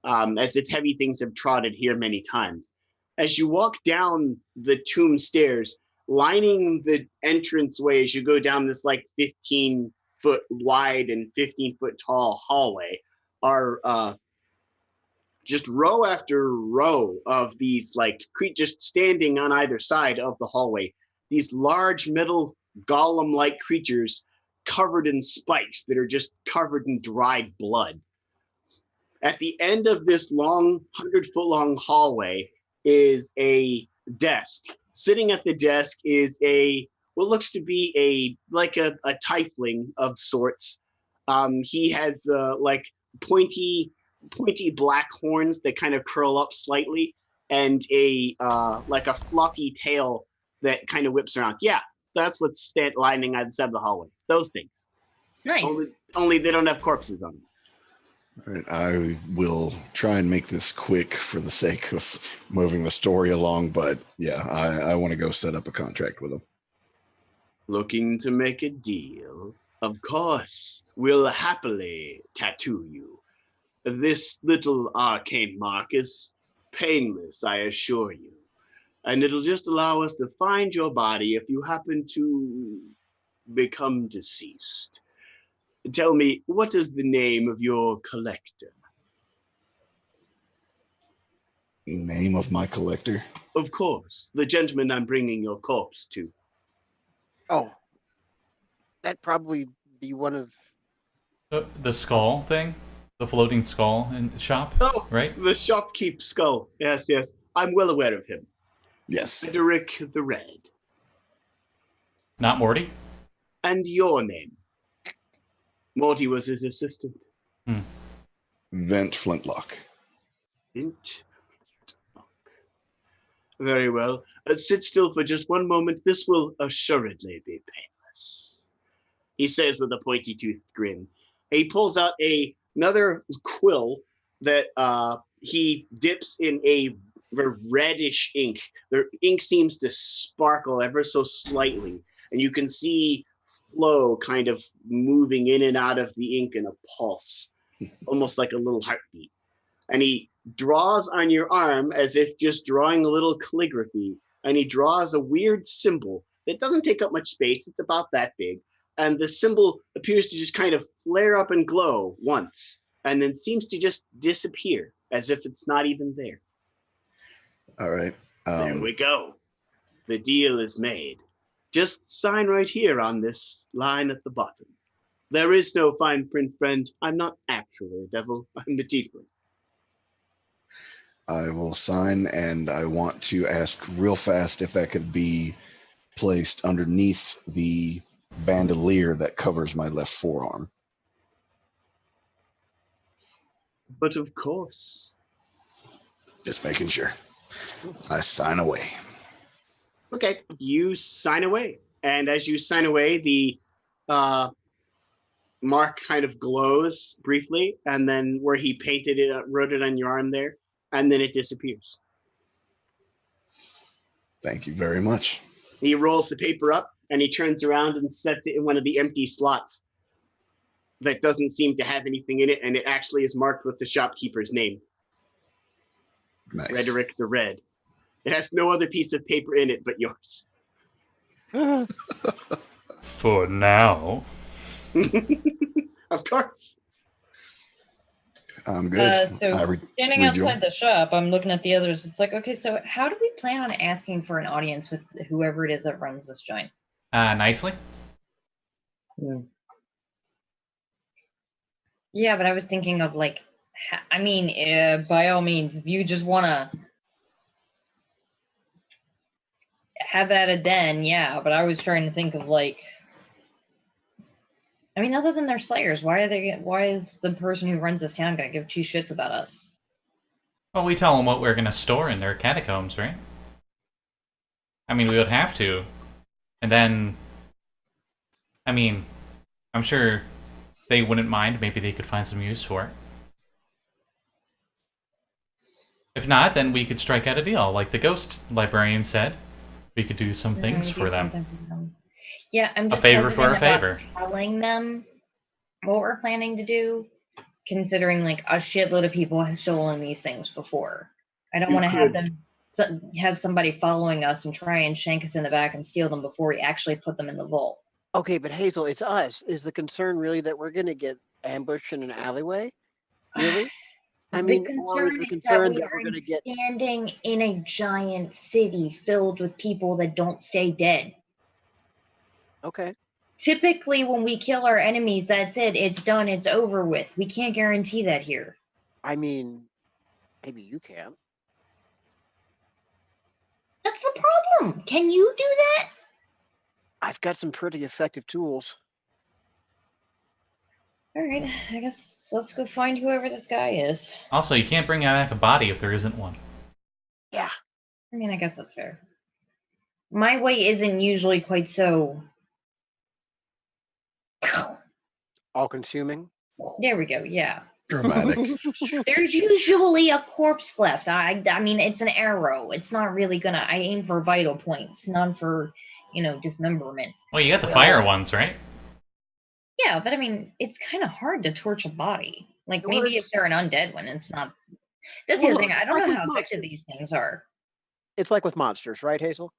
as if heavy things have trotted here many times. As you walk down the tomb stairs, lining the entranceway as you go down this 15-foot wide and 15-foot tall hallway are just row after row of these creatures standing on either side of the hallway. These large metal golem-like creatures covered in spikes that are just covered in dried blood. At the end of this long 100-foot-long hallway is a desk. Sitting at the desk is what looks to be a tiefling of sorts. He has pointy black horns that kind of curl up slightly, and a fluffy tail that kind of whips around. Yeah, that's what's lining either side of the hallway. Those things. Nice. Only they don't have corpses on them. All right, I will try and make this quick for the sake of moving the story along, but yeah, I want to go set up a contract with them. Looking to make a deal? Of course, we'll happily tattoo you. This little arcane mark is painless, I assure you. And it'll just allow us to find your body if you happen to become deceased. Tell me, what is the name of your collector? Name of my collector? Of course, the gentleman I'm bringing your corpse to. Oh, that'd probably be one of. The skull thing? The floating skull in the shop? Oh, right? The shopkeep skull. Yes. I'm well aware of him. Yes. Frederick the Red. Not Morty? And your name? Morty was his assistant. Vint Flintlock. Vint. Very well. Sit still for just one moment. This will assuredly be painless, he says with a pointy-toothed grin. He pulls out a another quill that he dips in a reddish ink. The ink seems to sparkle ever so slightly, and you can see flow kind of moving in and out of the ink in a pulse, almost like a little heartbeat. And he draws on your arm as if just drawing a little calligraphy, and he draws a weird symbol that doesn't take up much space. It's about that big. And the symbol appears to just kind of flare up and glow once, and then seems to just disappear as if it's not even there. All right. There we go. The deal is made. Just sign right here on this line at the bottom. There is no fine print, friend. I'm not actually a devil. I'm a tiefling. I will sign, and I want to ask real fast if that could be placed underneath the bandolier that covers my left forearm. But of course. Just making sure. I sign away. Okay, you sign away. And as you sign away, the mark kind of glows briefly, and then where he painted it, wrote it on your arm there, and then it disappears. Thank you very much. He rolls the paper up, and he turns around and sets it in one of the empty slots that doesn't seem to have anything in it, and it actually is marked with the shopkeeper's name. Nice. Rhetoric the Red. It has no other piece of paper in it but yours. For now. Of course. I'm good. So standing outside the shop, I'm looking at the others. It's like, okay, so how do we plan on asking for an audience with whoever it is that runs this joint? Nicely. Yeah, but I was thinking of like, I mean, by all means, if you just want to have at it, then yeah. But I was trying to think of like, I mean, other than their slayers, why is the person who runs this town gonna give two shits about us? Well, we tell them what we're gonna store in their catacombs, right? I mean, we would have to. And then, I mean, I'm sure they wouldn't mind. Maybe they could find some use for it. If not, then we could strike out a deal. Like the ghost librarian said, we could do some things for them. Yeah, I'm just a favor for a hesitant favor. about telling them what we're planning to do, considering like a shitload of people have stolen these things before. I don't want to have them have somebody following us and try and shank us in the back and steal them before we actually put them in the vault. Okay, but Hazel, it's us. Is the concern really that we're going to get ambushed in an alleyway? Really? I mean, or is the concern that we're going to get standing in a giant city filled with people that don't stay dead? Okay. Typically, when we kill our enemies, that's it. It's done. It's over with. We can't guarantee that here. I mean, maybe you can. That's the problem. Can you do that? I've got some pretty effective tools. All right, I guess let's go find whoever this guy is. Also, you can't bring back a body if there isn't one. Yeah. I mean, I guess that's fair. My way isn't usually quite so... all-consuming? There we go, yeah. Dramatic. There's usually a corpse left. I mean, it's an arrow. It's not really gonna... I aim for vital points, not for, dismemberment. Well, you got the fire ones, right? Yeah, but I mean, it's kind of hard to torch a body. Like, maybe if they're an undead one, it's not... That's the other thing. I don't know how effective these things are. It's like with monsters, right, Hazel?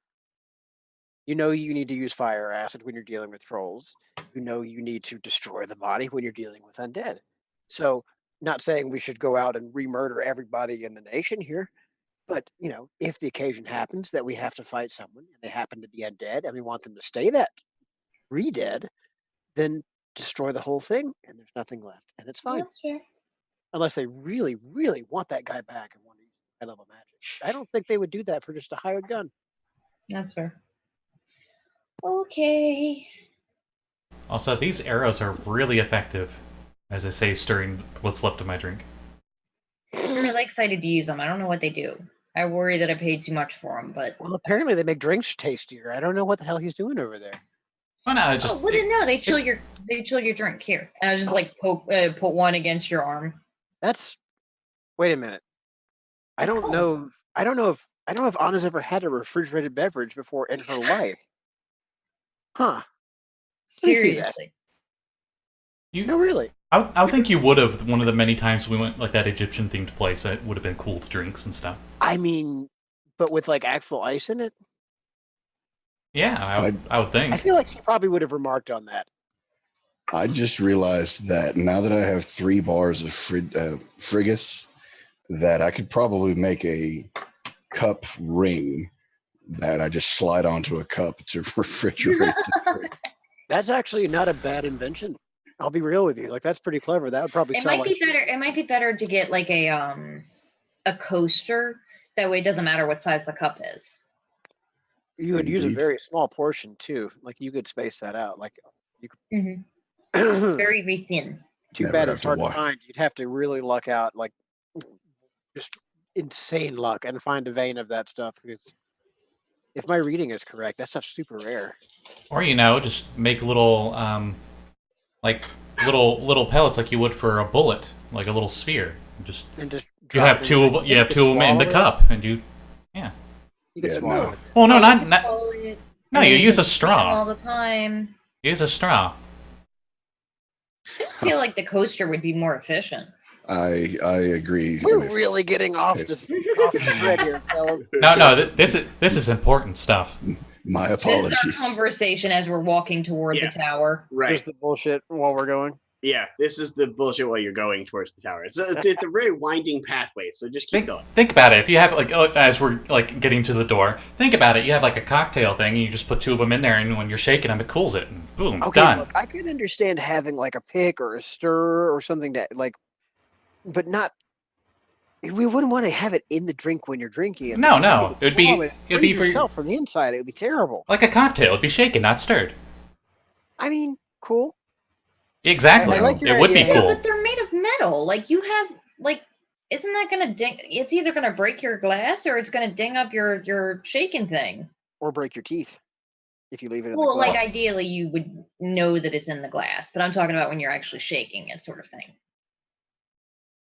You know you need to use fire or acid when you're dealing with trolls. You know you need to destroy the body when you're dealing with undead. So, not saying we should go out and re-murder everybody in the nation here, but, if the occasion happens that we have to fight someone and they happen to be undead and we want them to stay that re-dead, then destroy the whole thing and there's nothing left. And it's fine. That's fair. Unless they really, really want that guy back and want to use high-level magic. I don't think they would do that for just a hired gun. That's fair. Okay. Also, these arrows are really effective, as I say, stirring what's left of my drink. I'm really excited to use them. I don't know what they do. I worry that I paid too much for them, but... Well, apparently they make drinks tastier. I don't know what the hell he's doing over there. Well, no, it's just Oh, no, they chill your drink here. And I was just like put one against your arm. That's. Wait a minute. I don't know if Anna's ever had a refrigerated beverage before in her life. Huh. Let me see that. Seriously. No, really. I would think you would have one of the many times we went like that Egyptian themed place that would have been cooled drinks and stuff. I mean, but with like actual ice in it. Yeah, I would think. I feel like she probably would have remarked on that. I just realized that now that I have 3 bars of Frigus, that I could probably make a cup ring that I just slide onto a cup to refrigerate the drink. That's actually not a bad invention. I'll be real with you. Like, that's pretty clever. That would probably It sound might like be better. It might be better to get like a coaster. That way, it doesn't matter what size the cup is. you would use a Indeed. very small portion too. Like, you could space that out. Like, you Mm-hmm. could. Very, very thin. Too Never bad have it's to hard to wa- find. You'd have to really luck out, like just insane luck, and find a vein of that stuff. Because if my reading is correct, that stuff's super rare. Or just make little little pellets like you would for a bullet, like a little sphere. Just And just you drop have it two in. of you have two of them in the Swallow it. cup, and you You could Yeah, swallow no. it. well no You not can not swallow it, no and then you use can a spit 'em straw. all the time. Use a straw. I just feel like the coaster would be more efficient. I agree. We're with- really getting off It's- off the thread here, fellas. No, this is important stuff. My This is our apologies. conversation as we're walking toward Yeah. the tower. Right. Just the bullshit while we're going. Yeah, this is the bullshit while you're going towards the tower. It's a very winding pathway, so just keep going. Think about it. If you have as we're like getting to the door, think about it. You have like a cocktail thing, and you just put 2 of them in there, and when you're shaking them, it cools it, and boom, Okay, done. look, I could understand having like a pick or a stir or something that like, but not. We wouldn't want to have it in the drink when you're drinking it. No, because no, you could it'd be- swallow it, it'd be freeze for your- yourself from the inside. It would be terrible. Like a cocktail, it'd be shaken, not stirred. I mean, cool. Exactly. I like your It would be idea. Yeah, cool. but they're made of metal. Like you have like, isn't that gonna ding? It's either gonna break your glass or it's gonna ding up your shaking thing. Or break your teeth if you leave it in Well, the like glass. ideally you would know that it's in the glass, but I'm talking about when you're actually shaking it, sort of thing.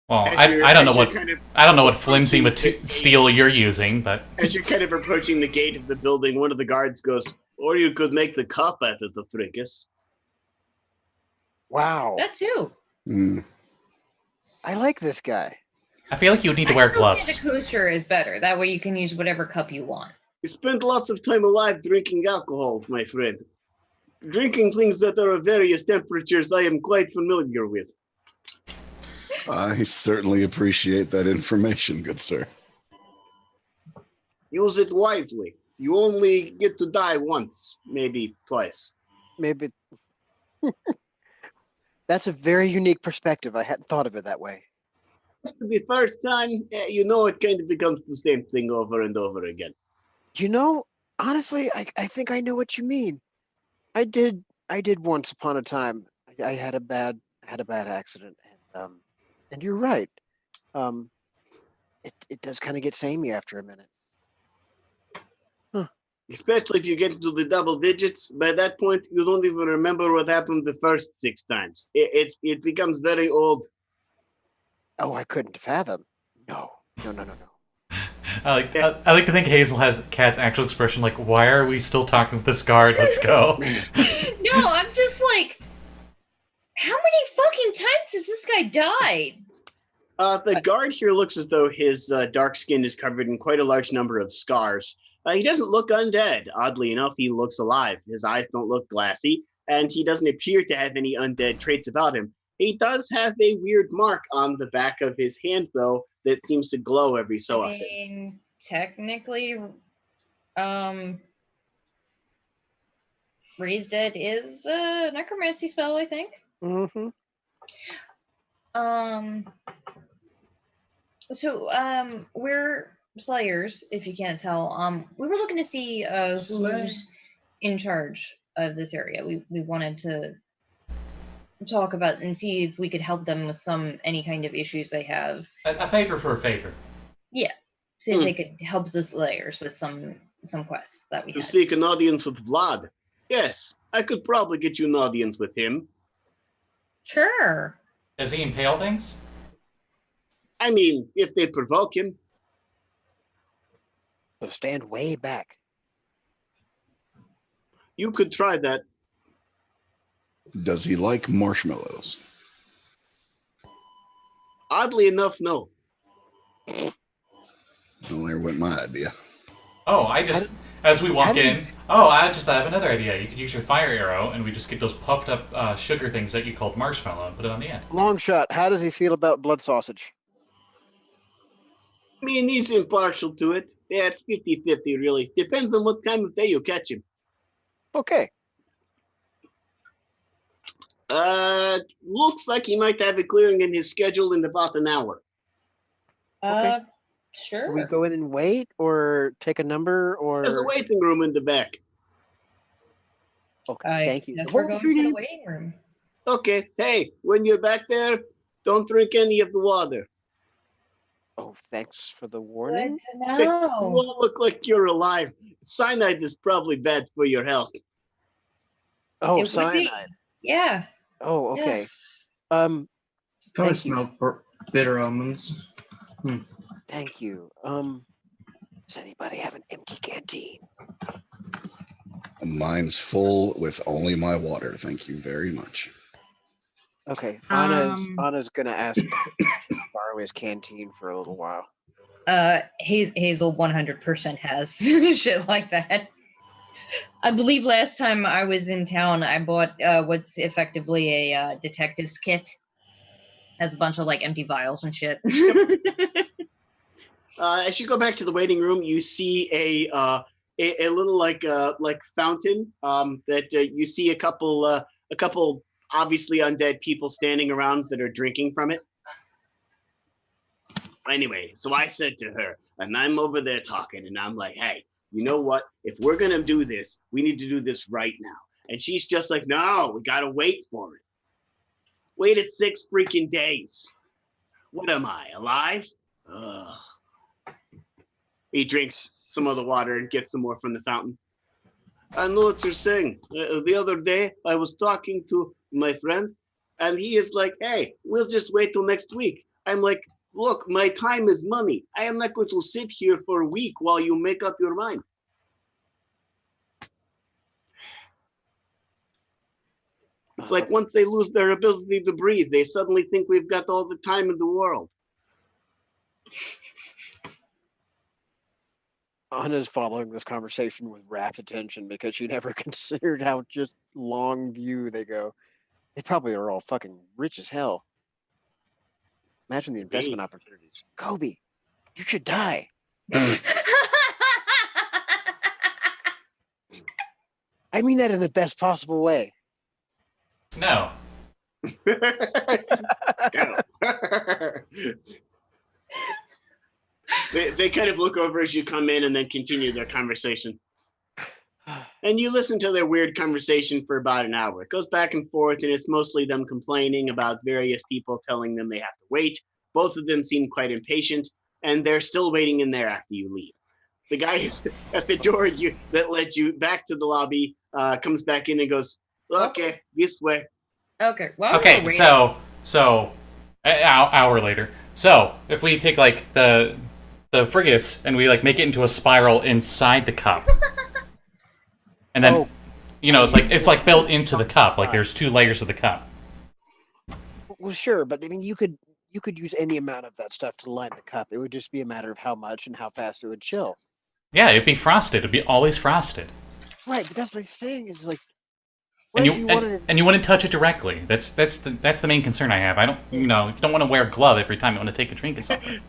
Well, As you're- I don't know as you're what kind of- I don't know what flimsy steel you're using, but As you're kind of approaching the gate of the building, one of the guards goes, "Or you could make the cup out of the Frigus." Wow, That too. Mm, I like this guy. I feel like you would need to I wear still gloves. say the coaster is better. That way you can use whatever cup you want. You spend lots of time alive drinking alcohol, my friend. Drinking things that are of various temperatures I am quite familiar with. I certainly appreciate that information, good sir. Use it wisely. You only get to die once, maybe twice. Maybe. That's a very unique perspective. I hadn't thought of it that way. The first time, it kind of becomes the same thing over and over again. You know, honestly, I think I know what you mean. I did once upon a time. I had a bad accident, and you're right. It does kind of get samey after a minute. Especially if you get into the double digits. By that point, you don't even remember what happened the first 6 times. It becomes very old. Oh, I couldn't fathom. No. I like to think Hazel has Cat's actual expression like, "Why are we still talking with this guard? Let's go." No, I'm just like, how many fucking times has this guy died? The guard here looks as though his dark skin is covered in quite a large number of scars. He doesn't look undead. Oddly enough, he looks alive. His eyes don't look glassy, and he doesn't appear to have any undead traits about him. He does have a weird mark on the back of his hand, though, that seems to glow every so I often. mean, technically, Raise Dead is a necromancy spell, I think. Mm-hmm. We're Slayers, if you can't tell. We were looking to see Slay. who's in charge of this area. We wanted to talk about and see if we could help them with any kind of issues they have. A favor for a favor. See if they could help the Slayers with some quests that we To had. seek an audience with Vlad. Yes, I could probably get you an audience with him. Sure. Does he impale things? I mean, if they provoke him. So stand way back. You could try that. Does he like marshmallows? Oddly enough, no. Well, there went my idea. Oh, as we walk how did in. Oh, I have another idea. You could use your fire arrow, and we just get those puffed up sugar things that you called marshmallow, and put it on the end. Long shot. How does he feel about blood sausage? I mean, he's impartial to it. Yeah, it's 50-50, really. Depends on what time of day you catch him. Okay. Looks like he might have a clearing in his schedule in about an hour. Okay. Sure. Do we go in and wait, or take a number, or? There's a waiting room in the back. Okay. Thank you. Guess What we're was going your to the name? waiting room. Okay, hey, when you're back there, don't drink any of the water. Oh, thanks for the warning. Good to You know. won't look like you're alive. Cyanide is probably bad for your health. It Oh, would be- cyanide. Yeah. Oh, okay. Yeah. Probably Thank you. smell bitter almonds. Thank you. Does anybody have an empty canteen? Mine's full with only my water. Thank you very much. Okay. Um, Anna's gonna ask to borrow his canteen for a little while. Hazel 100% has shit like that. I believe last time I was in town, I bought what's effectively a detective's kit. Has a bunch of like empty vials and shit. As you go back to the waiting room, you see a little like fountain. That you see a couple obviously undead people standing around that are drinking from it. Anyway, so I said to her, and I'm over there talking, and I'm like, hey, you know what? If we're gonna do this, we need to do this right now. And she's just like, no, we gotta wait for it. Waited 6 freaking days. What am I, alive? Ugh. He drinks some of the water and gets some more from the fountain. I know what you're saying. The other day, I was talking to my friend, and he is like, hey, we'll just wait till next week. I'm like, look, my time is money. I am not going to sit here for a week while you make up your mind. It's like once they lose their ability to breathe, they suddenly think we've got all the time in the world. Anna's following this conversation with rapt attention because she never considered how just long view they go. They probably are all fucking rich as hell. Imagine the investment opportunities. Coby, you should die. I mean that in the best possible way. No. They kind of look over as you come in and then continue their conversation. And you listen to their weird conversation for about an hour. It goes back and forth, and it's mostly them complaining about various people telling them they have to wait. Both of them seem quite impatient, and they're still waiting in there after you leave. The guy at the door that led you back to the lobby comes back in and goes, okay, this way. Okay. Well, Okay, so an hour later. So if we take like the frigus and we like make it into a spiral inside the cup, and then it's like built into the cup. Like there's 2 layers of the cup. Well, sure, but I mean, you could use any amount of that stuff to line the cup. It would just be a matter of how much and how fast it would chill. Yeah, it'd be frosted. It'd be always frosted. Right, but that's what he's saying is like. And you wouldn't touch it directly. That's the main concern I have. I don't you don't want to wear a glove every time you want to take a drink or something.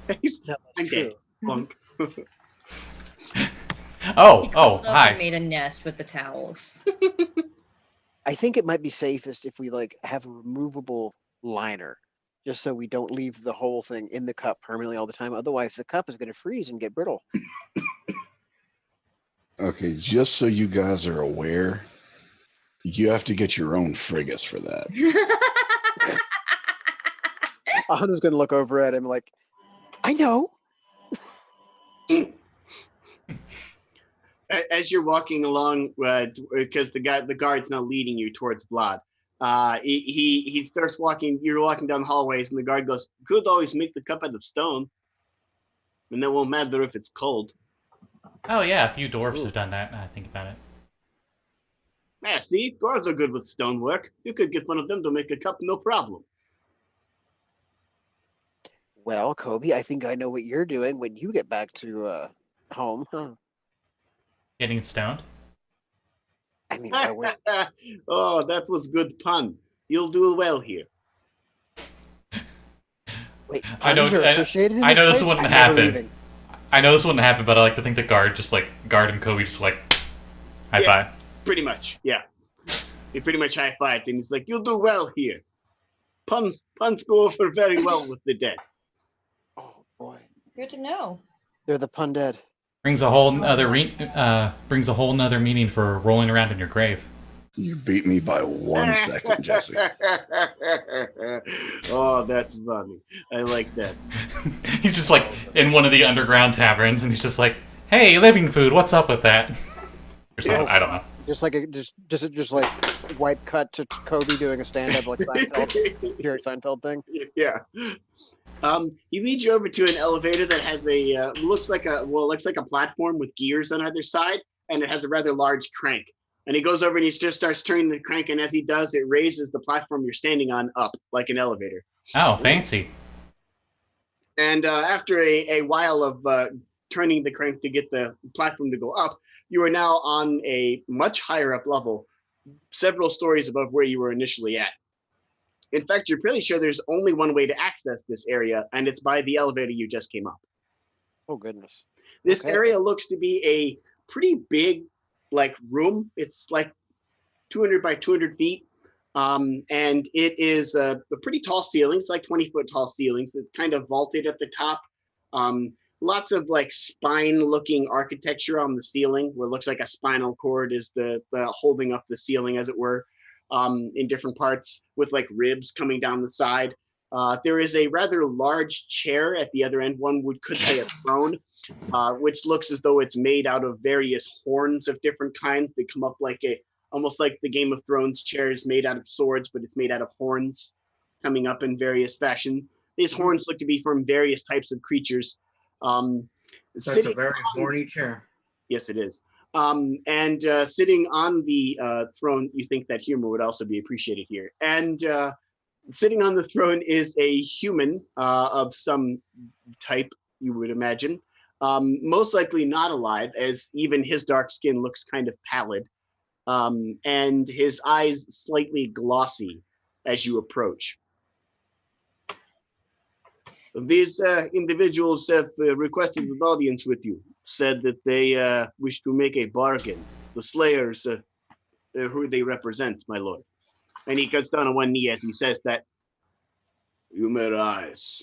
I'm dead. Plunk. Hi. Made a nest with the towels. I think it might be safest if we like have a removable liner, just so we don't leave the whole thing in the cup permanently all the time. Otherwise, the cup is going to freeze and get brittle. Okay, just so you guys are aware, you have to get your own frigus for that. Anna's going to look over at him like, I know. As you're walking along, because the guard's now leading you towards Vlad. He starts walking. You're walking down the hallways, and the guard goes, "Could always make the cup out of stone, and it won't matter if it's cold." Oh yeah, a few dwarves have done that. Now I think about it. Yeah, see, dwarves are good with stonework. You could get one of them to make a cup, no problem. Well, Coby, I think I know what you're doing when you get back to home. Huh? Getting stoned. I mean, why would Oh, that was good pun. You'll do well here. wait? I know- puns are I- appreciated in I know this place? wouldn't I'm never happen. leaving. I know this wouldn't happen, but I like to think that Guard and Coby just like high Yeah. five. Pretty much, yeah. He pretty much high-fived, and he's like, "You'll do well here. Puns go over very well with the dead." Oh boy, Good to know. they're the pun dead. Brings a whole nother meaning for rolling around in your grave. You beat me by 1 second, Jesse. Oh, that's funny. I like that. He's just like in one of the underground taverns, and he's just like, "Hey, living food, what's up with that?" Or something. I don't know. Just like just like wipe cut to Coby doing a stand up like Seinfeld, Jerry Seinfeld thing. Yeah. He leads you over to an elevator that has a looks like a platform with gears on either side, and it has a rather large crank. And he goes over and he just starts turning the crank, and as he does, it raises the platform you're standing on up like an elevator. Oh, fancy. And after a while of turning the crank to get the platform to go up, you are now on a much higher up level, several stories above where you were initially at. In fact, you're pretty sure there's only one way to access this area, and it's by the elevator you just came up. Oh goodness. This Okay. area looks to be a pretty big, like, room. It's like 200 by 200 feet, and it is a pretty tall ceiling. It's like 20-foot tall ceilings. It's kind of vaulted at the top. Lots of like spine-looking architecture on the ceiling, where it looks like a spinal cord is the holding up the ceiling, as it were, in different parts, with like ribs coming down the side. There is a rather large chair at the other end. One could say a throne, which looks as though it's made out of various horns of different kinds. They come up like almost like the Game of Thrones chairs made out of swords, but it's made out of horns coming up in various fashion. These horns look to be from various types of creatures. That's a Sitting very on- horny chair. Yes, it is. And sitting on the throne, you think that humor would also be appreciated here. And sitting on the throne is a human of some type, you would imagine. Most likely not alive, as even his dark skin looks kind of pallid. And his eyes slightly glossy as you approach. These individuals have requested an audience with you, said that they wish to make a bargain. The slayers, who they represent, my lord. And he gets down on one knee as he says that. You may rise.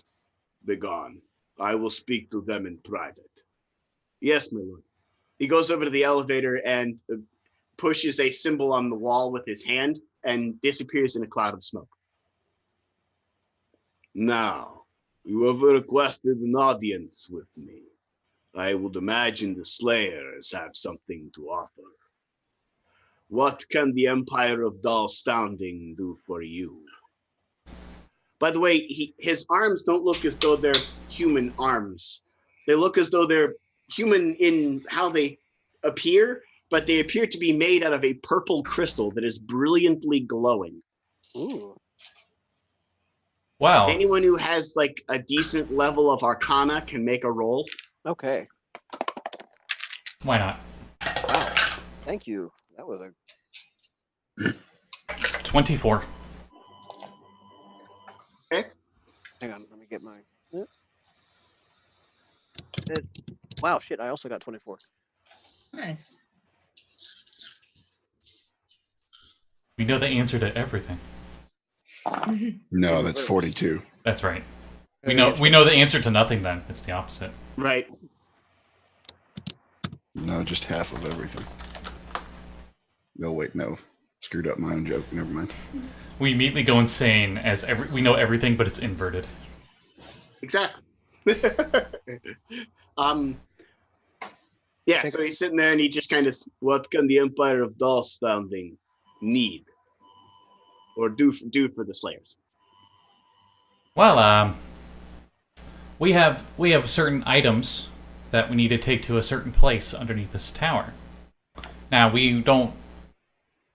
Begone. I will speak to them in private. Yes, my lord. He goes over to the elevator and pushes a symbol on the wall with his hand and disappears in a cloud of smoke. Now, you have requested an audience with me. I would imagine the Slayers have something to offer. What can the Empire of Dull Standing do for you? By the way, his arms don't look as though they're human arms. They look as though they're human in how they appear, but they appear to be made out of a purple crystal that is brilliantly glowing. Ooh. Wow. Anyone who has like a decent level of Arcana can make a roll. Okay. Why not? Wow. Thank you. That was a 24. hang on, let me get my wow, shit, I also got 24. Nice. We know the answer to everything. No, that's 42. That's right. We know the answer to nothing then. It's the opposite. Right. No, just half of everything. No, wait, no. Screwed up my own joke. Never mind. We immediately go insane as we know everything, but it's inverted. Exactly. Yeah, think- so he's sitting there and he just kind of, what can the Empire of Dolls founding need or do for the Slayers? Well, we have certain items that we need to take to a certain place underneath this tower. Now, we don't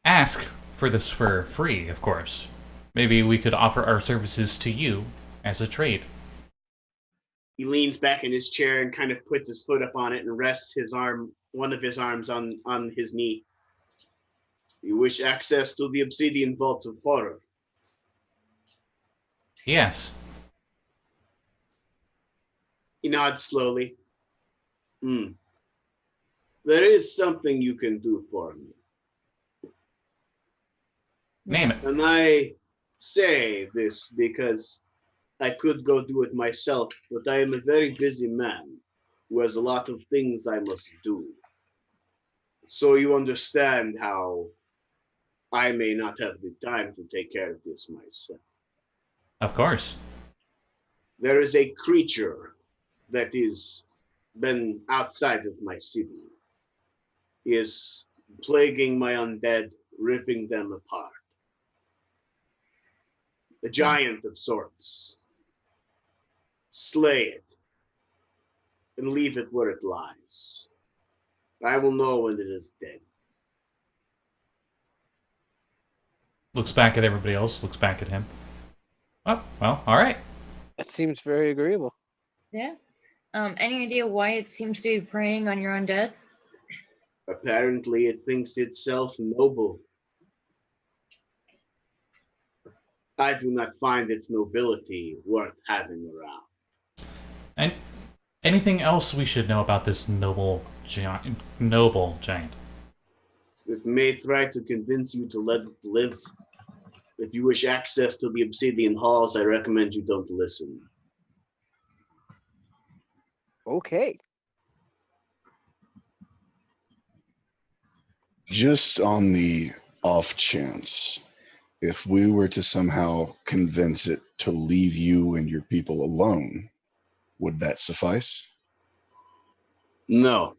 ask for this for free, of course. Maybe we could offer our services to you as a trade. He leans back in his chair and kind of puts his foot up on it and rests one of his arms on his knee. You wish access to the obsidian vaults of horror? Yes. He nods slowly. There is something you can do for me. Name it. And I say this because I could go do it myself, but I am a very busy man who has a lot of things I must do. So you understand how I may not have the time to take care of this myself. Of course. There is a creature that is been outside of my city. He is plaguing my undead, ripping them apart. A giant of sorts. Slay it and leave it where it lies. I will know when it is dead. Looks back at everybody else, looks back at him. Oh, well, alright. That seems very agreeable. Yeah. Any idea why it seems to be preying on your undead? Apparently, it thinks itself noble. I do not find its nobility worth having around. And anything else we should know about this noble giant? It may try to convince you to let it live. If you wish access to the obsidian halls, I recommend you don't listen. Okay. Just on the off chance, if we were to somehow convince it to leave you and your people alone, would that suffice? No,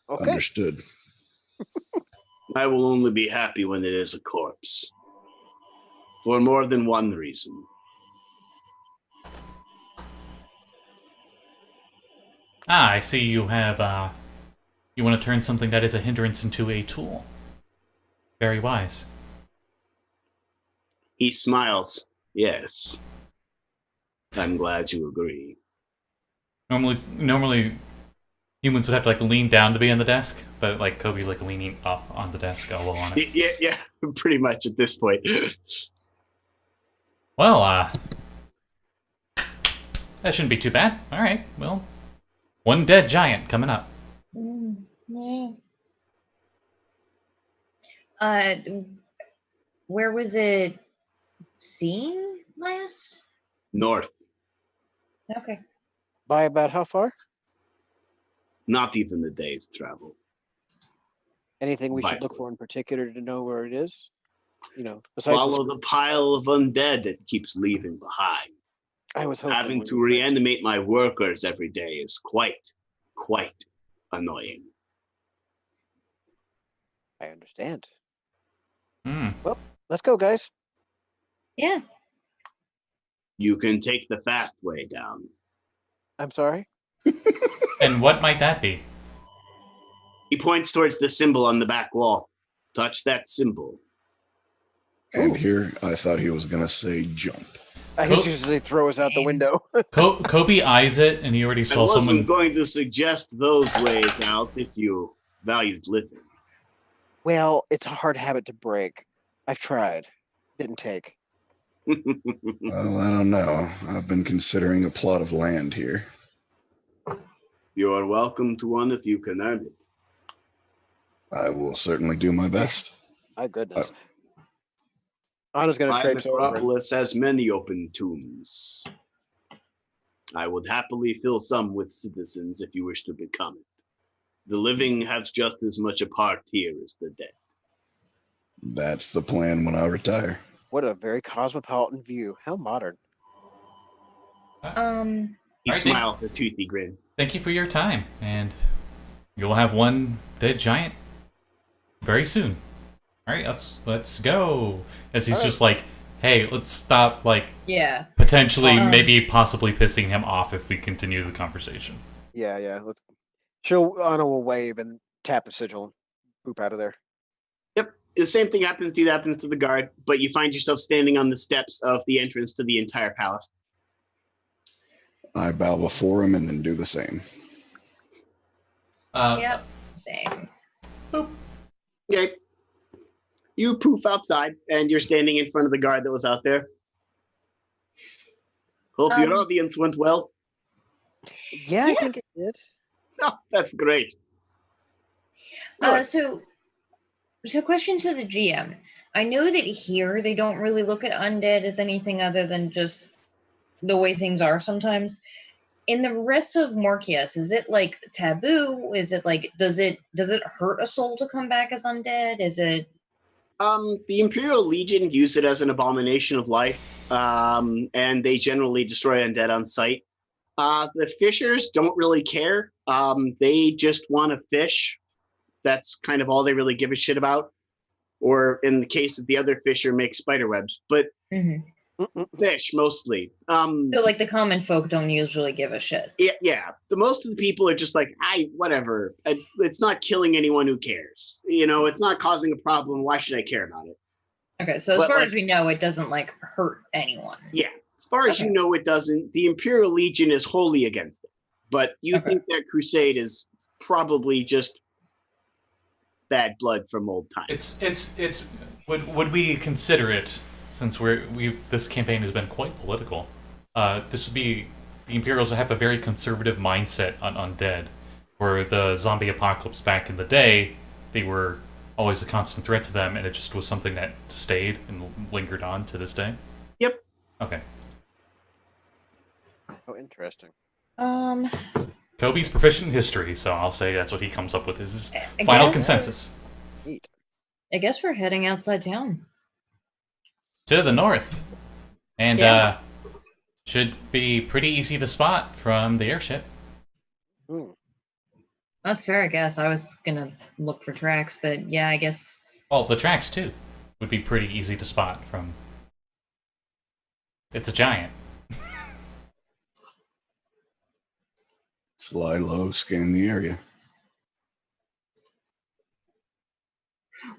Okay. Understood. I will only be happy when it is a corpse. For more than one reason. Ah, I see you have, you want to turn something that is a hindrance into a tool. Very wise. He smiles. Yes. I'm glad you agree. Normally, humans would have to, like, lean down to be on the desk, but, like, Coby's, like, leaning up on the desk, elbow on it. Yeah, pretty much at this point. Well, that shouldn't be too bad. Alright, well, one dead giant coming up. Yeah. Where was it seen last? North. Okay. By about how far? Not even a day's travel. Anything we should Vital. look for in particular to know where it is? You know, besides Follow the pile of undead it keeps leaving behind. I was hoping Having we to would mention- reanimate my workers every day is quite annoying. I understand. Hmm. Let's go, guys. Yeah. You can take the fast way down. I'm sorry. And what might that be? He points towards the symbol on the back wall. Touch that symbol. And here, I thought he was going to say jump. I Cool. just usually throw us out the window. Coby eyes it, and he already I saw wasn't someone. going to suggest those ways out if you valued living. Well, it's a hard habit to break. I've tried. Didn't take. Well, I don't know. I've been considering a plot of land here. You are welcome to one if you can earn it. I will certainly do my best. My goodness. Anna's going to My traipse over. necropolis has many open tombs. I would happily fill some with citizens if you wish to become it. The living have just as much a part here as the dead. That's the plan when I retire. What a very cosmopolitan view. How modern. He Alright, smiles a toothy grin. Thank you for your time, and You'll have one dead giant very soon. All right, let's go. As he's just like, hey, let's stop, like, Yeah. potentially, maybe, possibly pissing him off if we continue the conversation. Yeah. Let's. Anna will wave and tap the sigil and boop out of there. Yep. The same thing happens to the guard, but you find yourself standing on the steps of the entrance to the entire palace. I bow before him and then do the same. Yep. Same. Boop. Okay. You poof outside, and you're standing in front of the guard that was out there. Hope your audience went well. Yeah, I think it did. Oh, that's great. So question to the GM. I know that here they don't really look at undead as anything other than just the way things are sometimes. In the rest of Morkias, is it like taboo? Is it like does it hurt a soul to come back as undead? Is it The Imperial Legion use it as an abomination of life, and they generally destroy undead on sight. The fishers don't really care. They just want to fish. That's kind of all they really give a shit about. Or in the case of the other fisher, make spider webs. But fish mostly. so like the common folk don't usually give a shit? Yeah. The most of the people are just like, whatever. It's not killing anyone who cares. It's not causing a problem. Why should I care about it? Okay, so as far as we know, it doesn't like hurt anyone. Yeah. As far as you know, it doesn't. The Imperial Legion is wholly against it. But you think that crusade is probably just bad blood from old times. It's would we consider it, since this campaign has been quite political, this would be, the Imperials have a very conservative mindset on undead, where the zombie apocalypse back in the day, they were always a constant threat to them, and it just was something that stayed and lingered on to this day? Yep. Okay. Oh, interesting. Coby's proficient in history, so I'll say that's what he comes up with as his final consensus. Neat. I guess we're heading outside town. To the north. And should be pretty easy to spot from the airship. That's fair, I guess. I was gonna look for tracks, but yeah, I guess. Well, the tracks too would be pretty easy to spot from. It's a giant. Fly low, scan the area.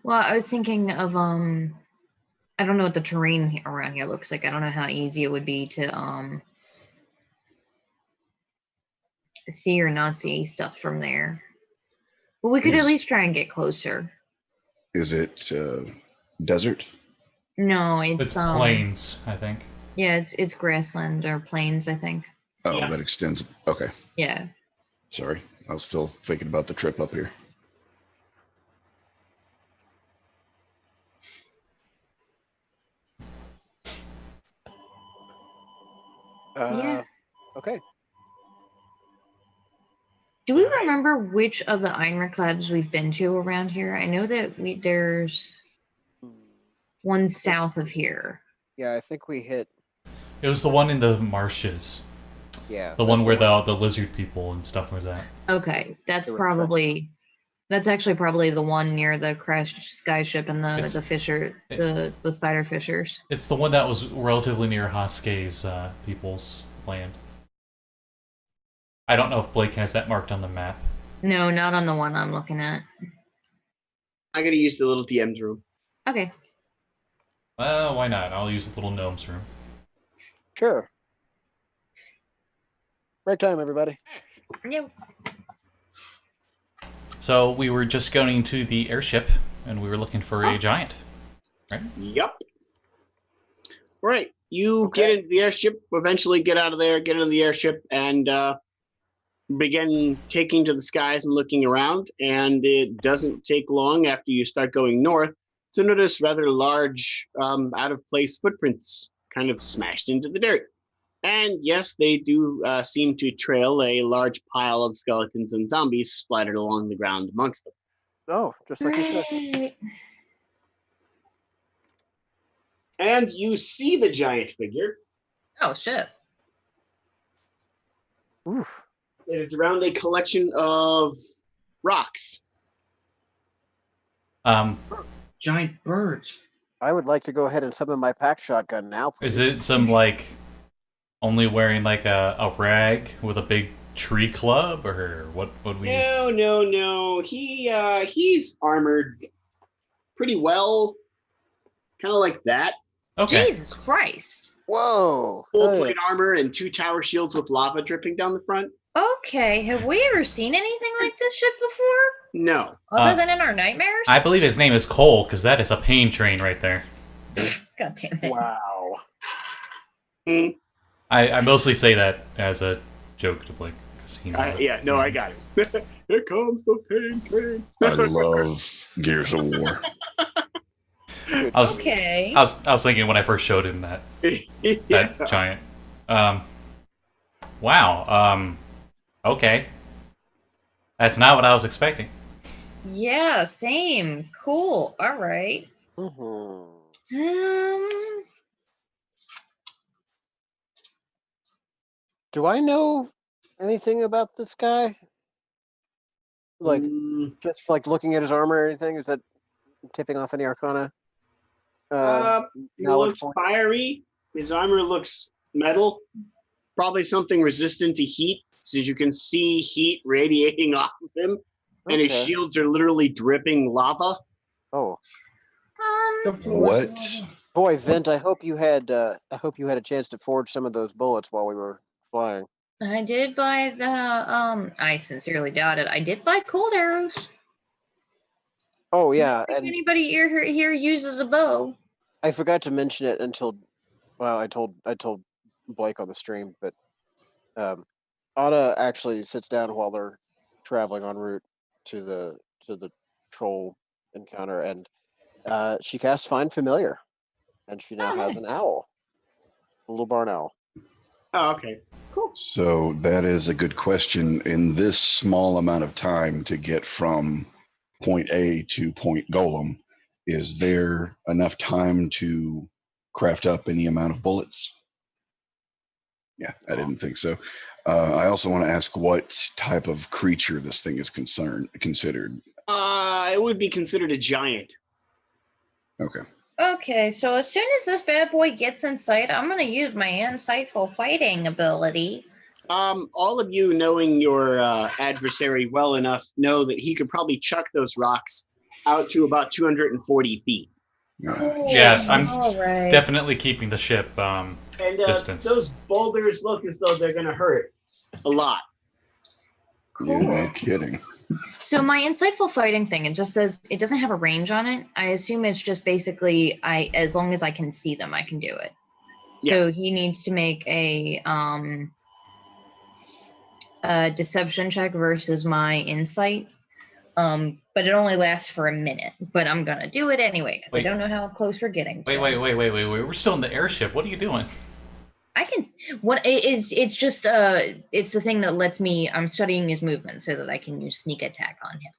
Well, I was thinking of I don't know what the terrain around here looks like. I don't know how easy it would be to see or not see stuff from there. But we could at least try and get closer. Is it desert? No, It's plains, I think. Yeah, it's grassland or plains, I think. Oh, that extends. Okay. Yeah. Sorry, I was still thinking about the trip up here. Yeah. Okay. Do we remember which of the ironclads we've been to around here? I know that there's one south of here. Yeah, I think we hit. It was the one in the marshes. Yeah. The one where the lizard people and stuff was at. Okay, that's They were probably. That's actually probably the one near the crashed skyship and the fisher, the spider fishers. It's the one that was relatively near Hashke's people's land. I don't know if Blake has that marked on the map. No, not on the one I'm looking at. I gotta use the little DM's room. Okay. Well, why not? I'll use the little gnome's room. Sure. Break time, everybody. Yep. So we were just going to the airship, and we were looking for a giant, right? Yep. Right. You get into the airship, eventually get out of there, get into the airship, and begin taking to the skies and looking around. And it doesn't take long after you start going north to notice rather large, out-of-place footprints kind of smashed into the dirt. And yes, they do seem to trail a large pile of skeletons and zombies splattered along the ground amongst them. Oh, just like you said. Right. And you see the giant figure. Oh shit. Oof. It is around a collection of rocks. Giant birds. I would like to go ahead and summon my pack shotgun now, please. Is it some like only wearing like a rag with a big tree club, or what would we? No. He's armored pretty well, kind of like that. Okay. Jesus Christ. Whoa! Full Hey. plate armor and 2 tower shields with lava dripping down the front. Okay, have we ever seen anything like this ship before? No. Other than in our nightmares? I believe his name is Cole, because that is a pain train right there. God damn it. Wow. I mostly say that as a joke to Blake, because he knows it. Yeah, no, I got it. Here comes the pain train. I love Gears of War. I was Okay. I was thinking when I first showed him that that giant. Wow. Okay. That's not what I was expecting. Yeah, same. Cool. All right. Do I know anything about this guy? Like, just like looking at his armor or anything? Is that tipping off any arcana? He knowledge looks points? fiery. His armor looks metal. Probably something resistant to heat, so you can see heat radiating off of him. And his Okay. shields are literally dripping lava. Oh What? boy, Vint! I hope you had a chance to forge some of those bullets while we were flying. I did buy the I sincerely doubt it. I did buy cold arrows. Oh I yeah, don't think and anybody here uses a bow. I forgot to mention it until, well, I told Blake on the stream, but Anna actually sits down while they're traveling en route to the troll encounter, and she casts Find Familiar, and she now has nice. an owl, a little barn owl. Oh, okay. So that is a good question. In this small amount of time to get from point A to point Golem, is there enough time to craft up any amount of bullets? Yeah, I didn't think so. I also want to ask what type of creature this thing is considered. It would be considered a giant. Okay. Okay, so as soon as this bad boy gets in sight, I'm gonna use my insightful fighting ability. All of you, knowing your adversary well enough, know that he could probably chuck those rocks out to about 240 feet. Cool. Yeah, I'm Alright. definitely keeping the ship And distance. those boulders look as though they're going to hurt a lot. Yeah, no kidding. So my insightful fighting thing, it just says it doesn't have a range on it. I assume it's just basically as long as I can see them, I can do it. So he needs to make a deception check versus my insight. But it only lasts for a minute. But I'm gonna do it anyway because I Wait. don't know how close we're getting. to Wait. it. We're still in the airship. What are you doing? I can. What it is? It's just it's the thing that lets me. I'm studying his movement so that I can use sneak attack on him.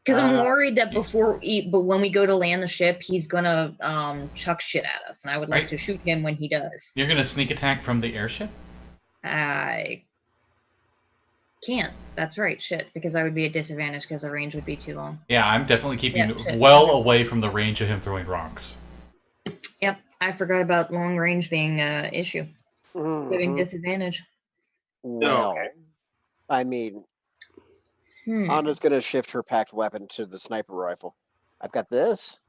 Because I'm worried that but when we go to land the ship, he's gonna chuck shit at us, and I would like Right. to shoot him when he does. You're gonna sneak attack from the airship? I can't. That's right. Shit, because I would be at disadvantage because the range would be too long. Yeah, I'm definitely keeping Yeah, shit. well away from the range of him throwing rocks. Yep, I forgot about long range being an issue. Giving Mhm. disadvantage. Well, Okay. I mean, Hmm. Anna's gonna shift her packed weapon to the sniper rifle. I've got this.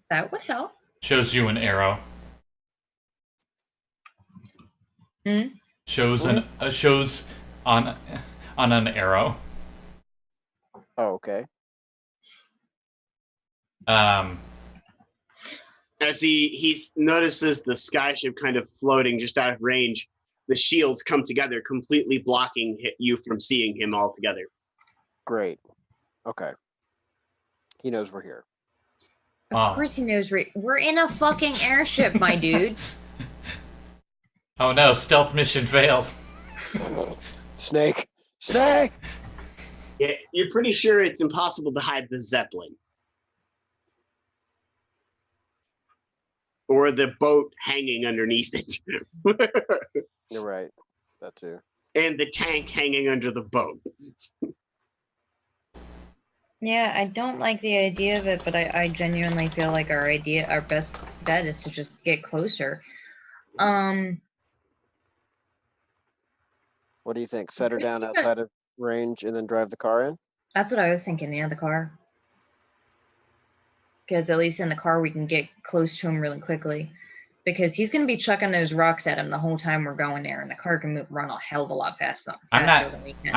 That would help. Shows you an arrow. Shows on an arrow. Oh, okay. As he notices the skyship kind of floating just out of range, the shields come together, completely blocking you from seeing him altogether. Great. Okay. He knows we're here. Of course he knows we're in a fucking airship, my dude. Oh no, stealth mission fails. Snake! Snake! Yeah, you're pretty sure it's impossible to hide the Zeppelin. Or the boat hanging underneath it. You're right. That too. And the tank hanging under the boat. Yeah, I don't like the idea of it, but I genuinely feel like our best bet is to just get closer. What do you think? Set her Let's down see outside of range and then drive the car in? That's what I was thinking, yeah, the car. Because at least in the car we can get close to him really quickly. Because he's going to be chucking those rocks at him the whole time we're going there, and the car can run a hell of a lot faster than we can.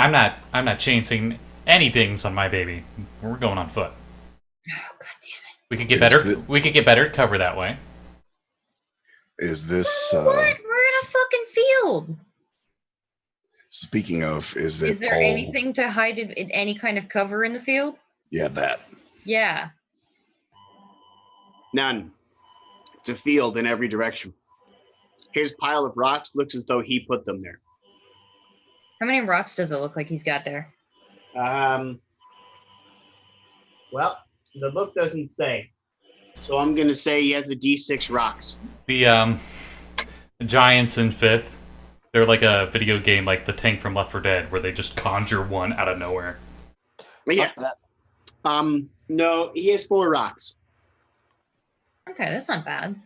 I'm not chancing any dings on my baby. We're going on foot. Oh, God damn it. We could get better. We could get better cover that way. Is this So what? We're in a fucking field. speaking of? Is Is there all? anything to hide in any kind of cover in the field? Yeah, that. Yeah. None. It's a field in every direction. His pile of rocks looks as though he put them there. How many rocks does it look like he's got there? Well, the book doesn't say. So I'm going to say he has a D6 rocks. The giants in 5th. They're like a video game, like the tank from Left 4 Dead, where they just conjure one out of nowhere. But yeah. Fuck that. No, he has 4 rocks. Okay, that's not bad.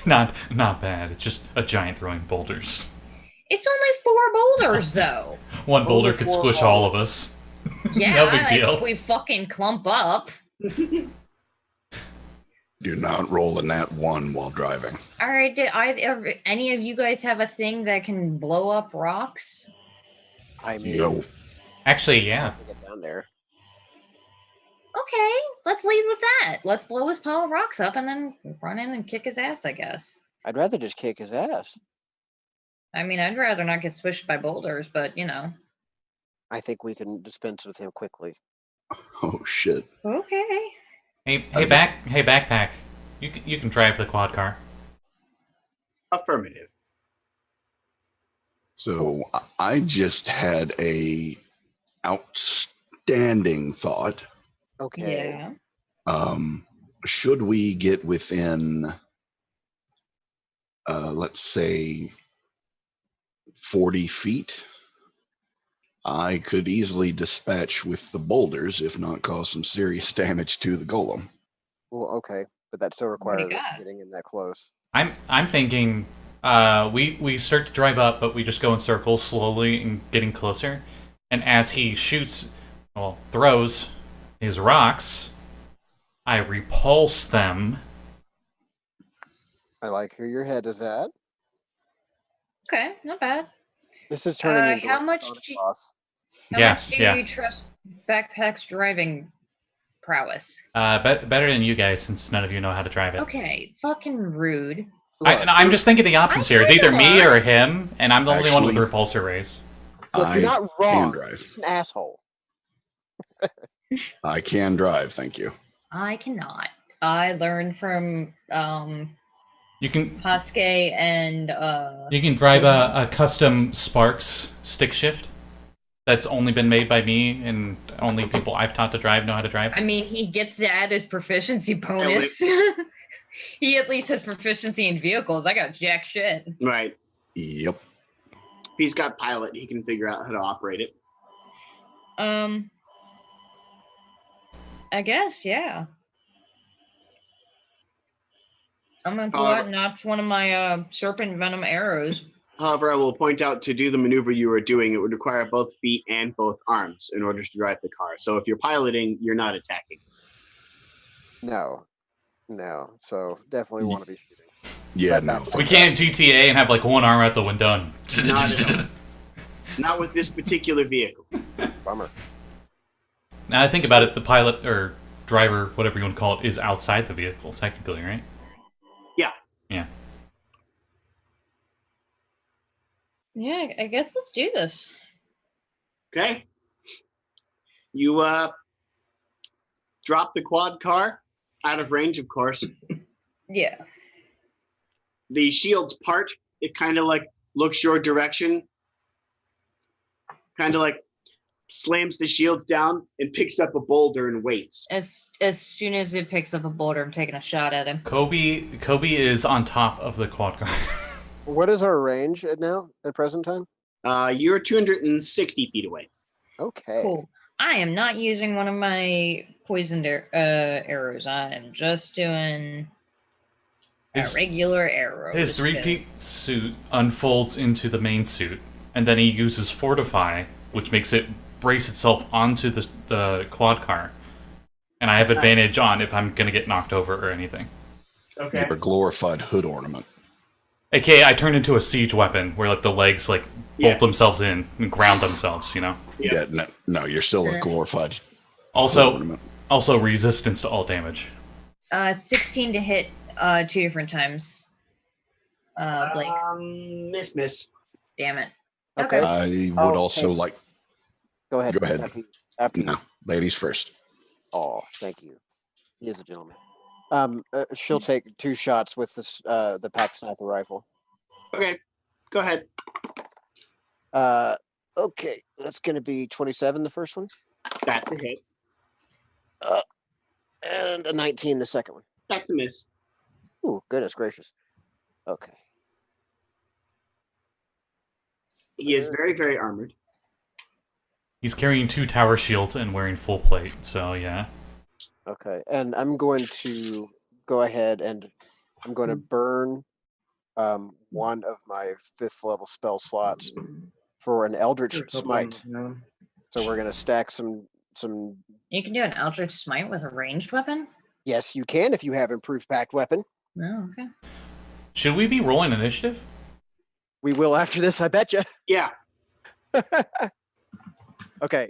Not bad. It's just a giant throwing boulders. It's only 4 boulders, though. One boulder Only could 4 squish all of us. Yeah, No big deal. if we fucking clump up. Do not roll a nat 1 while driving. All right, did any of you guys have a thing that can blow up rocks? I mean, Yo, Actually, yeah. get down there. Okay, let's lead with that. Let's blow his pile of rocks up and then run in and kick his ass, I guess. I'd rather just kick his ass. I mean, I'd rather not get swished by boulders, but you know. I think we can dispense with him quickly. oh shit. Okay. Hey, backpack. You can drive the quad car. Affirmative. So I just had a outstanding thought. Okay. Yeah. Should we get within, let's say, 40 feet, I could easily dispatch with the boulders, if not cause some serious damage to the golem. Well, okay, but that still What do requires you us got? getting in that close. I'm thinking we start to drive up, but we just go in circles slowly and getting closer. And as he throws his rocks, I repulse them. I like where your head is at. Okay, not bad. This is turning into how a much Sonic do- boss. How Yeah, much do yeah. you trust Backpack's driving prowess? Better than you guys, since none of you know how to drive it. Okay, fucking rude. I'm just thinking the options here. It's either me or him, and I'm the only one with the Actually- repulsor raise. Look, I you're not can wrong. drive. He's an asshole. I can drive, thank you. I cannot. I learned from You can Hashke and drive a custom Sparks stick shift. That's only been made by me, and only people I've taught to drive know how to drive. I mean, he gets to add his proficiency bonus. He at least has proficiency in vehicles. I got jack shit. Right. Yep. If he's got pilot, he can figure out how to operate it. I guess, yeah. I'm gonna pull out and notch one of my serpent venom arrows. However, I will point out to do the maneuver you are doing, it would require both feet and both arms in order to drive the car. So if you're piloting, you're not attacking. No. So definitely want to be shooting. Yeah, But no. not- fuck We that. can't GTA and have like one arm out the window. And Not at all. Not with this particular vehicle. Bummer. Now I think about it, the pilot or driver, whatever you want to call it, is outside the vehicle, technically, right? Yeah. Yeah. Yeah, I guess let's do this. Okay. You drop the quad car out of range, of course. Yeah. The shields part. It kind of like looks your direction. Kind of like slams the shields down and picks up a boulder and waits. As soon as it picks up a boulder, I'm taking a shot at him. Coby is on top of the quad car. What is our range at present time? You're 260 feet away. Okay. Cool. I am not using one of my poisoned arrows. I am just doing a regular arrow. His three-piece suit unfolds into the main suit, and then he uses Fortify, which makes it brace itself onto the quad car. And I have advantage on if I'm going to get knocked over or anything. Okay. Your glorified hood ornament. AKA, I turn into a siege weapon where like the legs like bolt themselves in and ground themselves, you know? Yeah, no, you're still a glorified hood Also, ornament. resistance to all damage. 16 to hit 2 different times. Blake. Miss. Damn it. Okay. I would also okay. like... Go ahead. Go ahead. After No, you. ladies first. Oh, thank you. He is a gentleman. She'll take 2 shots with this the pack sniper rifle. Okay, go ahead. Okay, that's going to be 27, the first one. That's a hit. And a 19, the second one. That's a miss. Ooh, goodness gracious. Okay. He is very, very armored. He's carrying 2 tower shields and wearing full plate, so yeah. Okay, and I'm going to go ahead and I'm going to burn one of my 5th level spell slots for an Eldritch Smite. So we're going to stack some. You can do an Eldritch Smite with a ranged weapon? Yes, you can if you have improved packed weapon. Oh, okay. Should we be rolling initiative? We will after this, I betcha. Yeah. Okay.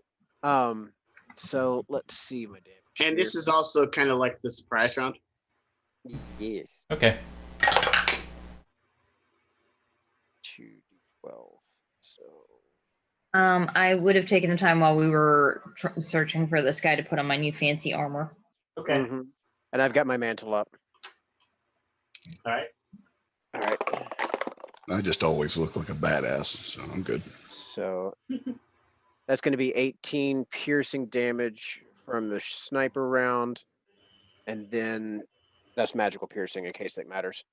So let's see my damage. And this is also kind of like the surprise round. Yes. Okay. 2d12. So I would have taken the time while we were searching for this guy to put on my new fancy armor. Okay. mhm. And I've got my mantle up. All right. All right. I just always look like a badass, so I'm good. So that's going to be 18 piercing damage from the sniper round, and then that's magical piercing in case that matters.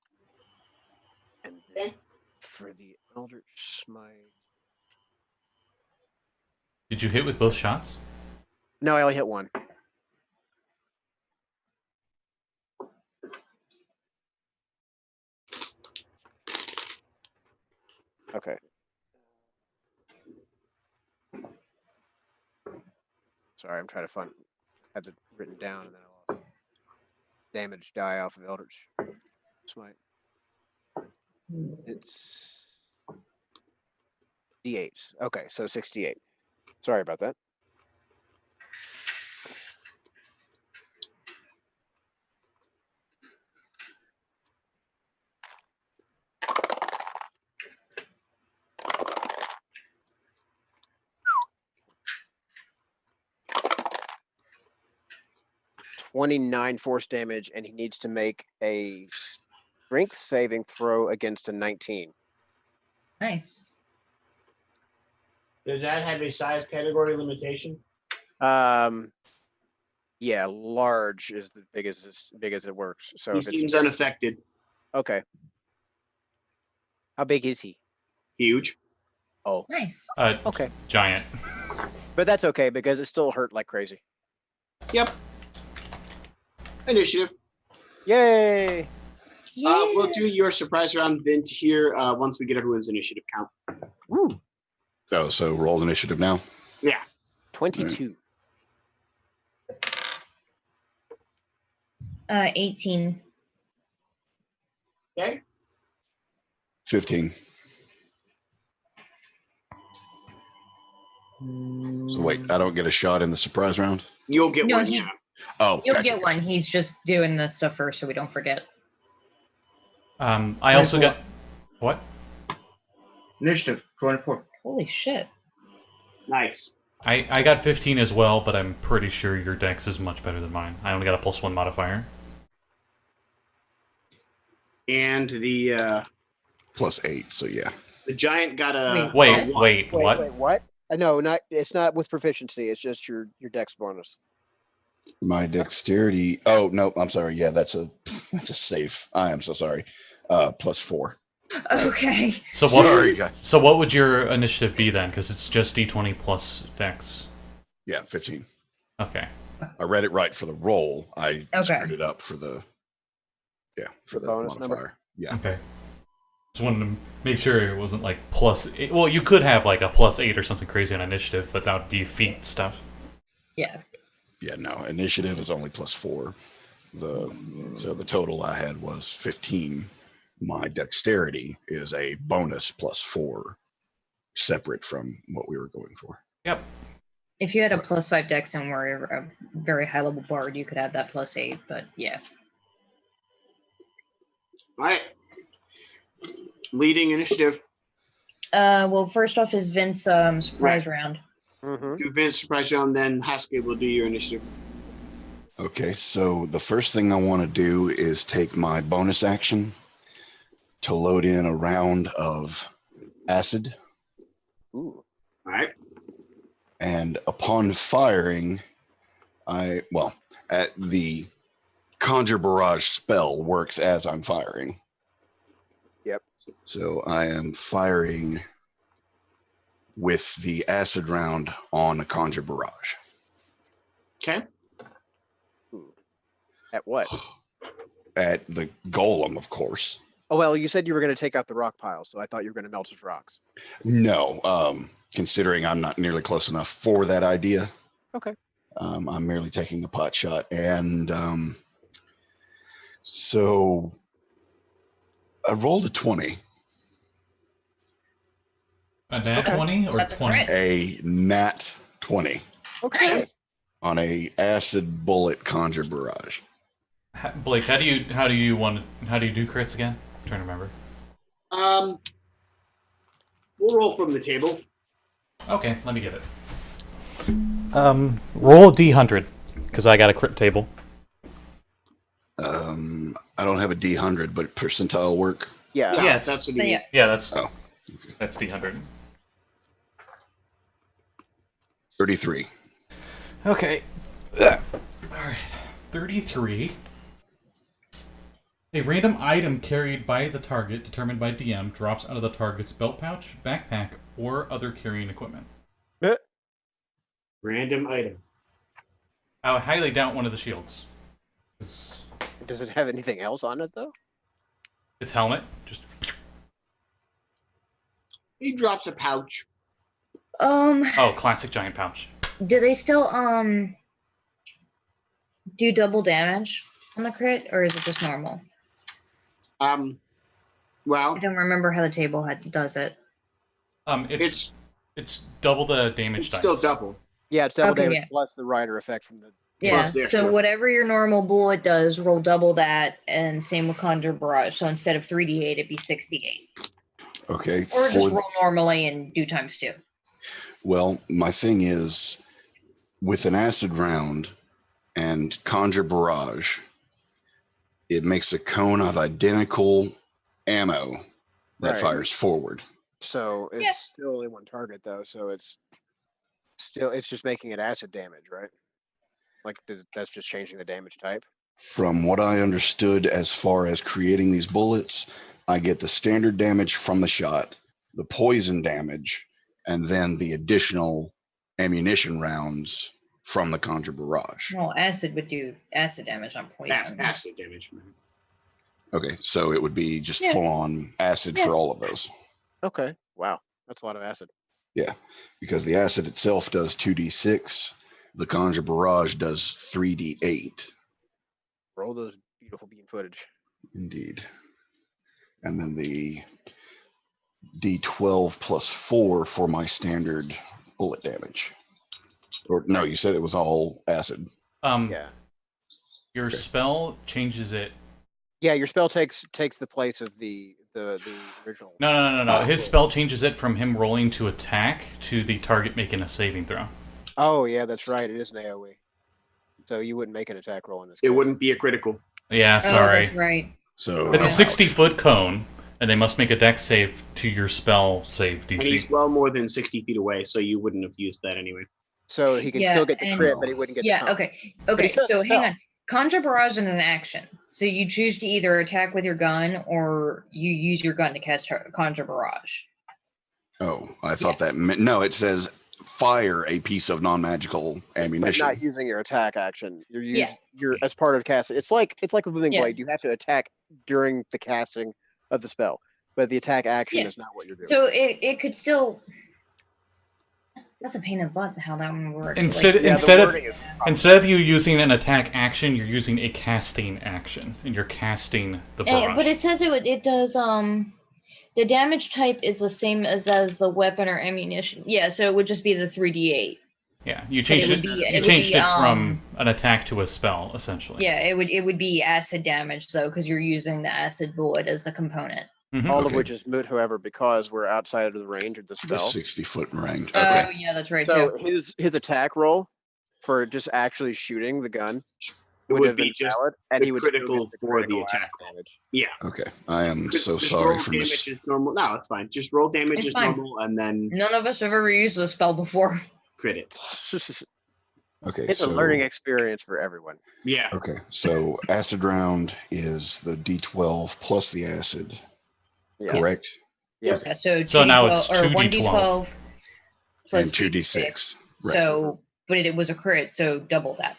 And then for the Eldritch Smite. Did you hit with both shots? No, I only hit one. Okay. Sorry, I'm trying to find. I had it written down and then I lost. Damage die off of Eldritch Smite. It's D8. Okay, so 68. Sorry about that. $29 force damage, and he needs to make a strength saving throw against a 19. Nice. Does that have a size category limitation? Yeah, large is the big as it works. So He if it's seems unaffected. okay. How big is he? Huge. Oh, Nice. okay. Giant. But that's okay because it still hurt like crazy. Yep. Initiative. Yay! We'll do your surprise round, Vint, here once we get everyone's initiative count. Woo! Oh, so roll initiative now. Yeah. 22. 18. Okay. 15. So wait, I don't get a shot in the surprise round? You'll get No, one. he- Yeah. Oh, You'll gotcha. get one. He's just doing this stuff first so we don't forget. I also got... What? Initiative 24. Holy shit. Nice. I got 15 as well, but I'm pretty sure your dex is much better than mine. I only got a +1 modifier. And the +8, so yeah. giant got a Wait, one. wait, what? Wait, what? No, not. It's not with proficiency. It's just your dex bonus. My dexterity. Oh no, I'm sorry. Yeah, that's a save. I am so sorry. +4. Okay. So what? Sorry, guys. So what would your initiative be then? Because it's just d20 plus dex. Yeah, 15. Okay. I read it right for the roll. I Okay. screwed it up for the bonus modifier. number? Yeah. Okay. Just wanted to make sure it wasn't like +8. Well, you could have like a +8 or something crazy on initiative, but that would be feat stuff. Yeah. Yeah, no. Initiative is only +4. So the total I had was 15. My dexterity is a bonus +4, separate from what we were going for. Yep. If you had a +5 dex and were a very high level bard, you could have that +8. But yeah. All right. Leading initiative. Well, first off is Vint's surprise round. Mm-hmm. Do Vince surprise round, then Hashke will do your initiative. Okay, so the first thing I want to do is take my bonus action to load in a round of acid. Ooh. All right. And upon firing, the Conjure Barrage spell works as I'm firing. Yep. So I am firing with the acid round on a Conjure Barrage. Okay. At what? At the golem, of course. Oh, well, you said you were going to take out the rock pile, so I thought you were going to melt his rocks. No, considering I'm not nearly close enough for that idea. Okay. I'm merely taking a pot shot. And so I rolled a 20. A nat Okay. 20 or That's 20? right. A nat 20 Okay. Nice. on a acid bullet Conjure Barrage. Blake, how do you do crits again? I'm trying to remember. We'll roll from the table. Okay, let me get it. Roll a D100 because I got a crit table. I don't have a D100, but percentile work. Yeah. Yeah, Yes. that's what So, he. yeah. Yeah, that's Oh, that's D100. 33. Okay. All right. 33. A random item carried by the target, determined by DM, drops out of the target's belt pouch, backpack, or other carrying equipment. Random item. I highly doubt one of the shields. Does it have anything else on it, though? Its helmet. Just He drops a pouch. classic giant pouch. Do they still do double damage on the crit, or is it just normal? Well, I don't remember how the table does it. It's double the damage it's dice. still double. Yeah, it's double Okay, damage yeah. plus the rider effect from the. Yeah. Plus the So extra. whatever your normal bullet does, roll double that, and same with Conjure Barrage. So instead of 3d8, it'd be 6d8, Okay. or just roll normally and do ×2. Well, my thing is, with an acid round and Conjure Barrage, it makes a cone of identical ammo that Right. fires forward. So it's Yeah. still only one target, though. So it's just making it acid damage, right? Like that's just changing the damage type. From what I understood, as far as creating these bullets, I get the standard damage from the shot, the poison damage, and then the additional ammunition rounds from the Conjure Barrage. Well, acid would do acid damage on poison. Acid damage. Okay, so it would be just Yeah. full on acid for all of those. Okay. Wow, that's a lot of acid. Yeah, because the acid itself does 2d6, the Conjure Barrage does 3d8. Roll those beautiful bean footage. Indeed. And then the d12 plus 4 for my standard bullet damage. Or no, you said it was all acid. Yeah. Your spell changes it. Yeah, your spell takes the place of the original. No. His spell changes it from him rolling to attack to the target making a saving throw. Oh yeah, that's right. It is an AoE. So you wouldn't make an attack roll in this It case. wouldn't be a critical. Yeah, Oh, sorry. that's right. So It's a ouch. 60-foot cone, and they must make a dex save to your spell save And he's DC. well more than 60 feet away, so you wouldn't have used that anyway. So he can Yeah, still get the and- crit, but he wouldn't get the Yeah, comp. okay. he Okay, still has so to hang spell. on. Conjure Barrage is an action. So you choose to either attack with your gun or you use your gun to cast Conjure Barrage. Oh, I thought that meant no. It says fire a piece of non-magical But ammunition. not using your attack action. You're Yeah. you're as part of casting. It's like a moving Yeah. blade. You have to attack during the casting of the spell, but the attack action Yeah. is not what you're doing. So it could still. That's a pain in the butt how that one works. Instead, Like, Yeah, the instead of wording is- instead of you using an attack action, you're using a casting action, and you're casting the barrage. but it says it does the damage type is the same as the weapon or ammunition. Yeah, so it would just be the 3d8. Yeah, you changed would it. be- You it would changed be, it from an attack to a spell, essentially. Yeah, it would be acid damage though, because you're using the acid bullet as the component. Mhm. all of Okay. which is moot, however, because we're outside of the range of the The spell. 60-foot range. Oh Okay. yeah, that's right So too. his attack roll for just actually shooting the gun It would would have be been just valid, and the he would still critical get for the critical attack acid roll. damage. Yeah. Okay. I am so Just sorry roll for damage is normal. No, it's fine. Just roll damage It's is fine. normal and then None of us have ever used this spell before. crit it. Okay. It's so a learning experience for everyone. Yeah. Okay. So acid round is the D12 plus the acid. Yeah. Correct. Yeah. Yeah, so So now it's 2d12 or 2d12. 1d12 plus And 2d6. Right. So, but it was a crit, so double that.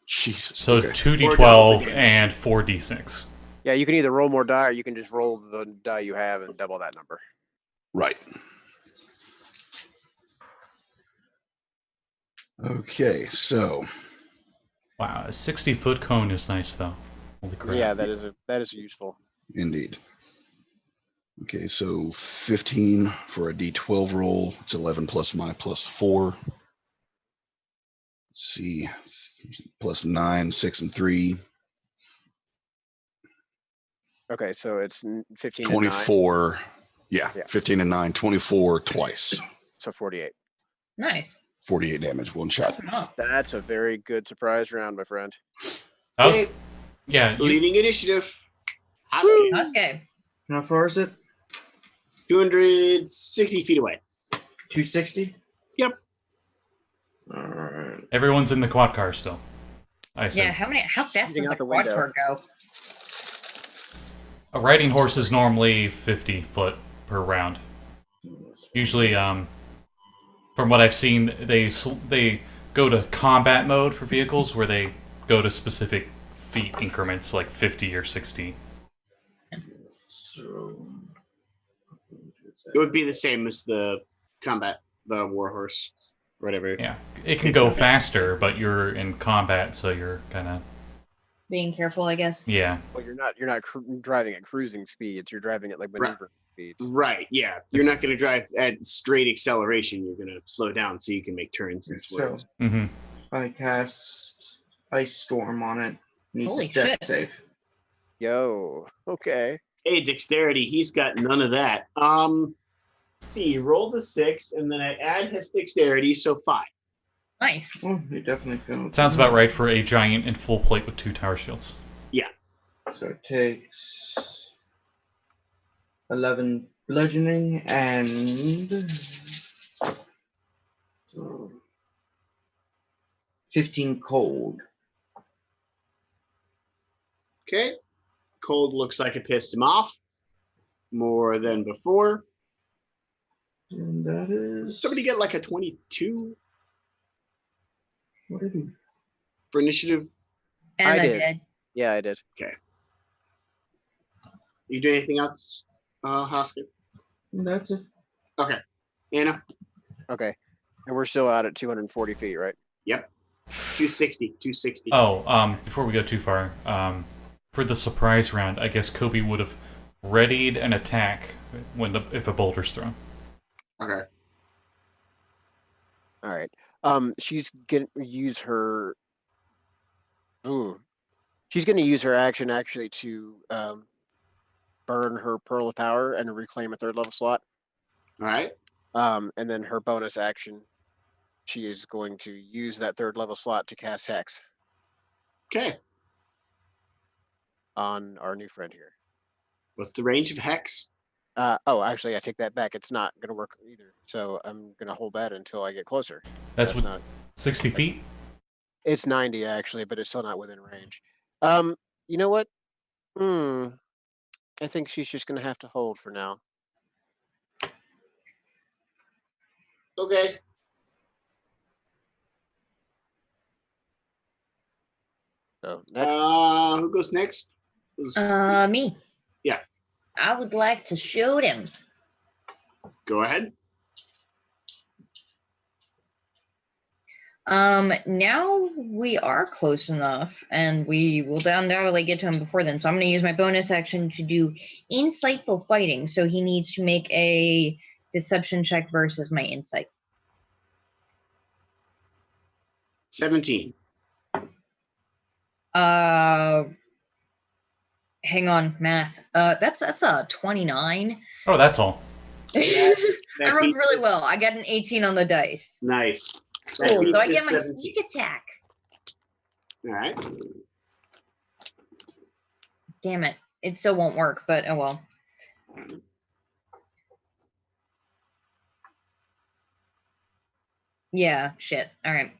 Jesus. So okay. 2d12 damage. and 4d6. Yeah, you can either roll more die, or you can just roll the die you have and double that number. Right. Okay. So Wow, a 60-foot cone is nice though. Holy crap. Yeah, that is useful. indeed. Okay. So 15 for a D12 roll. It's 11 plus my plus 4. Let's see. Plus 9, 6, and 3. Okay, so it's 15 and 9, 24. Yeah, Yeah. 15 and 9. 24 twice. so 48. Nice. 48 damage, one shot. Oh, That's a very good surprise round, my friend. That was, Okay. yeah, you, Leading initiative. Hashke, okay. How far is it? 260 feet away. 260? Yep. Alright. everyone's in the quad car still. I said. Yeah, how fast Shooting does out the the quad window. car go? A riding horse is normally 50 foot per round. Usually, from what I've seen, they go to combat mode for vehicles where they go to specific feet increments, like 50 or 60. So. It would be the same as the combat, the warhorse, whatever. Yeah, it can go faster, but you're in combat, so you're kind of Being careful, I guess. yeah. Well, you're not driving at cruising speeds. You're driving at like Right. maneuver speeds. Right, yeah. You're not going to drive at straight acceleration. You're going to slow down so you can make turns and So swerves. hmm I cast Ice Storm on it. Needs Holy a death shit. save. Yo, okay. Hey, dexterity, he's got none of that. See, you roll the 6, and then I add his dexterity, so 5. Nice. Oh, he definitely failed. Sounds about right for a giant in full plate with 2 tower shields. So it takes 11 bludgeoning and so 15 cold. Okay. Cold looks like it pissed him off more than before. And that is Somebody get like a 22 what did he? for initiative. And I I did. did. Yeah, I did. You do anything else, Hashke? That's it. Okay. Anna? Okay. And we're still out at 240 feet, right? Yep. 260. 260. Oh, before we go too far, for the surprise round, I guess Coby would have readied an attack if a boulder's thrown. Okay. All right. She's gonna use her. She's gonna use her action actually to burn her pearl of power and reclaim a 3rd level slot. All right. And then her bonus action, she is going to use that 3rd level slot to cast Hex Okay. on our new friend here. What's the range of Hex? Oh, actually, I take that back. It's not gonna work either. So I'm gonna hold that until I get closer. That's what not. 60 feet. It's 90 actually, but it's still not within range. You know what? I think she's just gonna have to hold for now. Okay. So next, Who goes next? Me. Yeah. I would like to shoot him. Go ahead. Now we are close enough, and we will undoubtedly get to him before then. So I'm going to use my bonus action to do insightful fighting. So he needs to make a deception check versus my insight. 17. Hang on, math. That's a 29. Oh, that's all. I That rolled beats really this- well. I got an 18 on the dice. Nice. That Cool. beats So I this get my 17. sneak attack. All right. Damn it. It still won't work, but oh well. Yeah, shit. All right.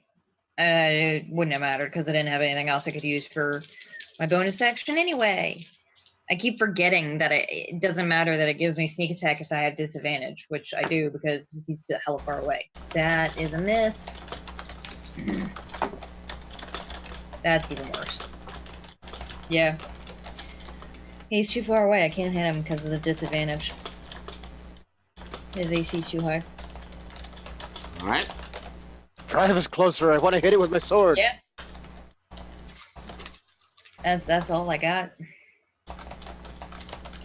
It wouldn't have mattered because I didn't have anything else I could use for my bonus action anyway. I keep forgetting that it doesn't matter that it gives me sneak attack if I have disadvantage, which I do because he's still hella far away. That is a miss. That's even worse. Yeah. He's too far away. I can't hit him because of the disadvantage. His AC's too high. All right. drive us closer. I want to hit it with my sword. Yeah. That's all I got.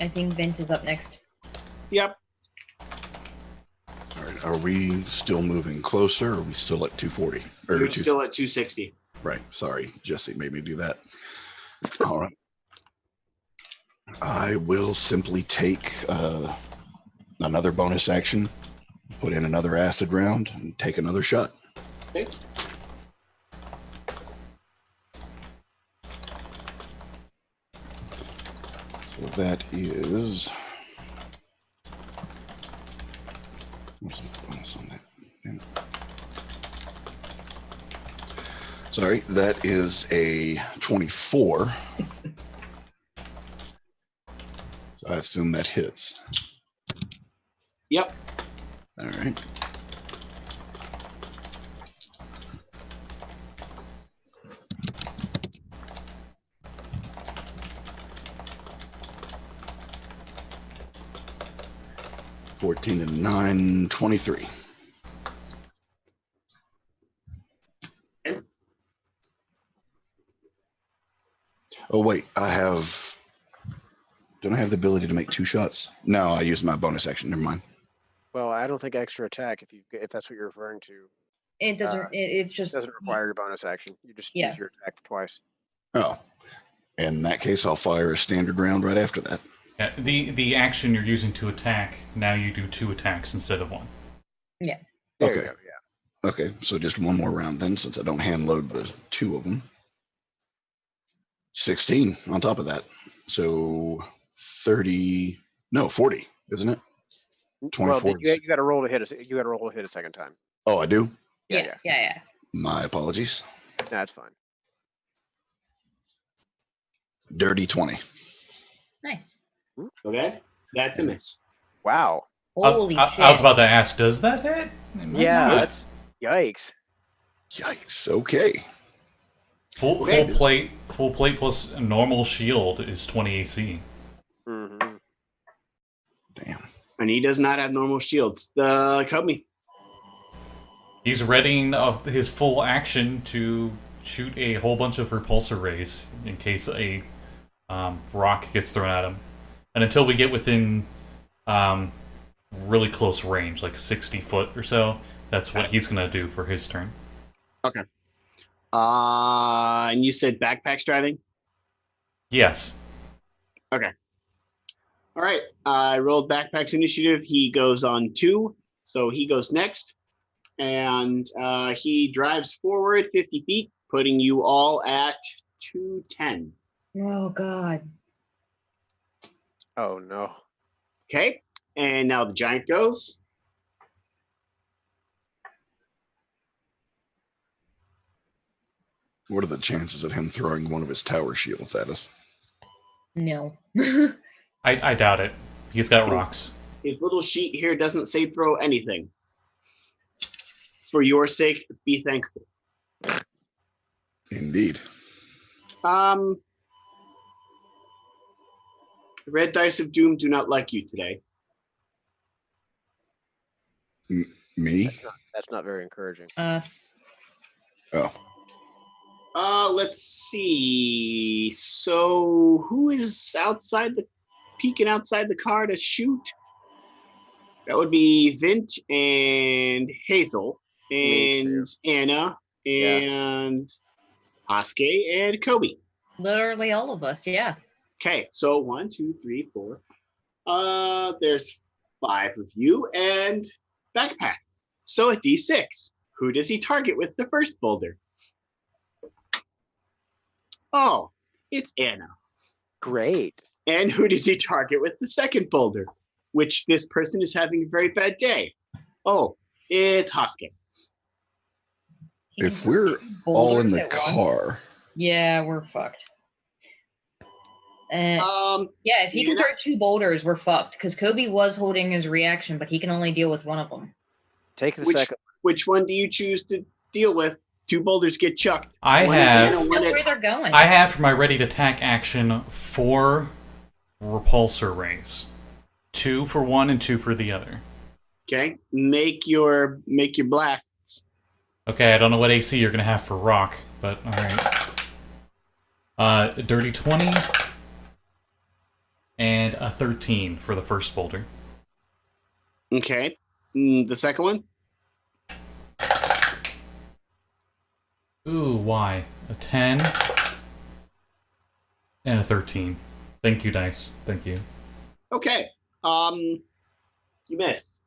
I think Vint is up next. Yep. All right. Are we still moving closer? Or are we still at 240? Or You're 2 still at 260. Right. Sorry, Jesse made me do that. All right. I will simply take another bonus action, put in another acid round, and take another shot. Okay. So that is. What's the bonus on that? Damn it. Sorry, that is a 24. So I assume that hits. Yep. All right. Fourteen and 9, 23. Oh wait, I have. Don't I have the ability to make 2 shots? No, I used my bonus action. Never mind. Well, I don't think extra attack if that's what you're referring to. It doesn't. It's It just doesn't require your bonus action. You just Yeah. use your attack twice. Oh, in that case, I'll fire a standard round right after that. Yeah, the action you're using to attack, now you do 2 attacks instead of 1. There Okay. you go. Yeah. Okay, so just one more round then, since I don't hand load the 2 of them. 16 on top of that. So 30, no, 40, isn't it? Well, 24. you got to roll to hit you got to roll to hit a second time. Oh, I do? yeah. My apologies. That's fine. Dirty 20. Nice. Okay. That's a miss. Wow. Holy shit! I was about to ask, does that hit? It might Yeah, not. that's yikes. Yikes. Okay. Full plate plus normal shield is 20 AC. Mm-hmm. Damn. And he does not have normal shields. Coby. He's readying of his full action to shoot a whole bunch of repulsor rays in case a rock gets thrown at him. And until we get within really close range, like 60 foot or so, that's what he's going to do for his turn. Okay. And you said backpacks driving? Yes. All right. I rolled backpacks initiative. He goes on 2, so he goes next. And he drives forward 50 feet, putting you all at 210. Oh god. Oh no. Okay. And now the giant goes. What are the chances of him throwing one of his tower shields at us? No. I doubt it. He's got rocks. His little sheet here doesn't say throw anything. For your sake, be thankful. Indeed. The red dice of doom do not like you today. Me? That's not very encouraging. Us. Oh, Let's see. So who is peeking outside the car to shoot? That would be Vint and Hazel Me and Anna Yeah. and Hashke and Coby. Literally all of us, yeah. Okay, so 1, 2, 3, 4. There's 5 of you and backpack. So a D6. Who does he target with the first boulder? Oh, it's Anna. Great. And who does he target with the second boulder? Which this person is having a very bad day. Oh, it's Hashke. He if can we're throw all in boulders the at once. car, Yeah, we're fucked. Yeah, if he can Anna? throw 2 boulders, we're fucked. Because Coby was holding his reaction, but he can only deal with one of them. Take the Which- second. Which one do you choose to deal with? 2 boulders get chucked. I One at have- Anna, I don't one know at- where they're going. I have for my ready to attack action 4 repulsor rays. 2 for one and 2 for the other. Okay, make your blasts. Okay, I don't know what AC you're gonna have for rock, but alright. A dirty 20 and a 13 for the first boulder. Okay, the second one. Ooh, why? A 10 and a 13. Thank you, dice. Thank you. Okay, you miss.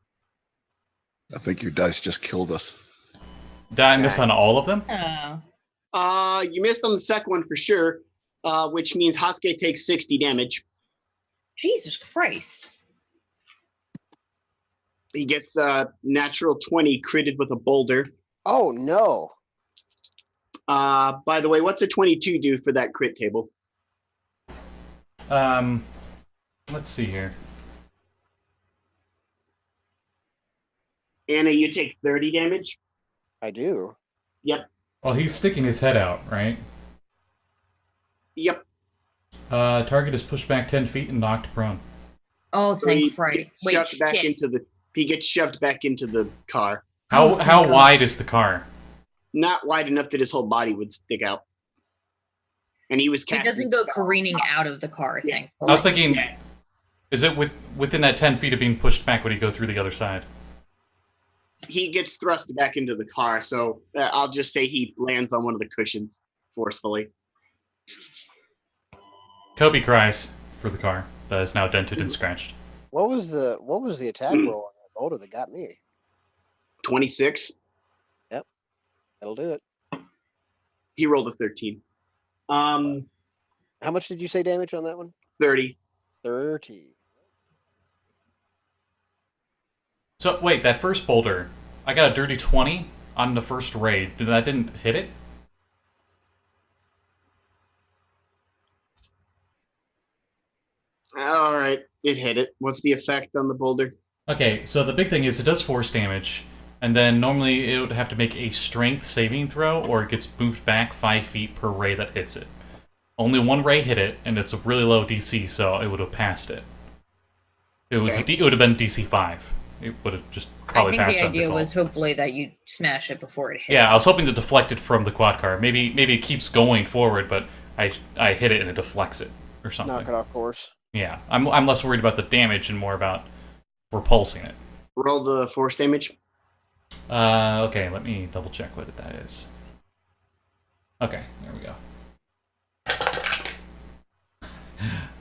I think your dice just killed us. Did I miss on all of them? Oh. You missed on the second one for sure, which means Hashke takes 60 damage. Jesus Christ. He gets a natural 20 critted with a boulder. Oh no. By the way, what's a 22 do for that crit table? Let's see here. Anna, you take 30 damage. I do. Yep. Well, he's sticking his head out, right? Yep. Target is pushed back 10 feet and knocked prone. Oh, So he thank Christ. gets Wait, shoved back shit. into the. He gets shoved back into the car. How thank God. wide is the car? Not wide enough that his whole body would stick out. And he was He casting doesn't go spells. careening out of the car, Yeah. thankfully. I was thinking, Yeah. is it within that 10 feet of being pushed back? Would he go through the other side? He gets thrust back into the car, so I'll just say he lands on one of the cushions forcefully. Coby cries for the car that is now dented and scratched. What was the attack roll on that boulder that got me? 26. That'll do it. He rolled a 13. How much did you say damage on that one? 30. 30. So wait, that first boulder, I got a dirty 20 on the first raid. That didn't hit it? All right, it hit it. What's the effect on the boulder? Okay, so the big thing is it does force damage, and then normally it would have to make a strength saving throw, or it gets moved back 5 feet per ray that hits it. Only one ray hit it, and it's a really low DC, so it would have passed it. It was it would have been DC 5. It would have just I probably think passed the on idea default. was hopefully that you smash it before it hits. Yeah, I was hoping to deflect it from the quad car. Maybe it keeps going forward, but I hit it and it deflects it or something. Knock it off course. Yeah, I'm less worried about the damage and more about repulsing it. Roll the force damage. Okay, let me double check what that is. Okay, there we go.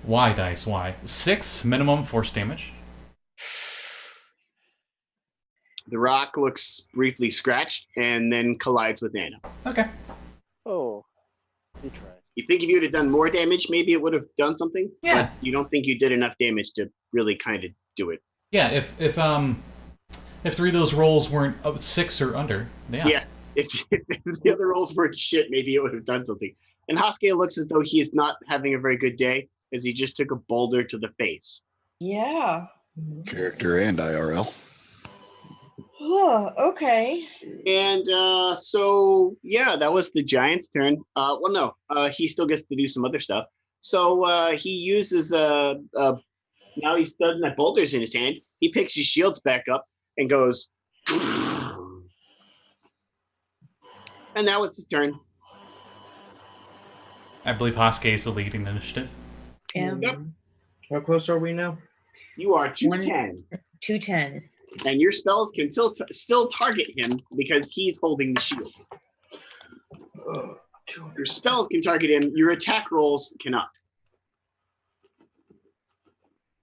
Why dice? Why? 6 minimum force damage. The rock looks briefly scratched and then collides with Anna. Okay. Oh, he tried. You think if you would have done more damage, maybe it would have done something? Yeah. But you don't think you did enough damage to really kind of do it. Yeah, if 3 of those rolls weren't 6 or under, yeah. Yeah. If the other rolls weren't shit, maybe it would have done something. And Hashke looks as though he is not having a very good day, as he just took a boulder to the face. Yeah. Character and IRL. Oh, okay. And so yeah, that was the giant's turn. Well, no, he still gets to do some other stuff. So he uses now he's done that boulder's in his hand. He picks his shields back up and goes, and now it's his turn. I believe Hashke is the leading initiative. Yeah. Yep. How close are we now? You are 210, 210. and your spells can still target him because he's holding the shield. Your spells can target him. Your attack rolls cannot.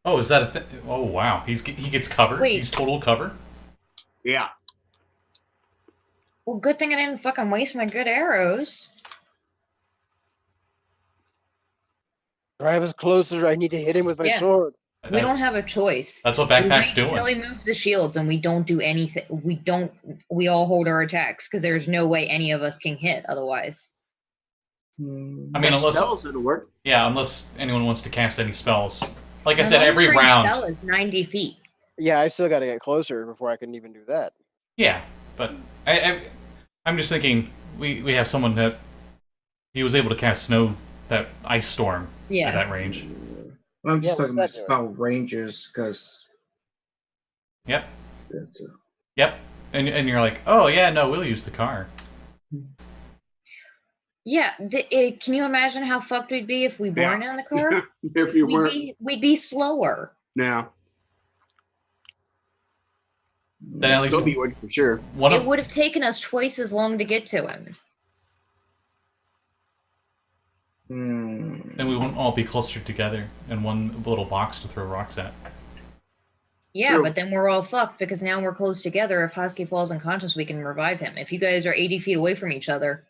Oh, is that a thing? Oh, wow. He gets cover? Wait. He's total cover? Yeah. Well, good thing I didn't fucking waste my good arrows. Drive us closer. I need to hit him with my Yeah. sword. We don't have a choice. That's what We Backpack's wait until he doing. moves the shields and we don't do anything. We all hold our attacks because there's no way any of us can hit otherwise. I mean, unless spells it'll work. Yeah, unless anyone wants to cast any spells. Like I My said, every long-range round. spell is 90 feet. Yeah, I still got to get closer before I can even do that. Yeah, but I'm just thinking we have someone that he was able to cast that ice storm at Yeah. that range. I'm just Yeah, talking what's about that spell ranges because Yep, it's yep. And you're like, oh yeah, no, we'll use the car. Yeah. Can you imagine how fucked we'd be if we weren't in the car? If you weren't. We'd be slower. Now, Then at least Coby would for sure. one It of would have taken us twice as long to get to him. then we won't all be clustered together in one little box to throw rocks at. Yeah, True. but then we're all fucked because now we're close together. If Hashke falls unconscious, we can revive him. If you guys are 80 feet away from each other,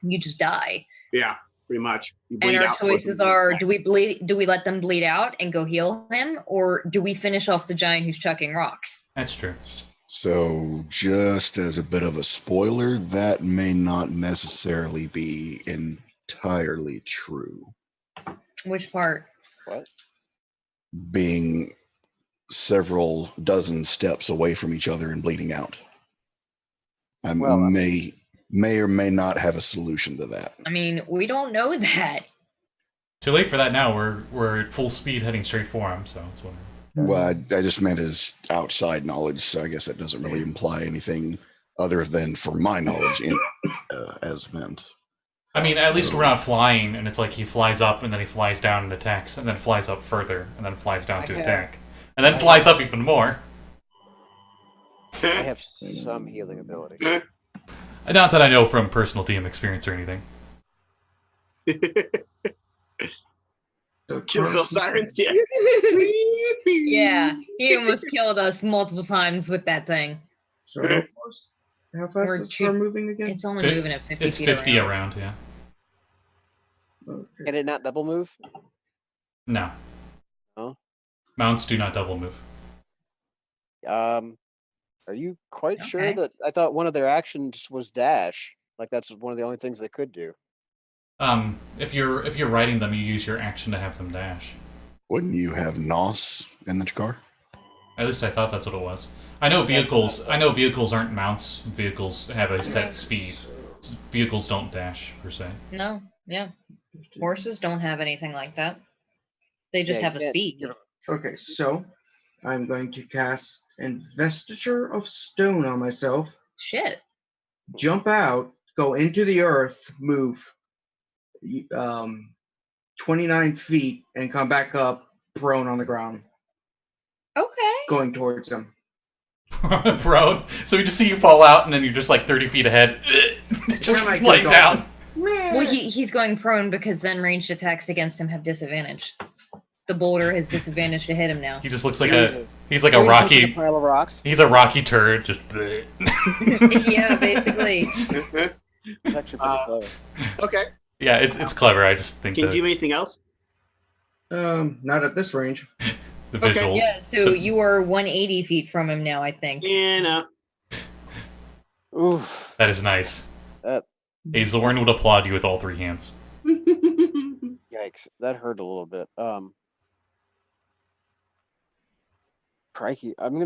you just die. Yeah, pretty much. You And bleed our out before choices somebody are: attacks. do we let them bleed out and go heal him, or do we finish off the giant who's chucking rocks? That's true. So, just as a bit of a spoiler, that may not necessarily be entirely true. Which part? What? Being several dozen steps away from each other and bleeding out. I Well, I may or may not have a solution to that. I mean, we don't know that. Too late for that now. We're at full speed heading straight for him, so it's whatever. Well, I just meant as outside knowledge, so I guess that doesn't really imply anything other than for my knowledge as Vint. I mean, at least we're not flying, and it's like he flies up, and then he flies down and attacks, and then flies up further, and then flies down to Okay. attack. And then flies up even more. I have some healing ability. Not that I know from personal DM experience or anything. Kill those sirens, yes. Yeah, he almost killed us multiple times with that thing. So how fast We're is the car cheap. moving again? It's only Fi- moving at 50 It's feet 50 around. around, yeah. Okay. Can it not double move? No. Oh. Mounts do not double move. Are you quite sure Okay. that I thought one of their actions was dash? Like that's one of the only things they could do. If you're riding them, you use your action to have them dash. Wouldn't you have NOS in the car? At least I thought that's what it was. I know vehicles aren't mounts. Vehicles have a set speed. Vehicles don't dash per se. No, yeah. Horses don't have anything like that. They just Yeah, have you a can't- speed. Okay, so I'm going to cast Investiture of Stone on myself, Shit. jump out, go into the earth, move 29 feet, and come back up prone on the ground, Okay. going towards him. Prone. So we just see you fall out, and then you're just like 30 feet ahead, just When I laying get down. Well, he's going prone because then ranged attacks against him have disadvantage. The boulder has disadvantage to hit him now. He just looks like Jesus. he's like a Or he looks like rocky. pile of rocks. He's a rocky turd. Just. Yeah, basically. It's actually pretty clever. Okay. Yeah, it's clever. I just think Can you that do anything else? Not at this range. the visual. Yeah, so you are 180 feet from him now, I think. Yeah, no. Oof. That is nice. That Hazelorn would applaud you with all three hands. yikes. That hurt a little bit. Crikey. I'm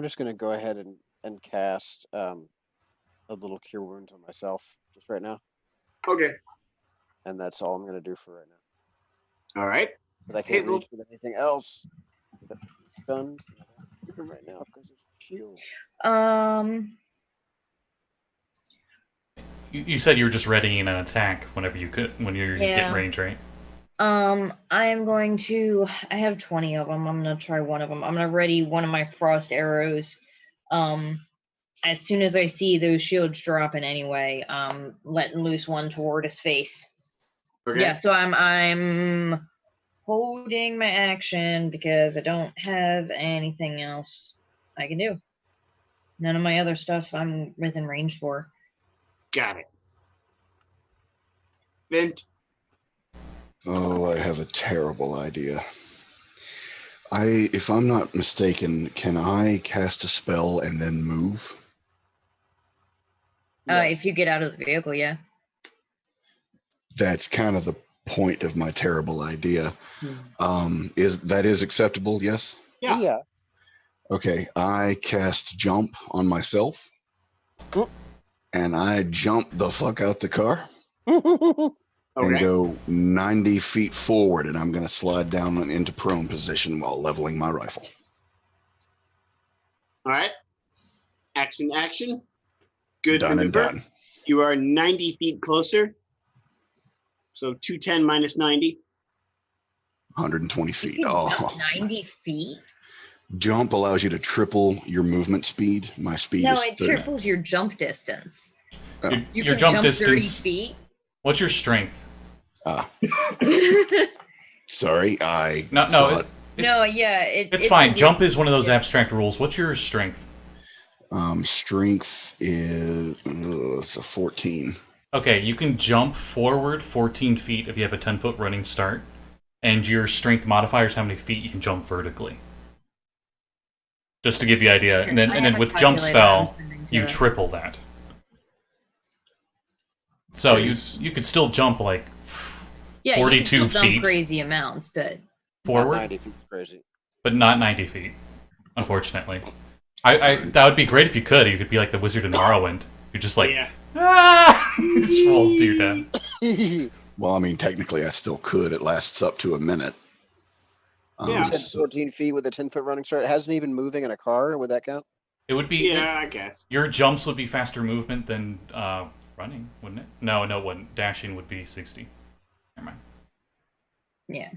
just gonna go ahead and and cast a little cure wounds on myself just right now, Okay. and that's all I'm gonna do for right now. All right. But I can't Hazel. reach with anything else. But guns right now because it's shield. You said you were just readying an attack whenever you could, when you get Yeah. range, right? I am going to. I have 20 of them. I'm gonna try one of them. I'm gonna ready one of my frost arrows. As soon as I see those shields dropping, anyway, letting loose one toward his face. Okay. Yeah. So I'm holding my action because I don't have anything else I can do. None of my other stuff I'm within range for. Got it. Vint. Oh, I have a terrible idea. If I'm not mistaken, can I cast a spell and then move? If you get out of the vehicle, yeah. That's kind of the point of my terrible idea. Is acceptable? Yes. Yeah. Okay, I cast jump on myself, and I jump the fuck out the car and Okay. go 90 feet forward, and I'm going to slide down into prone position while leveling my rifle. All right. Action. Good. Done and Remember, done. you are 90 feet closer. So 210 minus 90. 120 feet. You can Oh, jump 90 feet? jump allows you to triple your movement speed. My speed No, is it 30. triples your jump distance. You Your can jump 30 distance. feet. What's your strength? Sorry, I No, thought, No, yeah, it's fine. Jump is one of those abstract rules. What's your strength? strength is it's a 14. Okay, you can jump forward 14 feet if you have a 10-foot running start, and your strength modifier is how many feet you can jump vertically. Just to give you an idea, and then with jump spell, you triple that. So you could still jump like 42 you can still feet jump crazy amounts, but forward, 90 feet is crazy. but not 90 feet, unfortunately. I that would be great if you could. You could be like the Wizard in Morrowind. You're just like, Yeah. just roll 2 down. Well, I mean, technically, I still could. It lasts up to a minute. Yeah. You said So 14 feet with a 10-foot running start. It hasn't even moving in a car. Would that count? It would be Yeah, I guess. your jumps would be faster movement than running, wouldn't it? No, it wouldn't. Dashing would be 60. Never mind. yeah.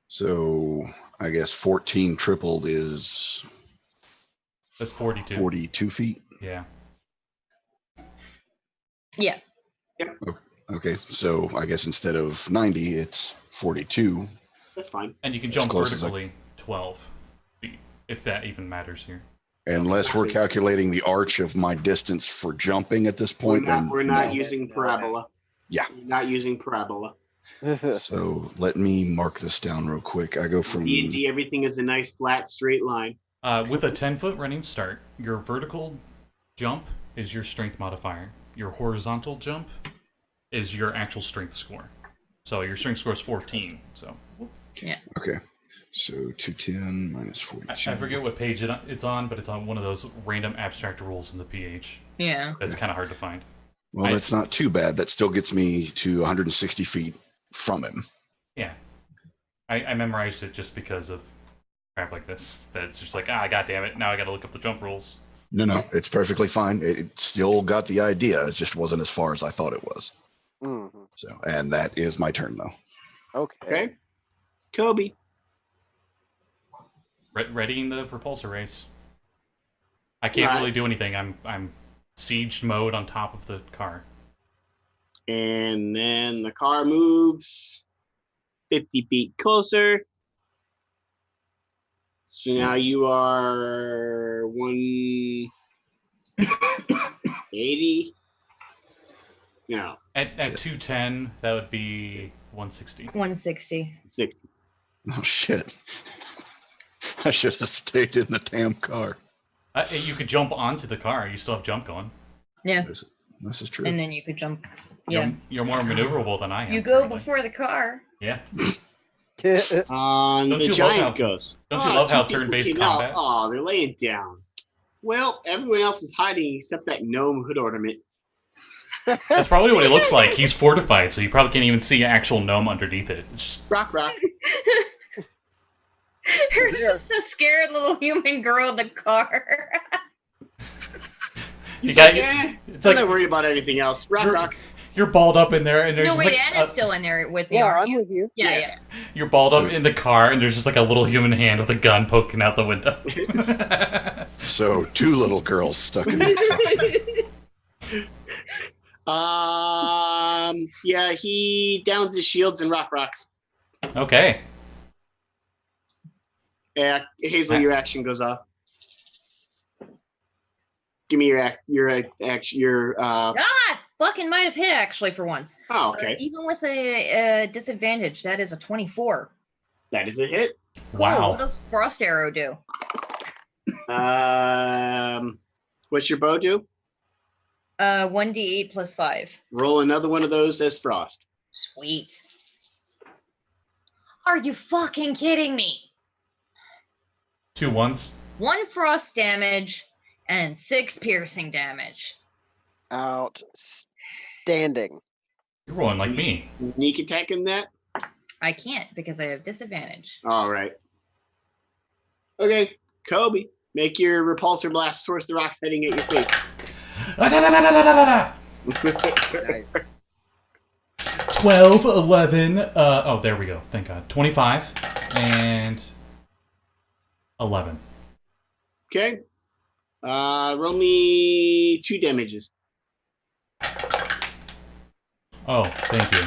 So I guess 14 tripled is That's 42. 42 feet. Yeah. Yeah. Okay, so I guess instead of 90, it's 42. That's fine. And you can As jump close as I- vertically 12 feet, if that even matters here. Unless we're calculating the arch of my distance for jumping at this point, then We're not no. using parabola. Yeah. We're not using parabola. So let me mark this down real quick. I go from D&D, everything is a nice flat straight line. With a 10-foot running start, your vertical jump is your strength modifier. Your horizontal jump is your actual strength score. So your strength score is 14. So okay. So 210 minus 42. I forget what page it's on, but it's on one of those random abstract rules in the PH. Yeah. That's kind of hard to find. Well, that's not too bad. That still gets me to 160 feet from him. Yeah. I memorized it just because of crap like this. That's just like, god damn it, now I gotta look up the jump rules. No, it's perfectly fine. It still got the idea. It just wasn't as far as I thought it was. Mhm. So, and that is my turn, though. Okay. Okay. Coby. Readying the repulsor race. I can't really do anything. I'm siege mode on top of the car. And then the car moves 50 feet closer. So now you are 180. No, At 210, that would be 160. 160. 60. Oh, shit. I should have stayed in the damn car. You could jump onto the car. You still have jump going. Yeah. This is true. And then you could jump. Yeah. You're more maneuverable than I am. You go apparently. before the car. Yeah. On Don't the you love giant how- goes. don't you love how two people turn-based came out. combat? Oh, they're laying down. Well, everyone else is hiding except that gnome hood ornament. That's probably what he looks like. He's fortified, so you probably can't even see an actual gnome underneath it. It's just, Rock. There's just a scared little human girl in the car. you got, Yeah, it's I'm like not worried about anything else. Rock. you're balled up in there, and there's No, just wait, like Anna's still in there with me. Yeah, aren't I'm you? with you. Yeah, Yes. yeah. you're balled up in the car, and there's just like a little human hand with a gun poking out the window. So 2 little girls stuck in the Yeah, he downs his shields and rocks. Okay. Yeah, Hazel, your action goes off. Give me your Fucking might have hit actually for once. Oh, okay. Even with a disadvantage, that is a 24. That is a hit. Cool. Wow. What does Frost Arrow do? What's your bow do? 1d8 plus 5. Roll another one of those as frost. Sweet. Are you fucking kidding me? 2 1s. 1 frost damage and 6 piercing damage. Outstanding. You're rolling like me. Sneak attack in that? I can't because I have disadvantage. All right. Okay, Coby, make your repulsor blast towards the rocks heading at your face. Nice. 12, 11, oh, there we go. Thank God. 25 and 11. Okay. Roll me 2 damages. Oh, thank you.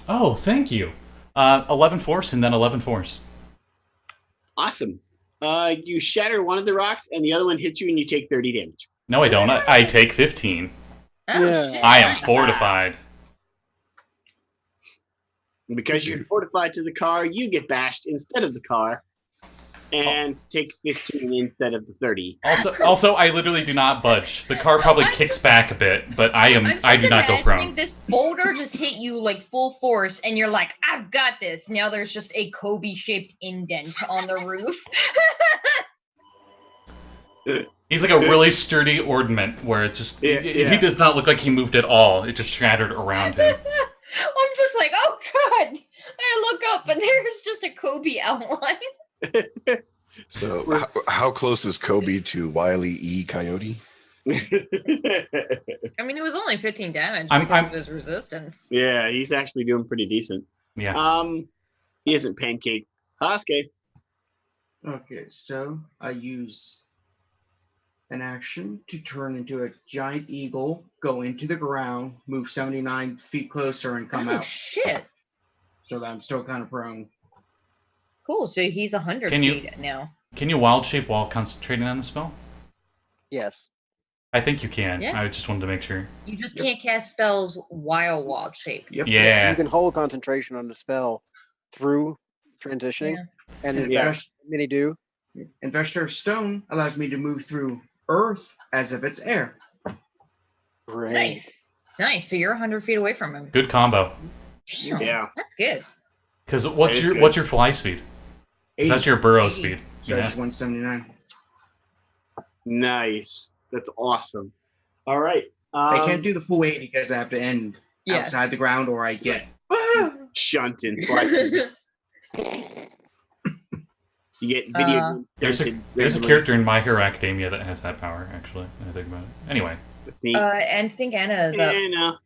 Oh, thank you. 11 force and then 11 force. Awesome. You shatter one of the rocks, and the other one hits you, and you take 30 damage. No, I don't. I take 15. Oh, Yeah. shit. I am fortified. And because you're fortified to the car, you get bashed instead of the car, and take 15 instead of the 30. Also, I literally do not budge. The car probably kicks back a bit, but I do not go prone. This boulder just hit you like full force, and you're like, "I've got this." Now there's just a Coby-shaped indent on the roof. He's like a really sturdy ornament where it just he does not look like he moved at all. It just shattered around him. I'm just like, "Oh God!" I look up, and there's just a Coby outline. So, how close is Coby to Wile E. Coyote? I mean, it was only 15 damage because of his resistance. Yeah, he's actually doing pretty decent. Yeah. He isn't pancake. Hashke. Okay, so I use an action to turn into a giant eagle, go into the ground, move 79 feet closer, and come Oh out. shit! So that I'm still kind of prone. Cool. So he's 100 Can you- feet now. Can you wild shape while concentrating on the spell? Yes. I think you can. Yeah. I just wanted to make sure. You just can't cast spells while wild shape. Yep. Yeah. You can hold concentration on the spell through transitioning, and in Yeah. fact, many do. Investor Stone allows me to move through Earth as if it's air. Great. Nice. So you're 100 feet away from him. Good combo. Damn. Yeah. That's good. Because That is good. what's your fly speed? 'Cause that's your burrow 80. speed. So Yeah. it's 179. Nice. That's awesome. All right. I can't do the full 80 because I have to end Yeah. outside the ground or I get. Shunt and fly. You get video. There's a character in My Hero Academia that has that power, actually, when I think about it. Anyway. That's neat. And think Anna is up. Yeah, no.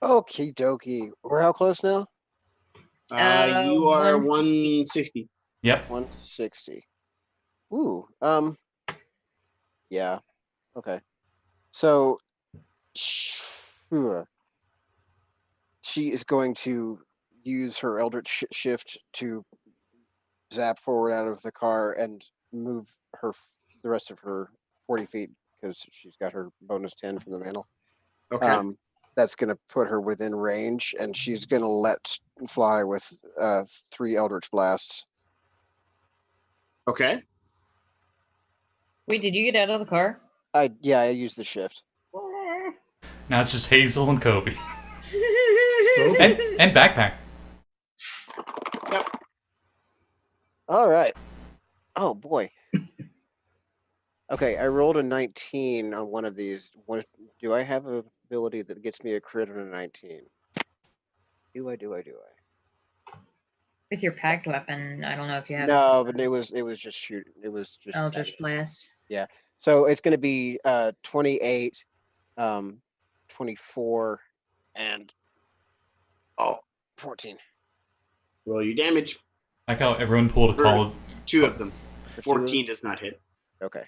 Okie dokie. We're how close now? You are 160. 160. Yep. 160. Ooh. Yeah. Okay. So, sure. She is going to use her Eldritch Shift to zap forward out of the car and move the rest of her 40 feet because she's got her bonus 10 from the mantle. Okay. That's going to put her within range, and she's going to let fly with 3 Eldritch Blasts. Okay. Wait, did you get out of the car? I used the shift. Now it's just Hazel and Coby. and backpack. All right. Oh boy. Okay, I rolled a 19 on one of these. Do I have a ability that gets me a crit on a 19? Do I? With your packed weapon, I don't know if you have. No, but it was just shoot. It was just Eldritch Blast. Yeah. So it's going to be 28, 24, and 14. Roll your damage. Like how everyone pulled a call. Two of them. For two of 14 does not hit. Okay.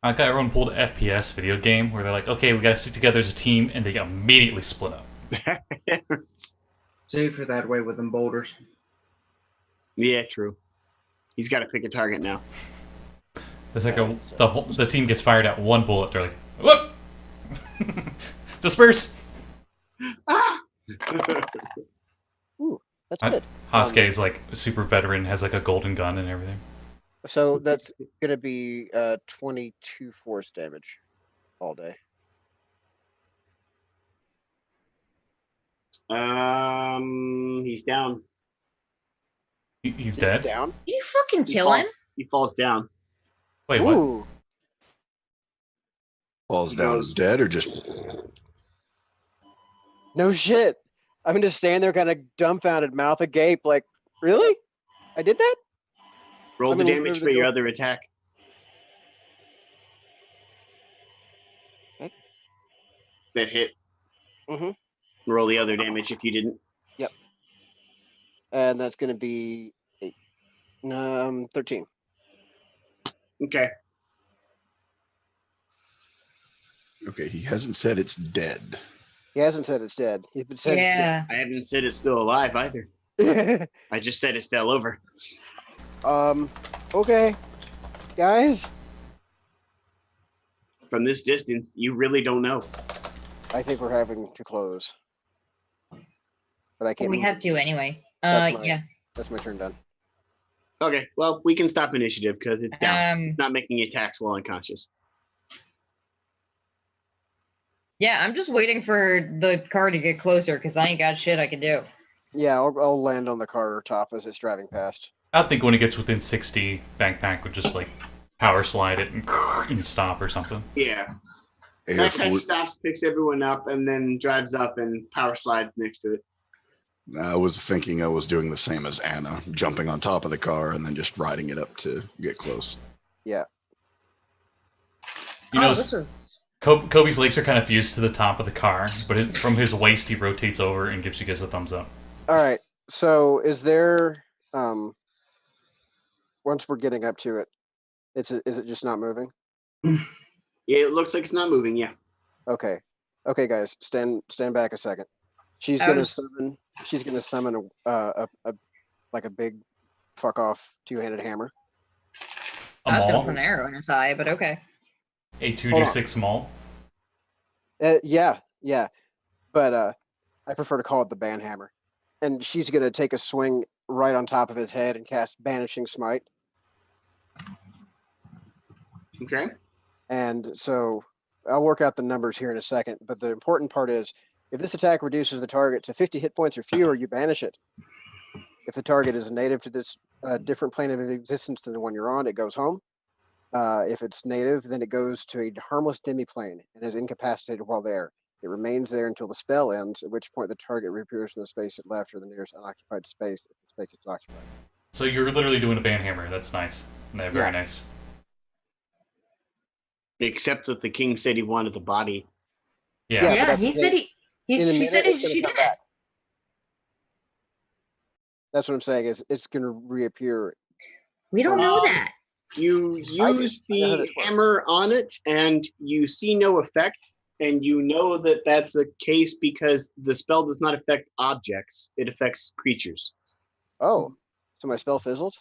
I like how everyone pulled an FPS video game where they're like, okay, we gotta stick together as a team, and they immediately split up. Safer that way with them boulders. Yeah, true. He's got to pick a target now. It's like the team gets fired at one bullet. They're like, whoop! Disperse! Ah! Ooh, that's good. Hashke is like a super veteran, has like a golden gun and everything. So that's going to be 22 force damage all day. He's down. He's dead? Down? You fucking He kill him? He falls down. Wait, what? Ooh. Falls down dead or just No shit. I'm just standing there kind of dumbfounded, mouth agape, like, really? I did that? Roll I'm the gonna damage move for the your door. other attack. Okay. That hit. Mhm. Roll the other damage if you didn't. And that's going to be 13. Okay. okay. He hasn't said it's dead. He hasn't said it's dead. He said Yeah. I haven't said it's still alive either. it's dead. I just said it fell over. Okay. Guys, From this distance, you really don't know. I think we're having to close. But I can't. We move. have to anyway. That's my- Yeah. That's my turn done. Okay, well, we can stop initiative because it's down. It's Um, not making attacks while unconscious. yeah, I'm just waiting for the car to get closer because I ain't got shit I can do. Yeah, I'll land on the car top as it's driving past. I think when it gets within 60, Backpack would just like power slide it and stop or something. Yeah. If Backpack we- stops, picks everyone up, and then drives up and power slides next to it. I was thinking I was doing the same as Anna, jumping on top of the car and then just riding it up to get close. You know, this was. Kobe's legs are kind of fused to the top of the car, but from his waist he rotates over and gives you guys a thumbs up. All right. So is there once we're getting up to it, is it just not moving? Yeah, it looks like it's not moving, yeah. Okay. Okay, guys, stand back a second. She's I gonna was- summon. She's gonna summon a like a big fuck off two-handed hammer. A I was gonna maul? put an arrow in his eye, but okay. A 2d6 maul? Yeah, but I prefer to call it the ban hammer. And she's gonna take a swing right on top of his head and cast Banishing Smite. Okay. And so I'll work out the numbers here in a second. But the important part is, if this attack reduces the target to 50 hit points or fewer, you banish it. If the target is native to this different plane of existence than the one you're on, it goes home. If it's native, then it goes to a harmless demiplane and is incapacitated while there. It remains there until the spell ends, at which point the target reappears in the space it left or the nearest unoccupied space if the space is occupied. So you're literally doing a banhammer. That's nice. No, very Yeah. nice. Except that the king said he wanted the body. Yeah. Yeah, but Yeah, that's he the said thing. he. In a She minute, said it's she gonna come did it. back. That's what I'm saying, is it's going to reappear. We don't know Um, that. You I do. use I know how the this works. hammer on it, and you see no effect, and you know that that's a case because the spell does not affect objects; it affects creatures. Oh, so my spell fizzled?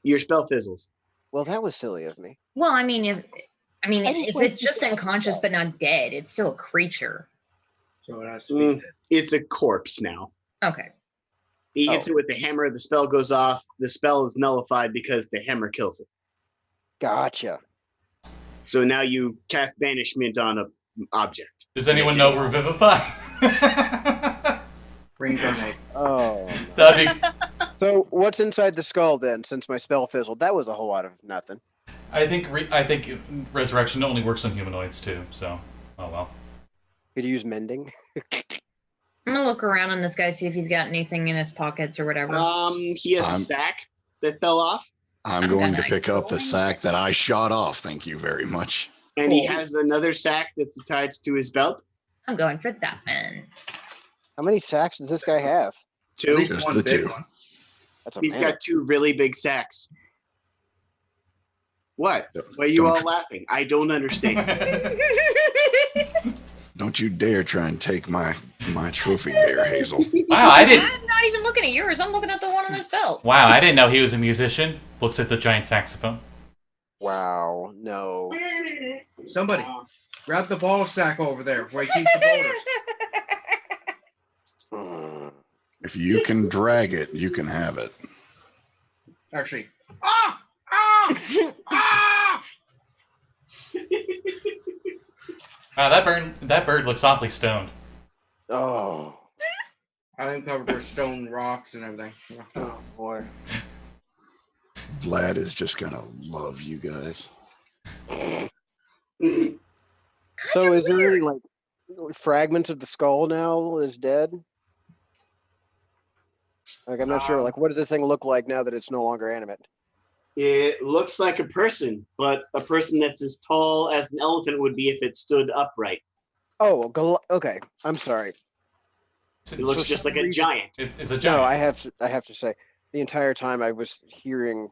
Your spell fizzles. Well, that was silly of me. Well, I mean, if just if wanted it's to just get unconscious but not dead, it's still a creature. So it has to be. It's a corpse now. Okay. He hits it with the hammer, the spell goes off, the spell is nullified because the hammer kills it. Gotcha. So now you cast banishment on an object. Does anyone know Revivify? Reincarnate. Oh. That'd be, So what's inside the skull then, since my spell fizzled? That was a whole lot of nothing. I think resurrection only works on humanoids too. So, oh well. Could you use mending? I'm gonna look around on this guy, see if he's got anything in his pockets or whatever. He has a sack that fell off, I'm going to pick up the sack that I shot off. Thank you very much. and he has another sack that's attached to his belt. I'm going for that one. How many sacks does this guy have? At Two. least Just one the big two. one. That's a He's mammoth. got two really big sacks. What? Yep. Why are you Don't all tr- laughing? I don't understand. Don't you dare try and take my trophy there, Hazel. Wow, I didn't. I'm not even looking at yours. I'm looking at the one on his belt. Wow, I didn't know he was a musician. Looks at the giant saxophone. Wow, no. Somebody, grab the ball sack over there where he keeps the boulders. Mm. If you can drag it, you can have it. Actually, ah, ah, ah! Wow, that bird looks awfully stoned. Oh, I am covered with stone rocks and everything. oh boy. Vlad is just gonna love you guys. So is there any like fragments of the skull now is dead? Like I'm not sure. Like what does this thing look like now that it's no longer animate? It looks like a person, but a person that's as tall as an elephant would be if it stood upright. Oh, okay. I'm sorry. It looks just like a giant. It's a giant. No, I have to say, the entire time I was hearing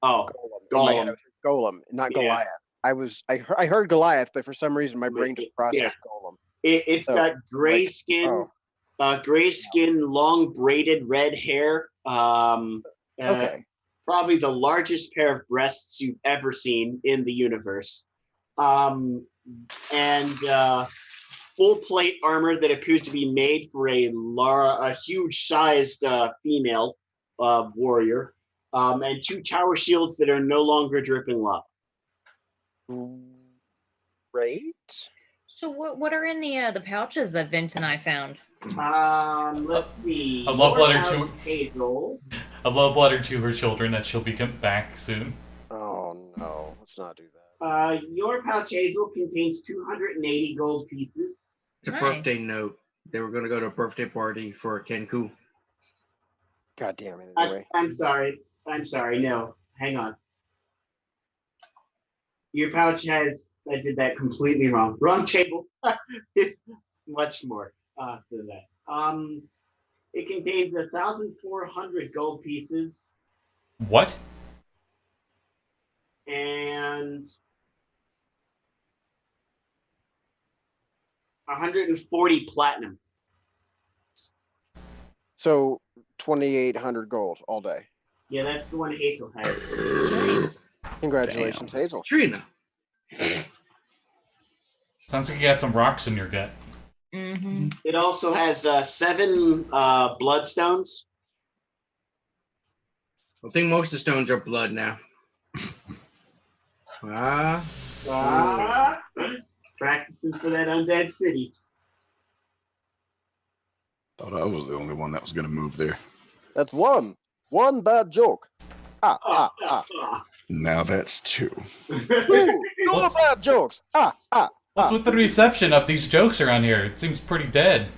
Oh, Golem. In my head, Golem. I was hearing Golem, not Yeah. Goliath. I heard Goliath, but for some reason my brain just processed Golem. It's So, got gray like, skin, oh. long braided red hair. Okay. Probably the largest pair of breasts you've ever seen in the universe. And full plate armor that appears to be made for a huge sized female warrior. And two tower shields that are no longer dripping lava. Great. So what are in the pouches that Vint and I found? Let's see. A love Your letter house, to- Hazel. A love letter to her children that she'll be back soon. Oh no, let's not do that. Your pouch, Hazel, contains 280 gold pieces. It's a Nice. birthday note. They were going to go to a birthday party for Kenku. God damn it. I, Anyway. I'm sorry. No, hang on. Your pouch has. I did that completely wrong. Wrong table. It's much more than that. It contains 1,400 gold pieces What? and 140 platinum. So 2,800 gold all day. Yeah, that's the one Hazel has. Congratulations, Hazel. Trina. Sounds like you got some rocks in your gut. Mm-hmm. It also has 7 bloodstones. I think most of the stones are blood now. Practicing for that undead city. Thought I was the only one that was gonna move there. That's one. One bad joke. Ah. Now that's two. Two What's- bad jokes. What's with the reception of these jokes around here? It seems pretty dead.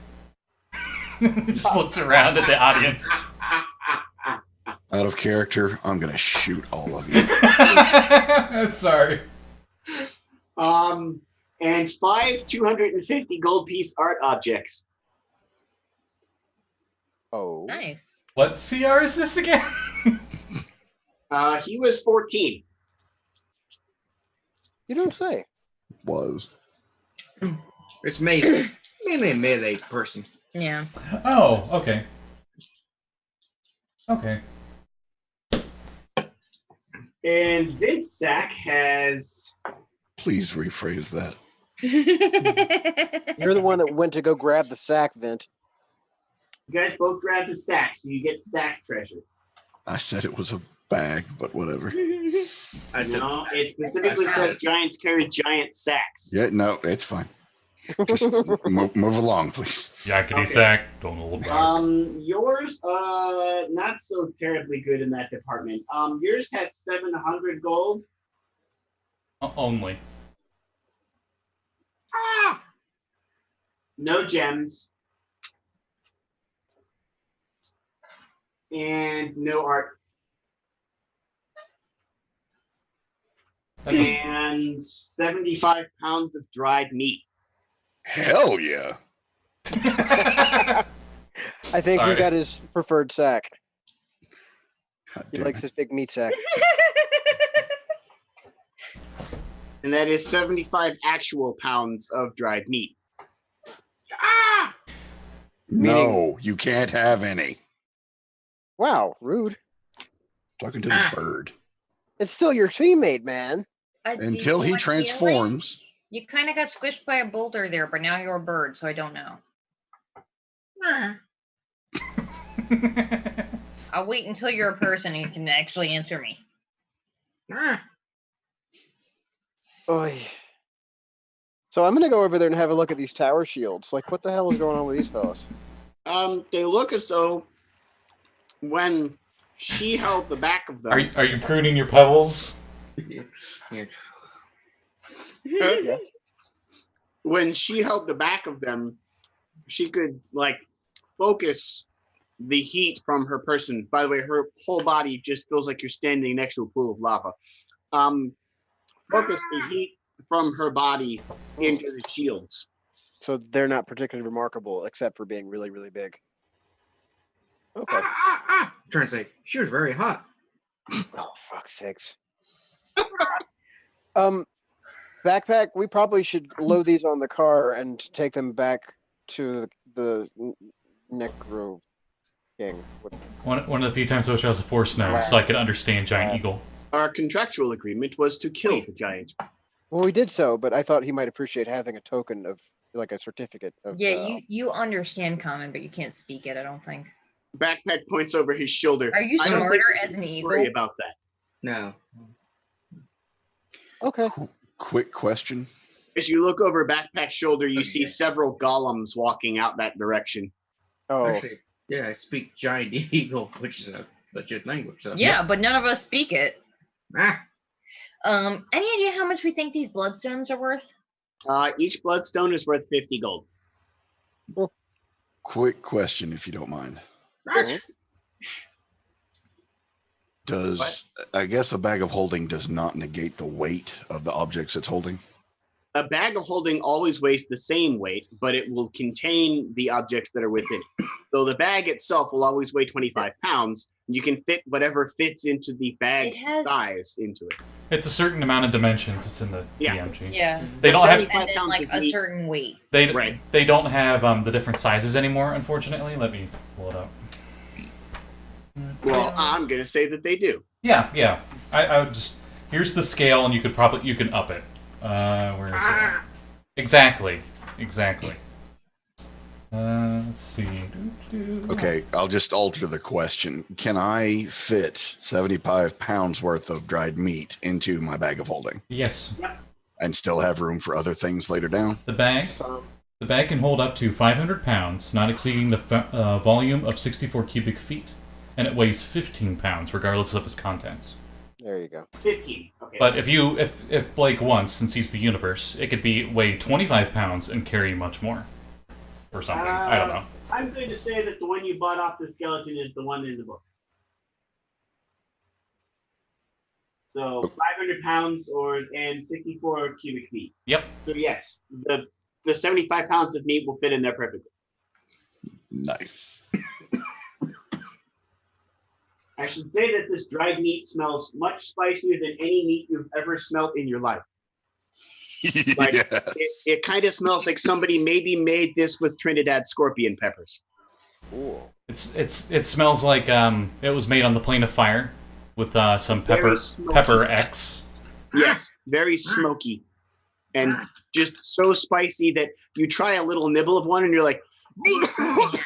He just looks around at the audience. Out of character, I'm gonna shoot all of you. Sorry. And 5 250 gold piece art objects. Oh. Nice. What CR is this again? He was 14. You don't say. Was. It's melee. Mainly a melee person. Yeah. Oh, okay. Okay. And Vint's sack has. Please rephrase that. You're the one that went to go grab the sack, Vint. You guys both grab the sack, so you get sack treasure. I said it was a bag, but whatever. I said, No, it specifically says giants carry giant sacks. Yeah, no, it's fine. Just move along, please. Yakety Okay. sack. Don't know about it. Yours, not so terribly good in that department. Yours has 700 gold, Only. No gems. And no art. That's a, And 75 pounds of dried meat. Hell yeah. I think Sorry. he got his preferred sack. God He damn likes it. his big meat sack. And that is 75 actual pounds of dried meat. No, you can't have any. Wow, rude. Talking to the bird. It's still your teammate, man. Until he transforms. You kind of got squished by a boulder there, but now you're a bird, so I don't know. I'll wait until you're a person and you can actually answer me. Oy. So I'm gonna go over there and have a look at these tower shields. Like, what the hell is going on with these fellas? They look as though when she held the back of them. are you pruning your pebbles? Yes. When she held the back of them, she could focus the heat from her person. By the way, her whole body just feels like you're standing next to a pool of lava. Focus the heat from her body into the shields. So they're not particularly remarkable, except for being really, really big. Okay. Turns out she was very hot. Oh, fuck's sakes. Backpack, we probably should load these on the car and take them back to the Necro King. One of the few times I wish I was a Force Snow, so I could understand Giant Eagle. Our contractual agreement was to kill the giant. Well, we did so, but I thought he might appreciate having a token of, like, a certificate of. Yeah, you understand common, but you can't speak it, I don't think. Backpack points over his shoulder. Are you I don't smarter think as an eagle? worry about that. No. Okay. Quick question. As you look over Backpack's shoulder, you see several golems walking out that direction. Oh, Actually, yeah, I speak Giant Eagle, which is a legit language. So. Yeah, but none of us speak it. Ah, Any idea how much we think these bloodstones are worth? Each bloodstone is worth 50 gold. Quick question, if you don't mind. right. I guess a bag of holding does not negate the weight of the objects it's holding? A bag of holding always weighs the same weight, but it will contain the objects that are within it. So the bag itself will always weigh 25 pounds. You can fit whatever fits into the bag's size into it. It's a certain amount of dimensions. It's in the Yeah. DMG. Yeah. They don't have. 75 And then pounds like of a meat. certain weight. They don't have the different sizes anymore. Unfortunately, let me pull it up. Well, I'm going to say that they do. Yeah. I would just here's the scale, and you can up it. Where is it? Exactly. Let's see. Okay, I'll just alter the question. Can I fit 75 pounds worth of dried meat into my bag of holding Yes, and still have room for other things later down? the bag can hold up to 500 pounds, not exceeding the volume of 64 cubic feet, and it weighs 15 pounds, regardless of its contents. there you go. 15. Okay. But if Blake wants, since he's the universe, it could weigh 25 pounds and carry much more, or something. I don't know. I'm going to say that the one you bought off the skeleton is the one in the book. So 500 pounds and 64 cubic feet. Yep. So yes, the 75 pounds of meat will fit in there perfectly. Nice. I should say that this dried meat smells much spicier than any meat you've ever smelt in your life. Like, Yes. it kind of smells like somebody maybe made this with Trinidad scorpion peppers. Ooh. It smells like it was made on the plane of fire with some Very smoky. pepper X. Yes, very smoky. And just so spicy that you try a little nibble of one and you're like,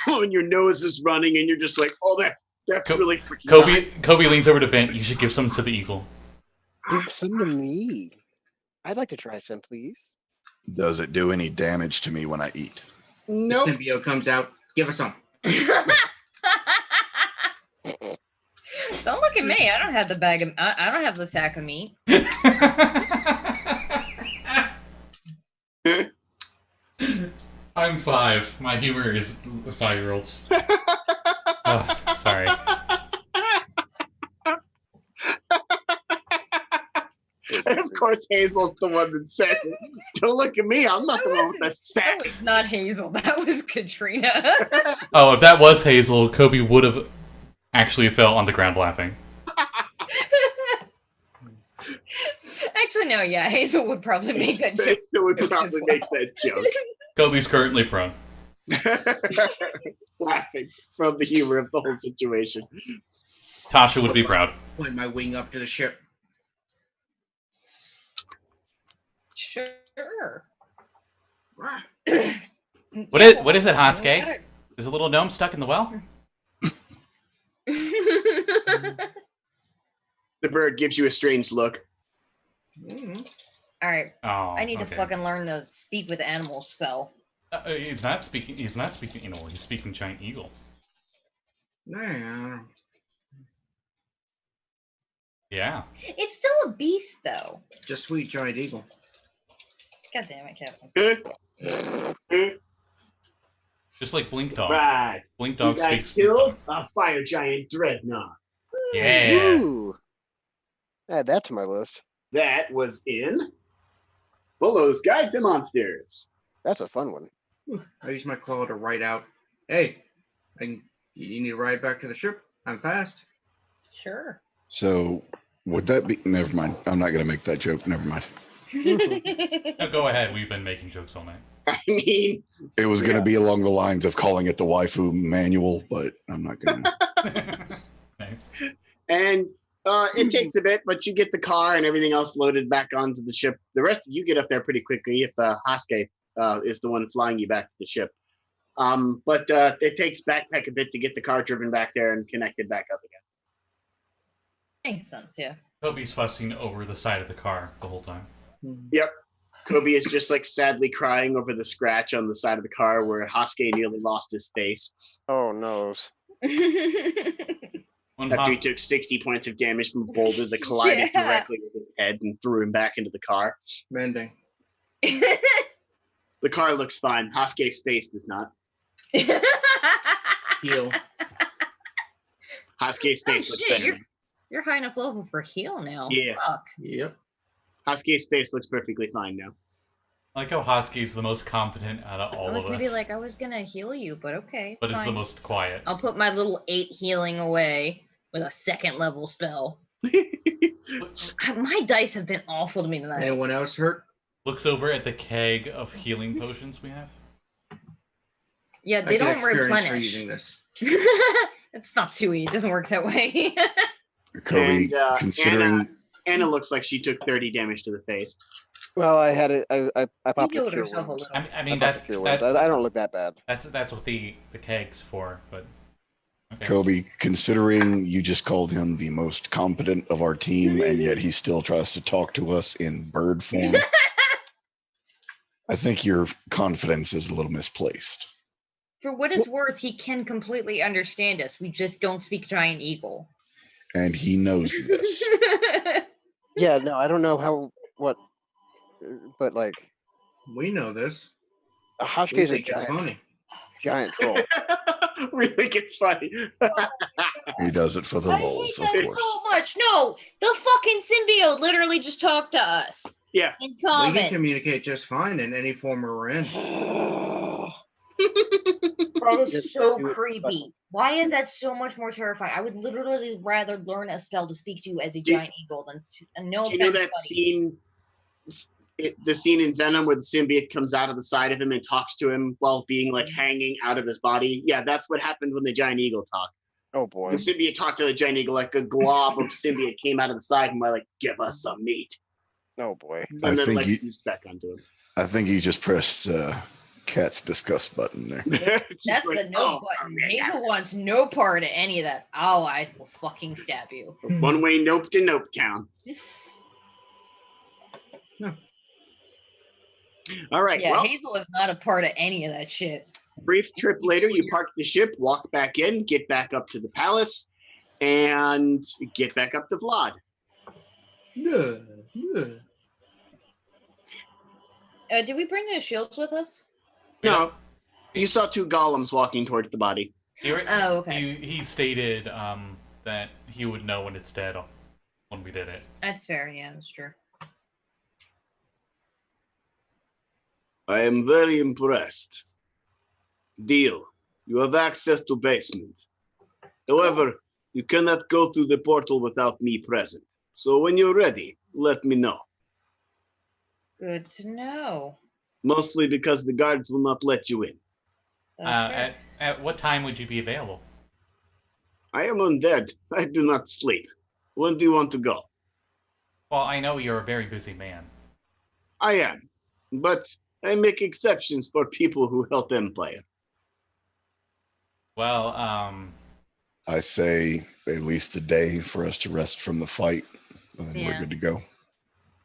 and your nose is running and you're just like, oh, that's really freaking hot. Coby leans over to Vint. You should give some to the eagle. Give some to me. I'd like to try some, please. Does it do any damage to me when I eat? Nope. The symbiote comes out. Give us some. Don't look at me. I don't have the bag of. I don't have the sack of meat. I'm 5. My humor is 5-year-olds. Oh, sorry. And of course, Hazel's the one that said it. Don't look at me. I'm not the one with the That sack. was not Hazel. That was Katrina. Oh, if that was Hazel, Coby would have actually fell on the ground laughing. Actually, no. Yeah, Hazel would probably make that joke. Hazel would as probably well. make that joke. Coby's currently prone. Laughing from the humor of the whole situation. Tasha would be proud. Point my wing up to the ship. Sure. Ah, What is it, Hashke? Is a little gnome stuck in the well? The bird gives you a strange look. mm, All right. Oh, I need to okay. fucking learn the speak with animals spell. He's not speaking. He's not speaking. He's speaking giant eagle. nah, Yeah. It's still a beast, though. just sweet giant eagle. God damn it, Captain. Just like Blink Dog. Right. Blink You Dog guys speaks. Blink killed Dog. a fire giant dreadnought. Yeah. Ooh. Add that to my list. That was in Bullow's Guide to Monsters. That's a fun one. I use my claw to write out, hey, you need to ride back to the ship? I'm fast. Sure. So would that be? Never mind. I'm not gonna make that joke. Never mind. No, go ahead. We've been making jokes all night. I mean, It was gonna be along the lines of calling it the waifu manual, but I'm not gonna. Nice. and it takes a bit, but you get the car and everything else loaded back onto the ship. The rest of you get up there pretty quickly if Hashke is the one flying you back to the ship. But it takes Backpack a bit to get the car driven back there and connected back up again. Makes sense, yeah. Coby's fussing over the side of the car the whole time. Yep. Coby is just like sadly crying over the scratch on the side of the car where Hashke nearly lost his face Oh no. When after he Haske, took 60 points of damage from a boulder that collided Yeah. directly with his head and threw him back into the car. Mending. The car looks fine. Haske's face does not. Heal. Haske's face looks shit, better. You're high enough level for heal now. Yeah. Fuck. Yep. Haske's face looks perfectly fine now. I like how Husky's the most competent out of all I was of gonna us, be like, I was gonna heal you, but okay. but is the fine. most quiet. I'll put my little 8 healing away with a 2nd level spell. My dice have been awful to me tonight. Anyone else hurt? Looks over at the keg of healing potions we have. Yeah, I they get don't experience for replenish. using this. It's not too easy. It doesn't work that way. Coby, And, considering Anna looks like she took 30 damage to the face. Well, I had it. I popped a healed cure herself a wound. little. I mean I popped that's a cure wound. that, I don't look that bad. that's what the keg's for. But okay. Coby, considering you just called him the most competent of our team, and yet he still tries to talk to us in bird form, I think your confidence is a little misplaced. For what it's worth, he can completely understand us. We just don't speak giant eagle. And he knows this. Yeah, no, I don't know but like We know this. a We Hashke's a think it's funny. giant troll. We think it's funny. He does it for the I hate lulz, of that course. so much. No, the fucking symbiote literally just talked to us Yeah. in We can common. communicate just fine in any form we're in. That is Just so do it creepy. buttons. Why is that so much more terrifying? I would literally rather learn a spell to speak to you as a giant eagle than and no Do you know offense, that buddy. scene, the scene in Venom where the symbiote comes out of the side of him and talks to him while being like hanging out of his body? Yeah, that's what happened when the giant eagle talked. Oh boy. The symbiote talked to the giant eagle like a glob of symbiote came out of the side and were like, "Give us some meat," Oh boy. and I then think like you- fused back onto him. I think you just pressed Cat's disgust button there. It's That's like, a no "Oh, button. yeah." Hazel wants no part of any of that. Oh, I will fucking stab you. One way nope to Nope Town. No. All right. Yeah, well, Hazel is not a part of any of that shit. brief trip later, you park the ship, walk back in, get back up to the palace, and get back up to Vlad. Yeah, yeah. Did we bring those shields with us? No, you saw 2 golems walking towards the body. Oh, okay. He stated that he would know when it's dead when we did it. That's fair. Yeah, that's true. I am very impressed. Deal. You have access to basement. However, you cannot go through the portal without me present. So when you're ready, let me know. Good to know. Mostly because the guards will not let you in. That's fair. At what time would you be available? I am undead. I do not sleep. When do you want to go? Well, I know you're a very busy man. I am. But I make exceptions for people who help Empire. Well, I say at least a day for us to rest from the fight, and then we're good to go.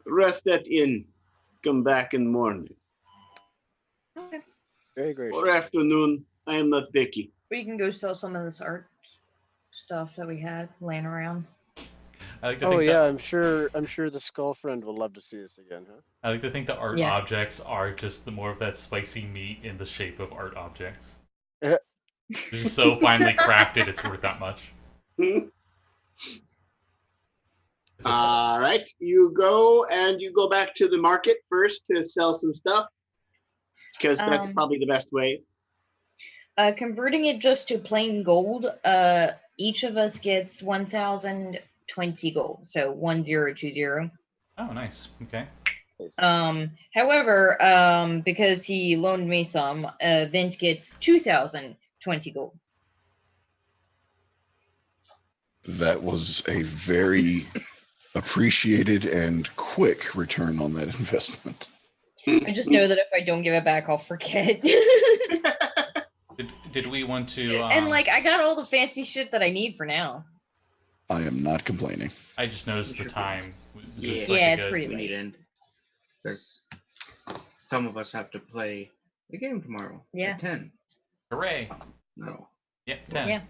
Rest that inn. Come back in the morning. Okay. Very gracious. Or afternoon. I am not picky. We can go sell some of this art stuff that we had laying around. I like to Oh think yeah, I'm sure the skull friend will love to see us again, huh? I like to think the art Yeah. objects are just the more of that spicy meat in the shape of art objects. Eh. They're just so finely crafted, it's worth that much. It's just- All right. You go back to the market first to sell some stuff. Because that's probably the best way. Converting it just to plain gold, each of us gets 1,020 gold, so 1020. oh, nice. Okay. However, because he loaned me some, Vint gets 2,020 gold. That was a very appreciated and quick return on that investment. I just know that if I don't give it back, I'll forget. Did we want to? And like, I got all the fancy shit that I need for now. I am not complaining. I just noticed the time. Is this Yeah. like Yeah, a it's good- pretty We late. need to end. Because some of us have to play the game tomorrow. Yeah. At 10. Hooray! No. Yep, 10. Yeah.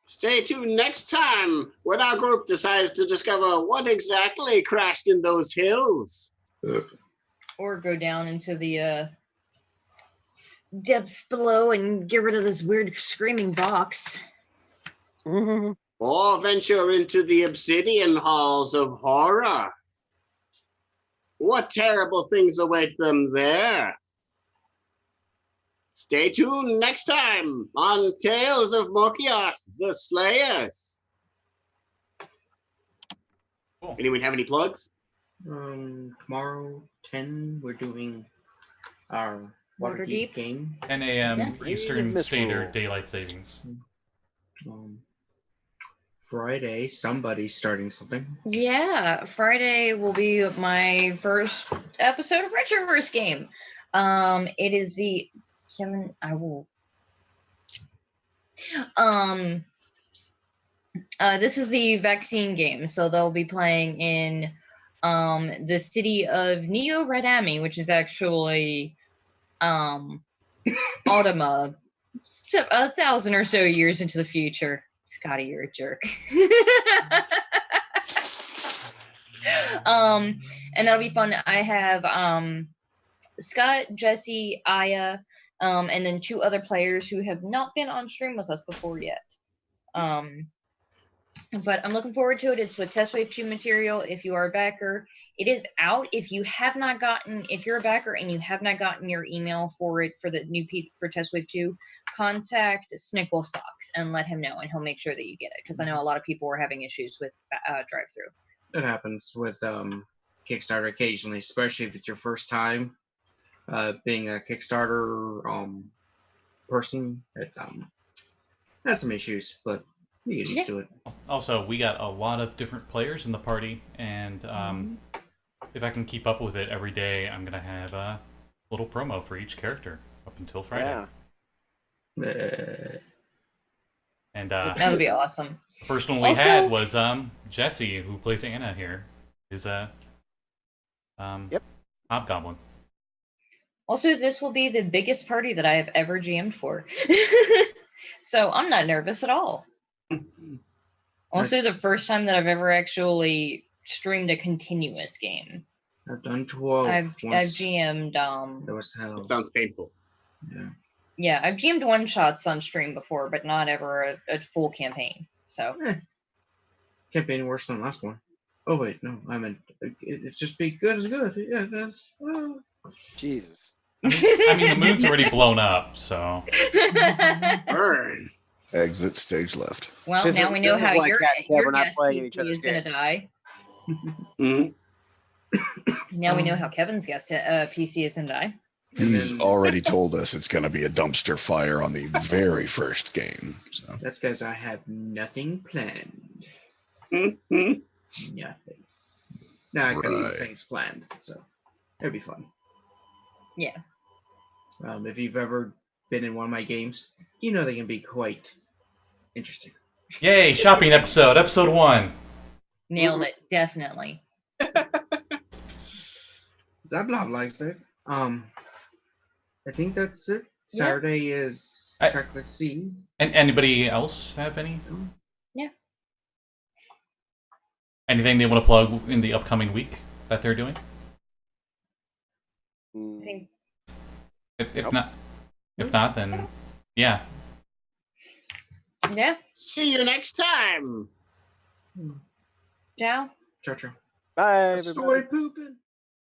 Stay tuned next time when our group decides to discover what exactly crashed in those hills. Or go down into the depths below and get rid of this weird screaming box. Or venture into the obsidian halls of horror. What terrible things await them there? Stay tuned next time on Tales of Mokios, the Slayers. Cool. Anyone have any plugs? Tomorrow, 10, we're doing our Waterdeep. Waterdeep game. 10 a.m. Yeah. Eastern Miss Standard Rule. Daylight Savings. Friday, somebody's starting something. Yeah, Friday will be my first episode of Retroverse game. It is the Kevin. I will. This is the vaccine game, so they'll be playing in the city of Neo Redami, which is actually Automa, 1,000 or so years into the future. Scotty, you're a jerk. And that'll be fun. I have Scott, Jesse, Aya, and then 2 other players who have not been on stream with us before yet. But I'm looking forward to it. It's with Test Wave 2 material. If you are a backer, it is out. If you're a backer and you have not gotten your email for it for the new for Test Wave 2, contact Snickle Socks and let him know, and he'll make sure that you get it. Because I know a lot of people were having issues with drive-through. It happens with Kickstarter occasionally, especially if it's your first time being a Kickstarter person. It has some issues, but you get used to it. Also, we got a lot of different players in the party, and if I can keep up with it every day, I'm going to have a little promo for each character up until Friday. Yeah. And That'll be awesome. the first one we had was Jesse, who plays Anna here, is a Hobgoblin. Also, this will be the biggest party that I have ever GM'd for. So I'm not nervous at all. Also, the first time that I've ever actually streamed a continuous game. I've done 12 I've once. GM'd That was hell. That sounds painful. Yeah. yeah, I've GM'd one shots on stream before, but not ever a full campaign. So Can't be any worse than the last one. Oh wait, no, I meant it's just be good as good. Yeah, that's. Oh. Jesus. I mean, the moon's already blown up, so. Burn. Exit stage left. Well, This now is- we know this is how why your Cat and Kev are not guest playing each PC other's is gonna games. die. Mhm. Now we know how Kevin's guest PC is gonna die. He's then- already told us it's going to be a dumpster fire on the very first game. So That's because I have nothing planned. Mhm. Nothing. No, I got some Right. things planned, so it'll be fun. Yeah. If you've ever been in one of my games, you know they can be quite interesting. Yay, shopping episode 1. Nailed it, definitely. Zablob likes it. I think that's it. Yeah. Saturday is I- Check the Sea. And anybody else have any? Yeah. Anything they want to plug in the upcoming week that they're doing? I Mm, think If Nope. not, then yeah. yeah. See you next time. Ciao. Ciao, ciao. Bye, everybody. Story pooping.